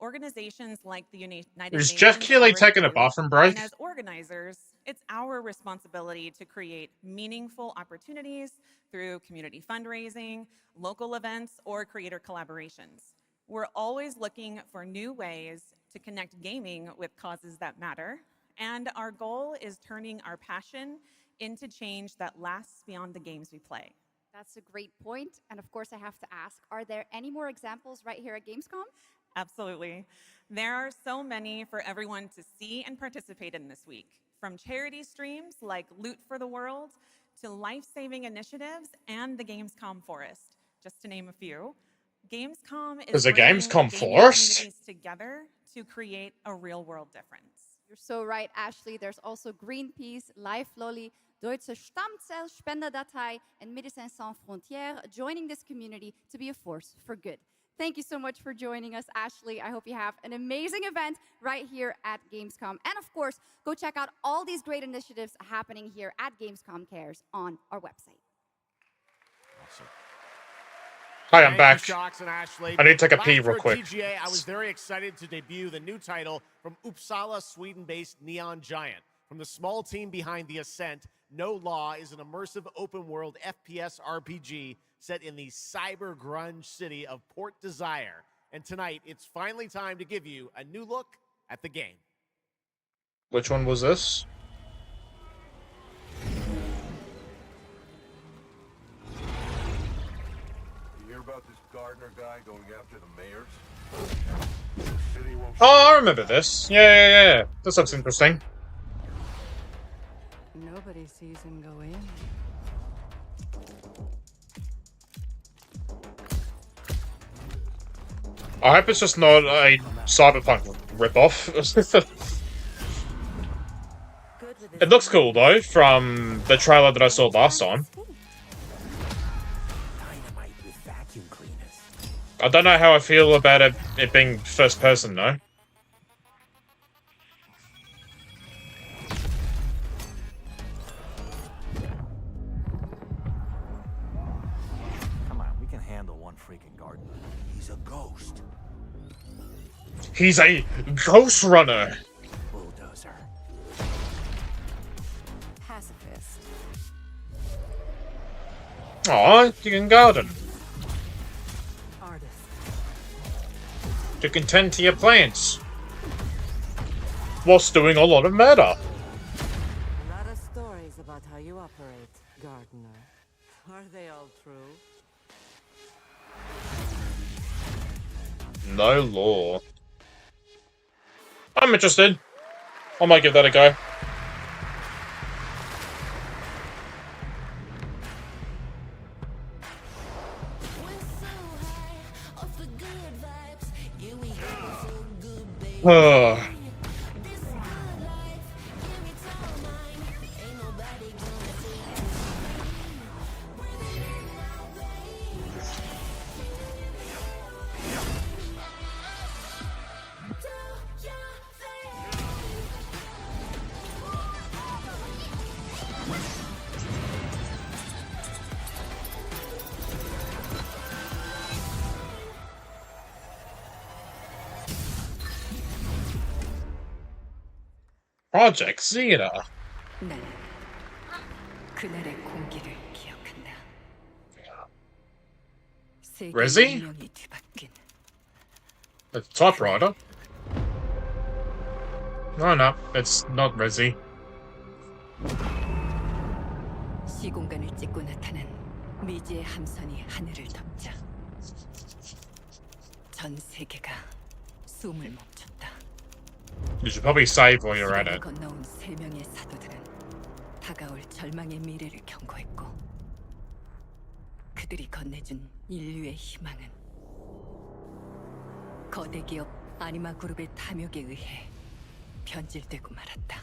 Organizations like the United Is Nations Jeff Keighley already taking a do, bathroom break? and as organizers, it's our responsibility to create meaningful opportunities through community fundraising, local events, or creator collaborations. We're always looking for new ways to connect gaming with causes that matter, and our goal is turning our passion into change that lasts beyond the games we play. That's a great point. And of course, I have to ask, are there any more examples right here at Gamescom? Absolutely. There are so many for everyone to see and participate in this week, from charity streams like Loot for the World to life-saving initiatives and the Gamescom Forest, just to name a few. Gamescom is There's a bringing Gamescom gaming Forest? communities together to create a real-world difference. You're so right, Ashley. There's also Greenpeace, Life Lolly, Deutsche Stammzellspenderdatei, and Médecins Sans Frontières joining this community to be a force for good. Thank you so much for joining us, Ashley. I hope you have an amazing event right here at Gamescom. And of course, go check out all these great initiatives happening here at Gamescom Cares on our website. Awesome. Hi, I'm Thank back. you, Shocks and Ashley. I need to take a pee Last real year at quick. TGA, I was very excited to debut the new title from Uppsala, Sweden-based Neon Giant. From the small team behind The Ascent, No Law is an immersive open-world FPS RPG set in the cyber grunge city of Port Desire. And tonight, it's finally time to give you a new look at the game. Which one was this? You hear about this Gardner guy going after the mayors? The city won't Oh, I remember this. Yeah. This looks interesting. Nobody sees him go in. I hope it's just not a Cyberpunk ripoff. It looks cool though, from the trailer that I saw last time. I don't know how I feel about it being first person though. freaking gardener. He's a ghost. He's a ghost runner. Bulldozer. Pacifist. Aw, you can garden. Artist. To contend to your plants. Whilst doing a lot of murder. A lot of stories about how you operate, gardener. Are they all true? No law. I'm interested. I might give that a go. Project Zeta. 나는 그날의 공기를 기억한다. Resi? 운명이 뒤바뀐 A typewriter? No, it's not Resi. 시공간을 찍고 나타난 미지의 함선이 하늘을 덮자 전 세계가 숨을 멈췄다. You should probably save while you're at it. 건너온 세 명의 사도들은 다가올 절망의 미래를 경고했고 그들이 건네준 인류의 희망은 거대 기업 아니마 그룹의 탐욕에 의해 변질되고 말았다.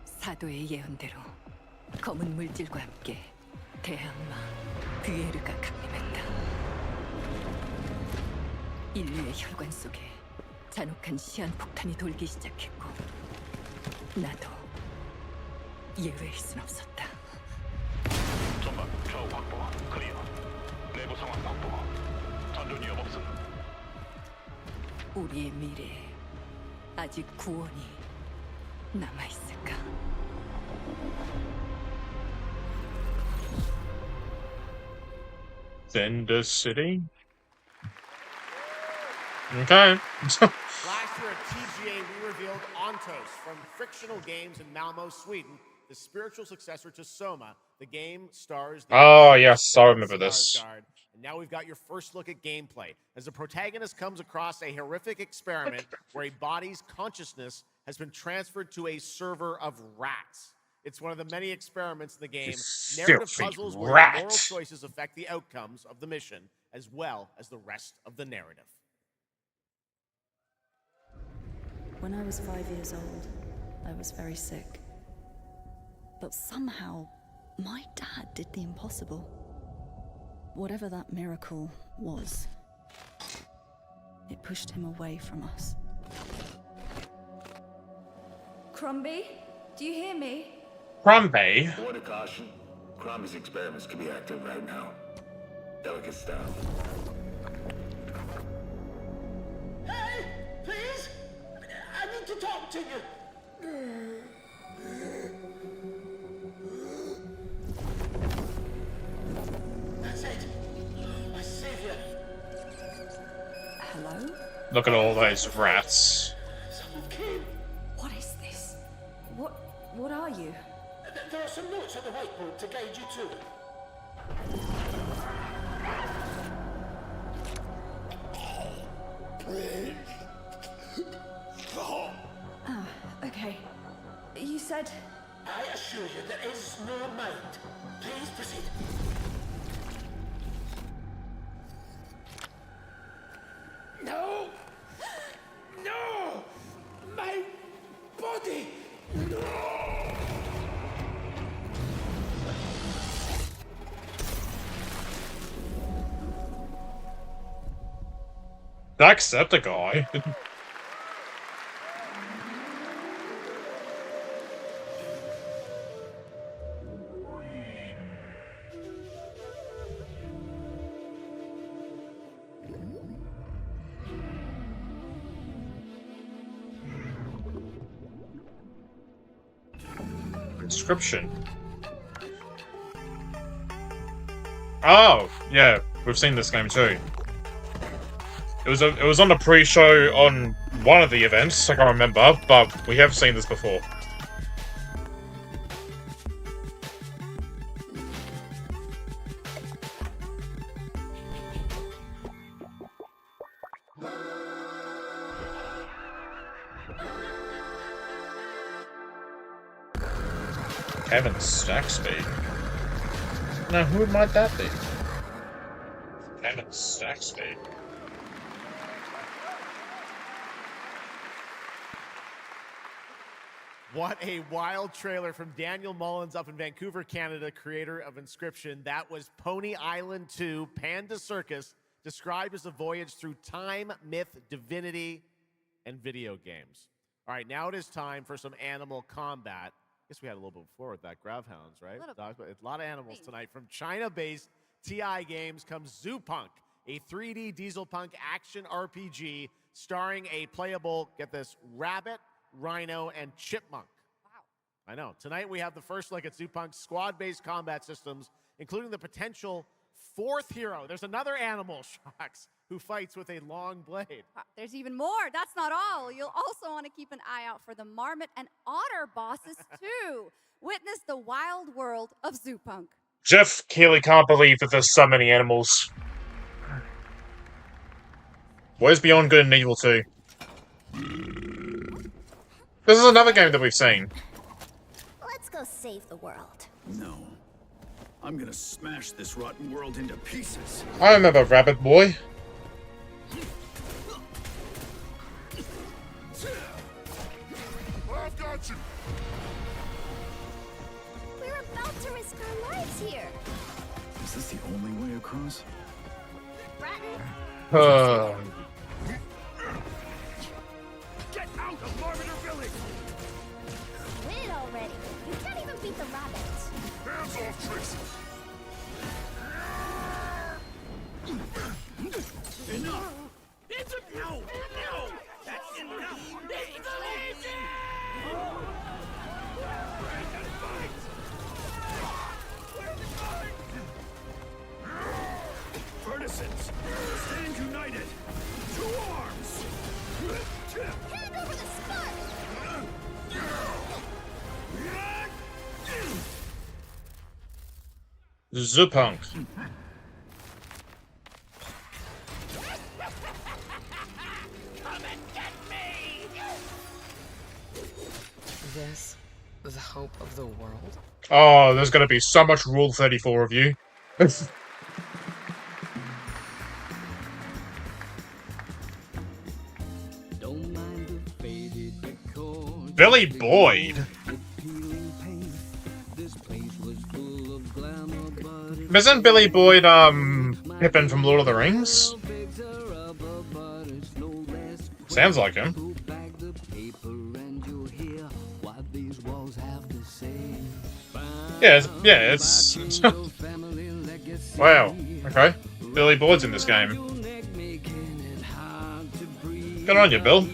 사도의 예언대로 검은 물질과 함께 대항마 드에르가 강림했다. 인류의 혈관 속에 잔혹한 시한폭탄이 돌기 시작했고 나도 예외일 순 없었다. 전방 좌우 확보 클리어. 내부 상황 확보. 전전 위협 없음. 우리의 미래에 아직 구원이 남아있을까? Cinder City? Okay. Last year at TGA, we revealed Ontos from Frictional Games in Malmo, Sweden, the spiritual successor to Soma. The game stars the Oh, yes, I remember this. Skarsgård. And now we've got your first look at gameplay as the protagonist comes across a horrific experiment where a body's consciousness has been transferred to a server of rats. It's one of the many experiments in the game. Narrative puzzles where your moral choices affect the outcomes of the mission as well as the rest of the narrative. When I was 5 years old, I was very sick. But somehow, my dad did the impossible. Whatever that miracle was, it pushed him away from us. Crumby, do you hear me? Crumby? Word of caution. Crumby's experiments can be active right now. Delicate style. Hey, please! I need to talk to you. That's it. My savior. Hello? Look at all those rats. Someone came. What is this? What are you? There are some notes on the whiteboard to guide you to it. Ah, okay. You said... I assure you there is no mind. Please proceed. No! No! My body! No! Jacksepticeye? Inscription. Oh, yeah, we've seen this game too. It was on the pre-show on one of the events, I can't remember, but we have seen this before. Kevin Stackspeed. Now, who might that be? Kevin Stackspeed. What a wild trailer from Daniel Mullins up in Vancouver, Canada, creator of Inscription. That was Pony Island 2, Panda Circus, described as a voyage through time, myth, divinity, and video games. All right, now it is time for some animal combat. I guess we had a little bit before with that. Gravhounds, right? Dogs, but a lot of animals tonight. From China-based TI Games comes Zoopunk, a 3D diesel punk action RPG starring a playable, get this, rabbit, rhino, and chipmunk. Wow. I know. Tonight we have the first look at Zoopunk's squad-based combat systems, including the potential fourth hero. There's another animal, Shocks, who fights with a long blade. There's even more. That's not all. You'll also want to keep an eye out for the marmot and otter bosses, too. Witness the wild world of Zoopunk. Jeff Keighley can't believe that there's so many animals. Where's Beyond Good and Evil 2? This is another game that we've seen. Let's go save the world. No. I'm gonna smash this rotten world into pieces. I remember Rabbit Boy. I've got you. We're about to risk our lives here. Is this the only way across? Bratton? Get out of Marviner Village! Quit already. You can't even beat the rabbits. Hands off, Tracy. Enough! It's a no! No! That's enough! It's lazy! Partisans, stand united! To arms! Hand over the spark! Zoopunk. Come and get me! This, the hope of the world? Oh, there's gonna be so much Rule 34 of you. Billy Boyd. Isn't Billy Boyd, Pippin from Lord of the Rings? Sounds like him. Yeah, it's wow, okay. Billy Boyd's in this game. Good on you, Bill.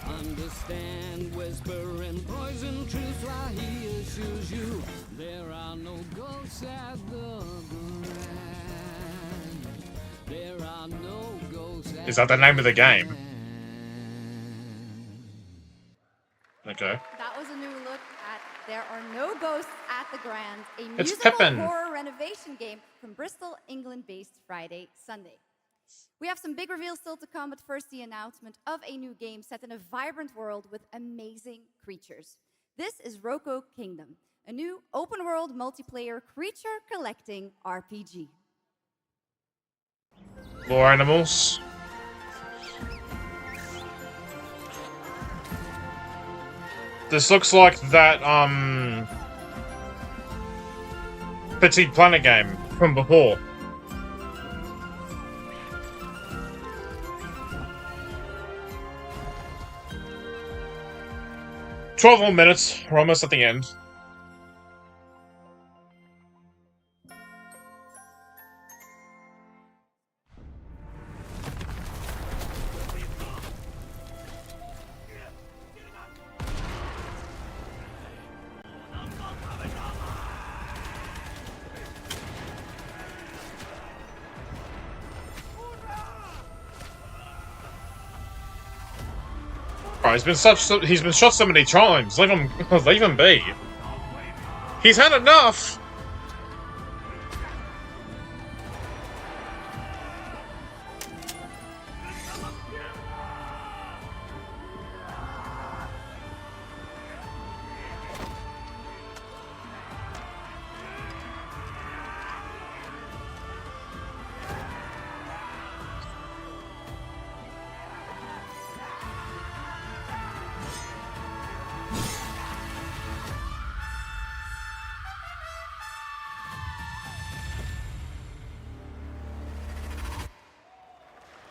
Understand, whisper and poison truth while he assures you there are no ghosts at the grand. There are no ghosts at Is that the name of the game? Okay. That was a new look at There Are No Ghosts at the Grand, a It's musical Pippin. horror renovation game from Bristol, England-based Friday, Sunday. We have some big reveals still to come, but first the announcement of a new game set in a vibrant world with amazing creatures. This is Roko Kingdom, a new open-world multiplayer creature collecting RPG. More animals. This looks like that, Petite Planet game from before. "12 more minutes. We're almost at the end." Bro, he's been shot so many times. Leave him be. He's had enough.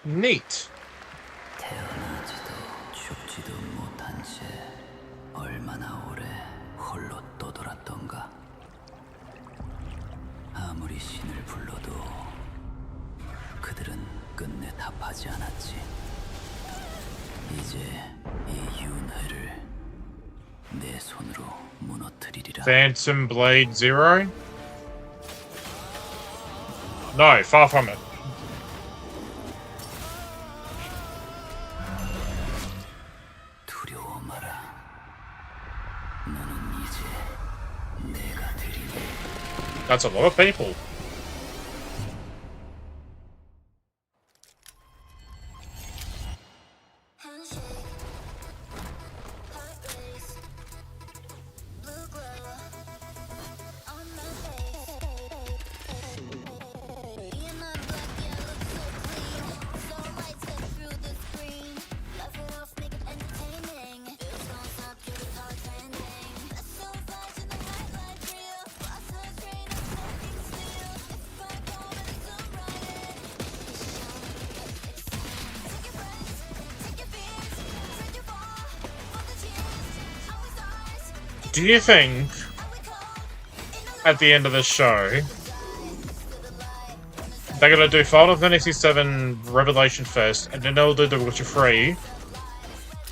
Neat. 태어나지도 죽지도 못한 채 얼마나 오래 홀로 떠돌았던가. 아무리 신을 불러도 그들은 끝내 답하지 않았지. 이제 이 윤회를 내 손으로 무너뜨리리라. Phantom Blade Zero? No, far from it. 두려워 마라. 너는 이제 내가 되리니. That's a lot of people. Do you think, at the end of the show, they're gonna do Final Fantasy VII Revelation first, and then they'll do The Witcher 3,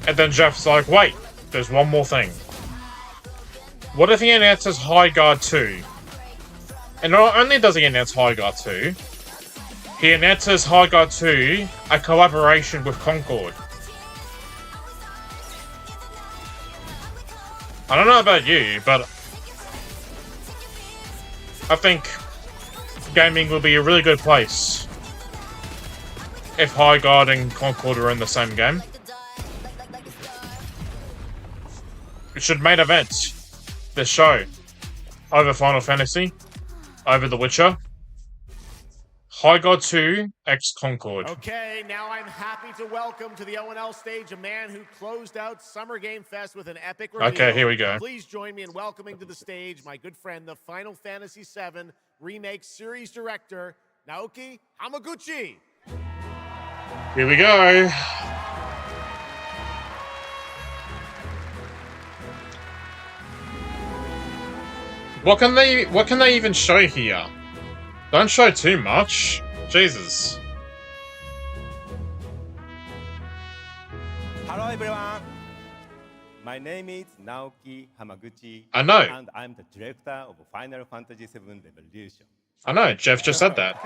and then Jeff's like, wait, there's one more thing. What if he announces High Guard 2? And not only does he announce High Guard 2, he announces High Guard 2, a collaboration with Concord. I don't know about you, but I think gaming will be a really good place if High Guard and Concord are in the same game. It should main event this show over Final Fantasy, over The Witcher, High Guard 2 x Concord. Okay, now I'm happy to welcome to the O&L stage a man who closed out Summer Game Fest with an epic reveal. Okay, here we go. Please join me in welcoming to the stage my good friend, the Final Fantasy VII Remake Series Director, Naoki Hamaguchi. Here we go. What can they even show here? Don't show too much. Jesus. Hello everyone. My name is Naoki Hamaguchi. I know. And I'm the director of Final Fantasy VII Revolution. I know, Jeff just said that.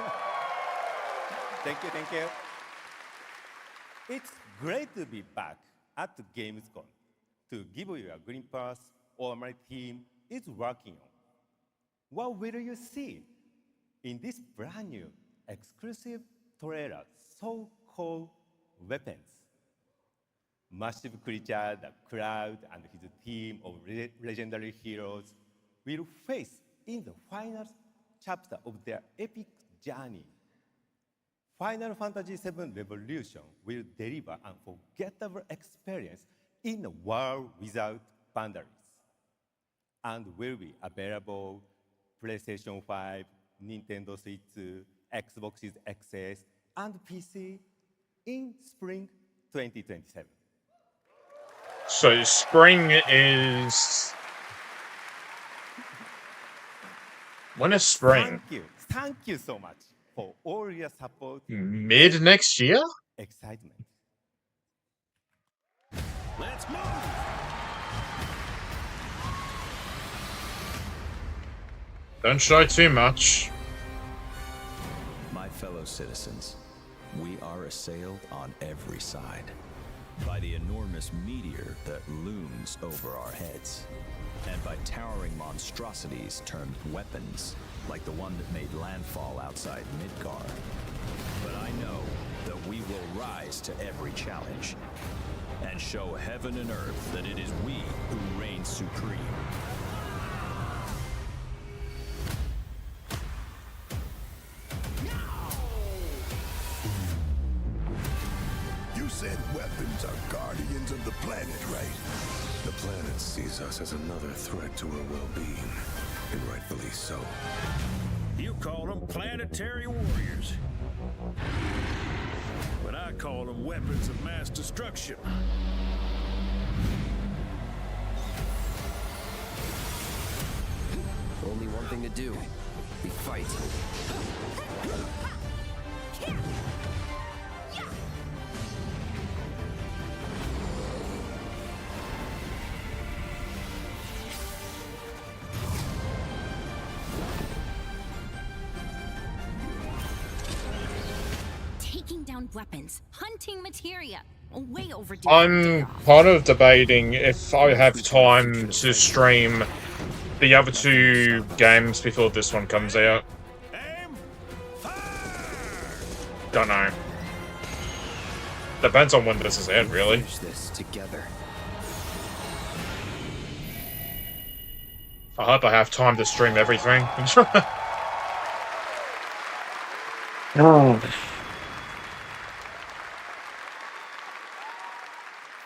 Thank you. It's great to be back at Gamescom to give you a glimpse of what my team is working on. What will you see in this brand new exclusive trailer, so-called Weapons? Massive creature, the Cloud, and his team of legendary heroes will face in the final chapter of their epic journey. Final Fantasy VII Revolution will deliver an unforgettable experience in a world without boundaries, and will be available PlayStation 5, Nintendo Switch 2, Xbox XS, and PC in spring 2027. So spring is... When is spring? Thank you so much for all your support. Mid next year? Excitement. Let's move! Don't show too much. My fellow citizens, we are assailed on every side. by the enormous meteor that looms over our heads, and by towering monstrosities turned weapons, like the one that made landfall outside Midgar. But I know that we will rise to every challenge, and show heaven and earth that it is we who reign supreme. You said weapons are guardians of the planet, right? The planet sees us as another threat to her well-being, and rightfully so. You call them planetary warriors. But I call them weapons of mass destruction. Only one thing to do. We fight. Taking down weapons, hunting materia. Way overdue. I'm kind of debating if I have time to stream the other two games before this one comes out. Don't know. Depends on when this is out, really. Finish this together. I hope I have time to stream everything.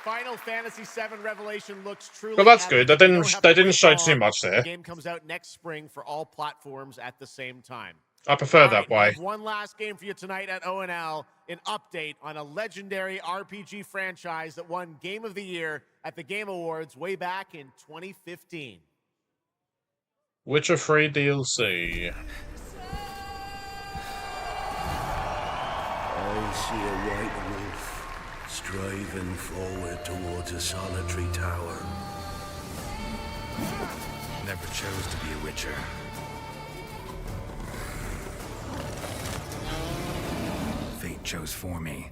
Final Fantasy VII Revelation looks truly. Well, that's good. epic. They You don't didn't. have They to didn't wait show long. too much there. The game comes out next spring for all platforms at the same time. I prefer All that right, we way. have one last game for you tonight at ONL, an update on a legendary RPG franchise that won Game of the Year at the Game Awards way back in 2015. Witcher 3 DLC. I see a white wolf striving forward towards a solitary tower. Never chose to be a Witcher. Fate chose for me.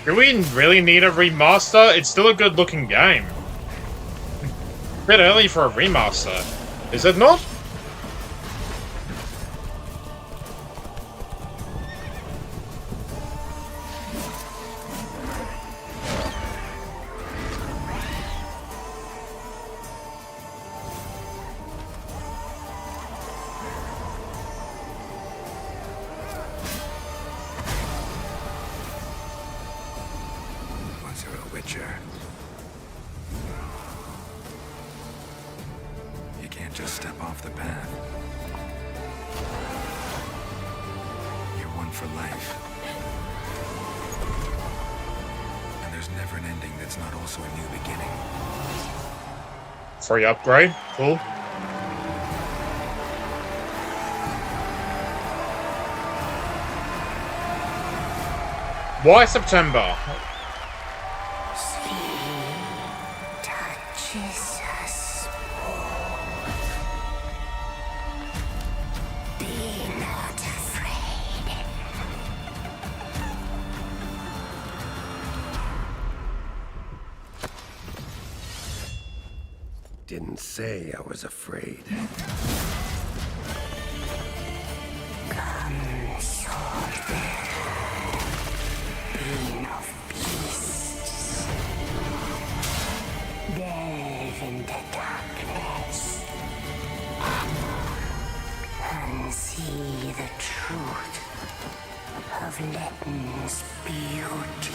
Do we really need a remaster? It's still a good looking game. Bit early for a remaster. Is it not? Once you're a Witcher, you can't just step off the path. You're one for life. And there's never an ending that's not also a new beginning. Free upgrade. Cool. Why September? Touches us both. Be not afraid. Didn't say I was afraid. Come, sword. Being of beasts. Delve into darkness. And see the truth of Letton's beauty.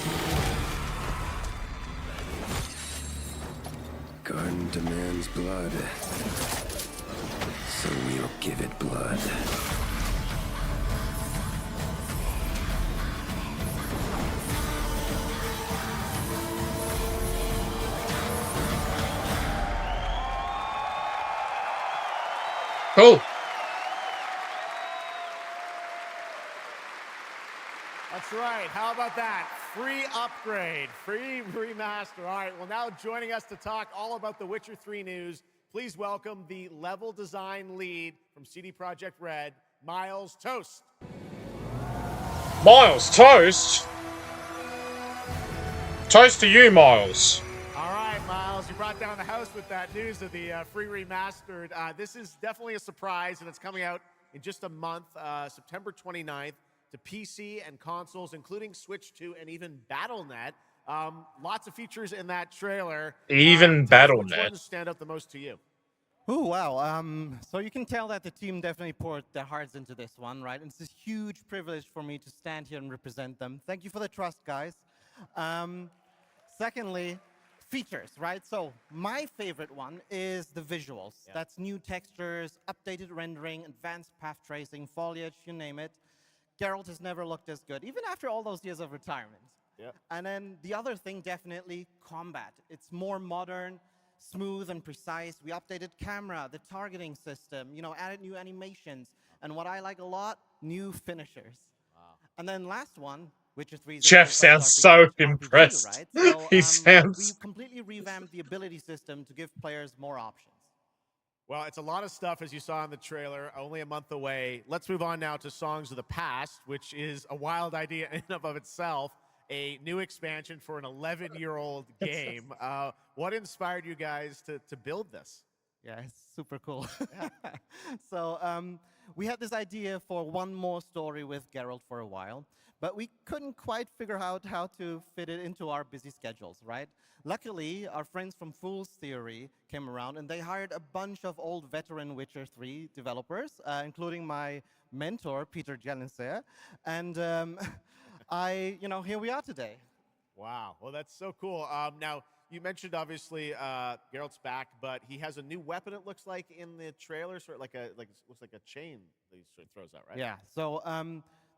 Garden demands blood, so we'll give it blood. I'll That's right. How about that? Free upgrade, free remaster. All right, well, now joining us to talk all about the Witcher 3 news, please welcome the level design lead from CD Projekt Red, Miles Toast. Miles, toast? Toast to you, Miles. All right, Miles, you brought down the house with that news of the free remastered. This is definitely a surprise, and it's coming out in just a month, September 29th, to PC and consoles, including Switch 2 and even Battle.net. Lots of features in that trailer. Even Tell us which Battle.net. ones stand out the most to you? Oh, wow. So you can tell that the team definitely poured their hearts into this one, right? And it's a huge privilege for me to stand here and represent them. Thank you for the trust, guys. Secondly, features, right? So my favorite one is the visuals. Yeah. That's new textures, updated rendering, advanced path tracing, foliage, you name it. Geralt has never looked as good, even after all those years of retirement. Yeah. And then the other thing, definitely combat. It's more modern, smooth and precise. We updated camera, the targeting system, added new animations. And what I like a lot, new finishers. Wow. And then last one, Witcher 3. Jeff sounds so impressed. Right? So, He sounds... We completely revamped the ability system to give players more options. Well, it's a lot of stuff, as you saw in the trailer, only a month away. Let's move on now to Songs of the Past, which is a wild idea in and of itself. A new expansion for an 11-year-old game. What inspired you guys to build this? Yeah, it's super cool. So we had this idea for one more story with Geralt for a while, but we couldn't quite figure out how to fit it into our busy schedules, right? Luckily, our friends from Fool's Theory came around, and they hired a bunch of old veteran Witcher 3 developers, including my mentor, Peter Janisser, and here we are today. Wow. Well, that's so cool. Now, you mentioned, obviously, Geralt's back, but he has a new weapon, it looks like, in the trailer, sort of looks like a chain that he sort of throws out, right? Yeah. So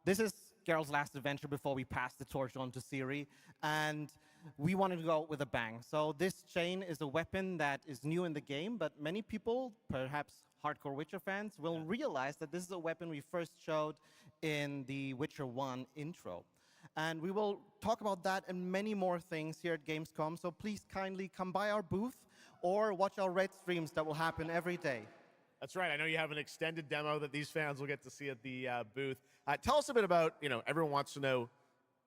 this is Geralt's last adventure before we pass the torch on to Ciri, and we wanted to go out with a bang. So this chain is a weapon that is new in the game, but many people, perhaps hardcore Witcher fans, will realize that this is a weapon we first showed in the Witcher 1 intro. And we will talk about that and many more things here at Gamescom, so please kindly come by our booth or watch our Red streams that will happen every day. That's right. I know you have an extended demo that these fans will get to see at the booth. Tell us a bit about, everyone wants to know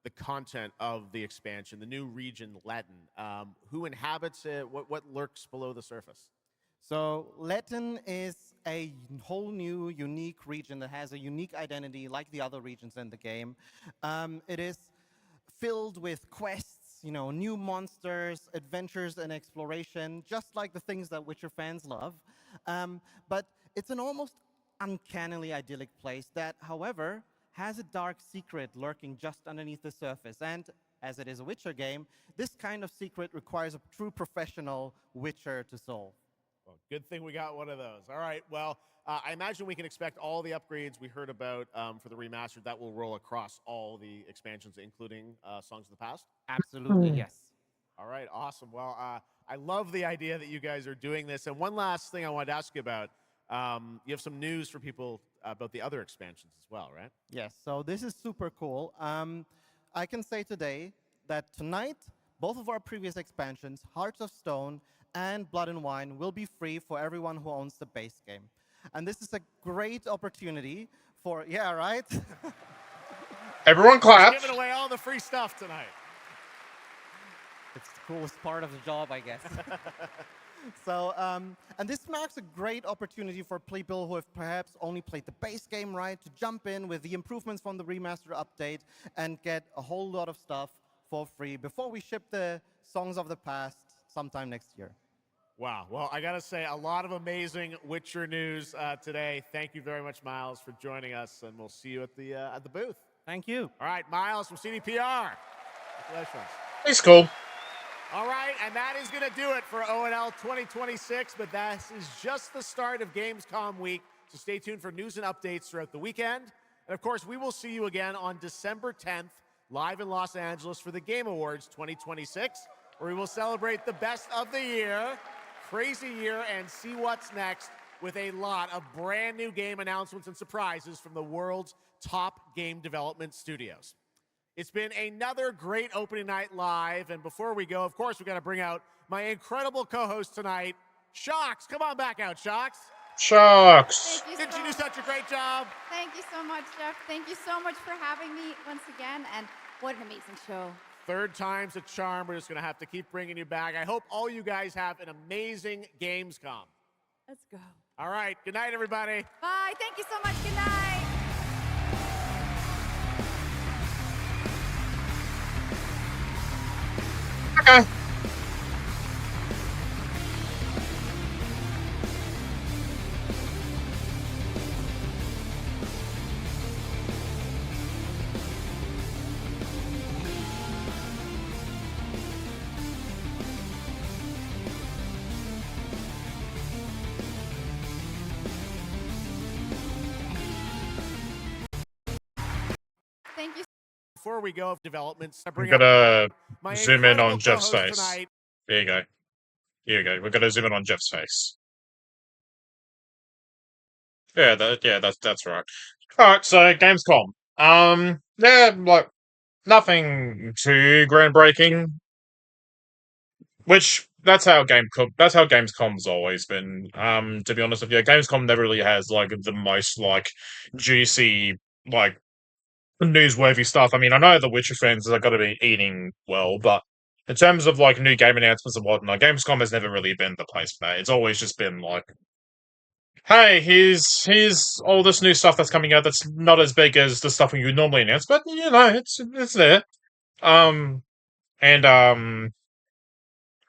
the content of the expansion, the new region, Letten. Who inhabits it? What lurks below the surface? So Letten is a whole new, unique region that has a unique identity like the other regions in the game. It is filled with quests, new monsters, adventures, and exploration, just like the things that Witcher fans love. But it's an almost uncannily idyllic place that, however, has a dark secret lurking just underneath the surface. And as it is a Witcher game, this kind of secret requires a true professional Witcher to solve. Well, good thing we got one of those. All right, well, I imagine we can expect all the upgrades we heard about for the remastered. That will roll across all the expansions, including Songs of the Past? Absolutely, yes. All right, awesome. Well, I love the idea that you guys are doing this. And one last thing I wanted to ask you about. You have some news for people about the other expansions as well, right? Yes, so this is super cool. I can say today that tonight, both of our previous expansions, Hearts of Stone and Blood and Wine, will be free for everyone who owns the base game. And this is a great opportunity for, yeah, right? Everyone clap. We're giving away all the free stuff tonight. It's the coolest part of the job, I guess. So, and this marks a great opportunity for people who have perhaps only played the base game, right, to jump in with the improvements from the remaster update and get a whole lot of stuff for free before we ship the Songs of the Past sometime next year. Wow. Well, I got to say, a lot of amazing Witcher news today. Thank you very much, Miles, for joining us, and we'll see you at the booth. Thank you. All right, Miles from CDPR. Congratulations. He's cool. All right, and that is going to do it for ONL 2026, but that is just the start of Gamescom week, so stay tuned for news and updates throughout the weekend. And of course, we will see you again on December 10th, live in Los Angeles for the Game Awards 2026, where we will celebrate the best of the year, crazy year, and see what's next with a lot of brand new game announcements and surprises from the world's top game development studios. It's been another great opening night live. And before we go, of course, we've got to bring out my incredible co-host tonight, Shocks. Come on back out, Shocks. Sharks! Didn't you do such a great job? Thank you so much, Jeff. Thank you so much for having me once again, and what an amazing show. Third time's a charm. We're just going to have to keep bringing you back. I hope all you guys have an amazing Gamescom. Let's go. All right. Good night, everybody. Bye. Thank you so much. Good night. Okay. Thank you. Before we go, developments. We're gonna my zoom in on incredible Jeff's co-host face. tonight. There you go. Here you go. We're gonna zoom in on Jeff's face. Yeah, that's right. Alright, so Gamescom. Yeah, like nothing too groundbreaking. Which that's how Gamescom's always been. To be honest with you, Gamescom never really has like the most like juicy like newsworthy stuff. I mean, I know the Witcher fans are got to be eating well, but in terms of like new game announcements and whatnot, Gamescom has never really been the place for that. It's always just been like, hey, here's all this new stuff that's coming out that's not as big as the stuff you normally announce, but you know, it's there. Um, and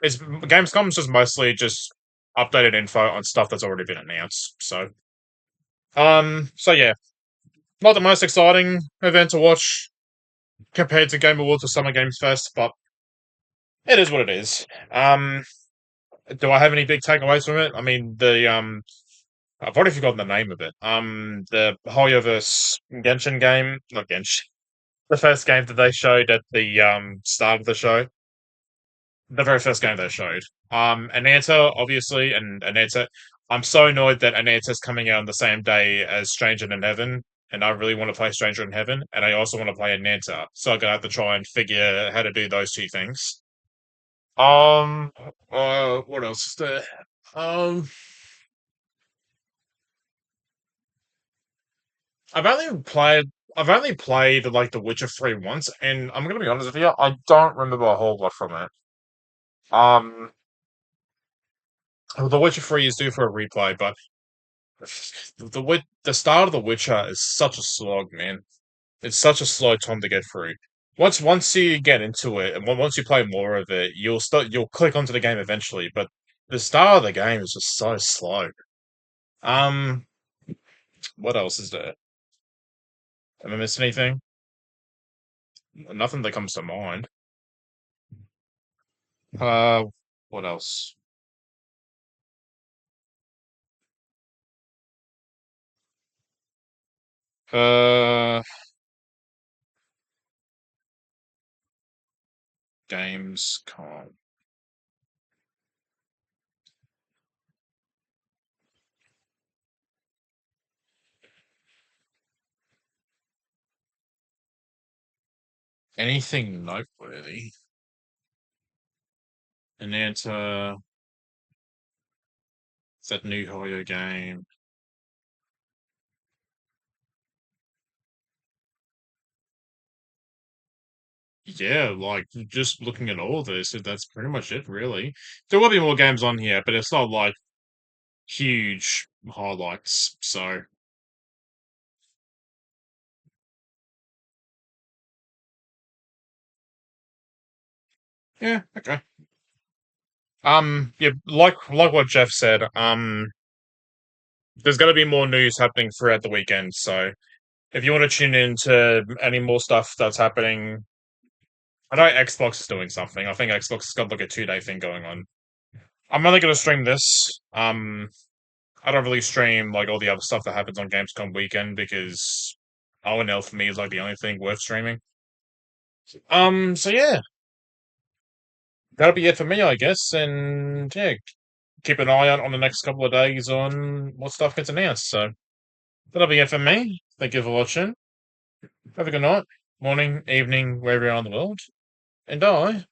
it's Gamescom's just mostly just updated info on stuff that's already been announced. So yeah, not the most exciting event to watch compared to Game Awards or Summer Games Fest, but it is what it is. Do I have any big takeaways from it? I mean, I've already forgotten the name of it. The Hoyoverse Genshin game, not Genshin. The first game that they showed at the start of the show. The very first game they showed. Ananta, obviously, and Ananta. I'm so annoyed that Ananta's coming out on the same day as Stranger in Heaven, and I really want to play Stranger in Heaven, and I also want to play Ananta, so I'm gonna have to try and figure how to do those two things. What else is there? Um, I've only played like The Witcher 3 once, and I'm gonna be honest with you, I don't remember a whole lot from it. Um, The Witcher 3 is due for a replay, but the start of The Witcher is such a slog, man. It's such a slow time to get through. Once you get into it, and once you play more of it, you'll click onto the game eventually. But the start of the game is just so slow. Um, what else is there? Have I missed anything? Nothing that comes to mind. Uh, what else? Uh, Gamescom. Anything noteworthy? Ananta, that new Hoyo game. Yeah, like just looking at all of this, that's pretty much it, really. There will be more games on here, but it's not like huge highlights. So yeah, okay. Yeah, like what Jeff said. There's going to be more news happening throughout the weekend. So if you want to tune in to any more stuff that's happening, I know Xbox is doing something. I think Xbox has got like a 2-day thing going on. I'm only going to stream this. I don't really stream like all the other stuff that happens on Gamescom weekend because O&L for me is like the only thing worth streaming. So yeah, that'll be it for me, I guess. And yeah, keep an eye out on the next couple of days on what stuff gets announced. So that'll be it for me. Thank you for watching. Have a good night. morning, evening, wherever you are in the world. And I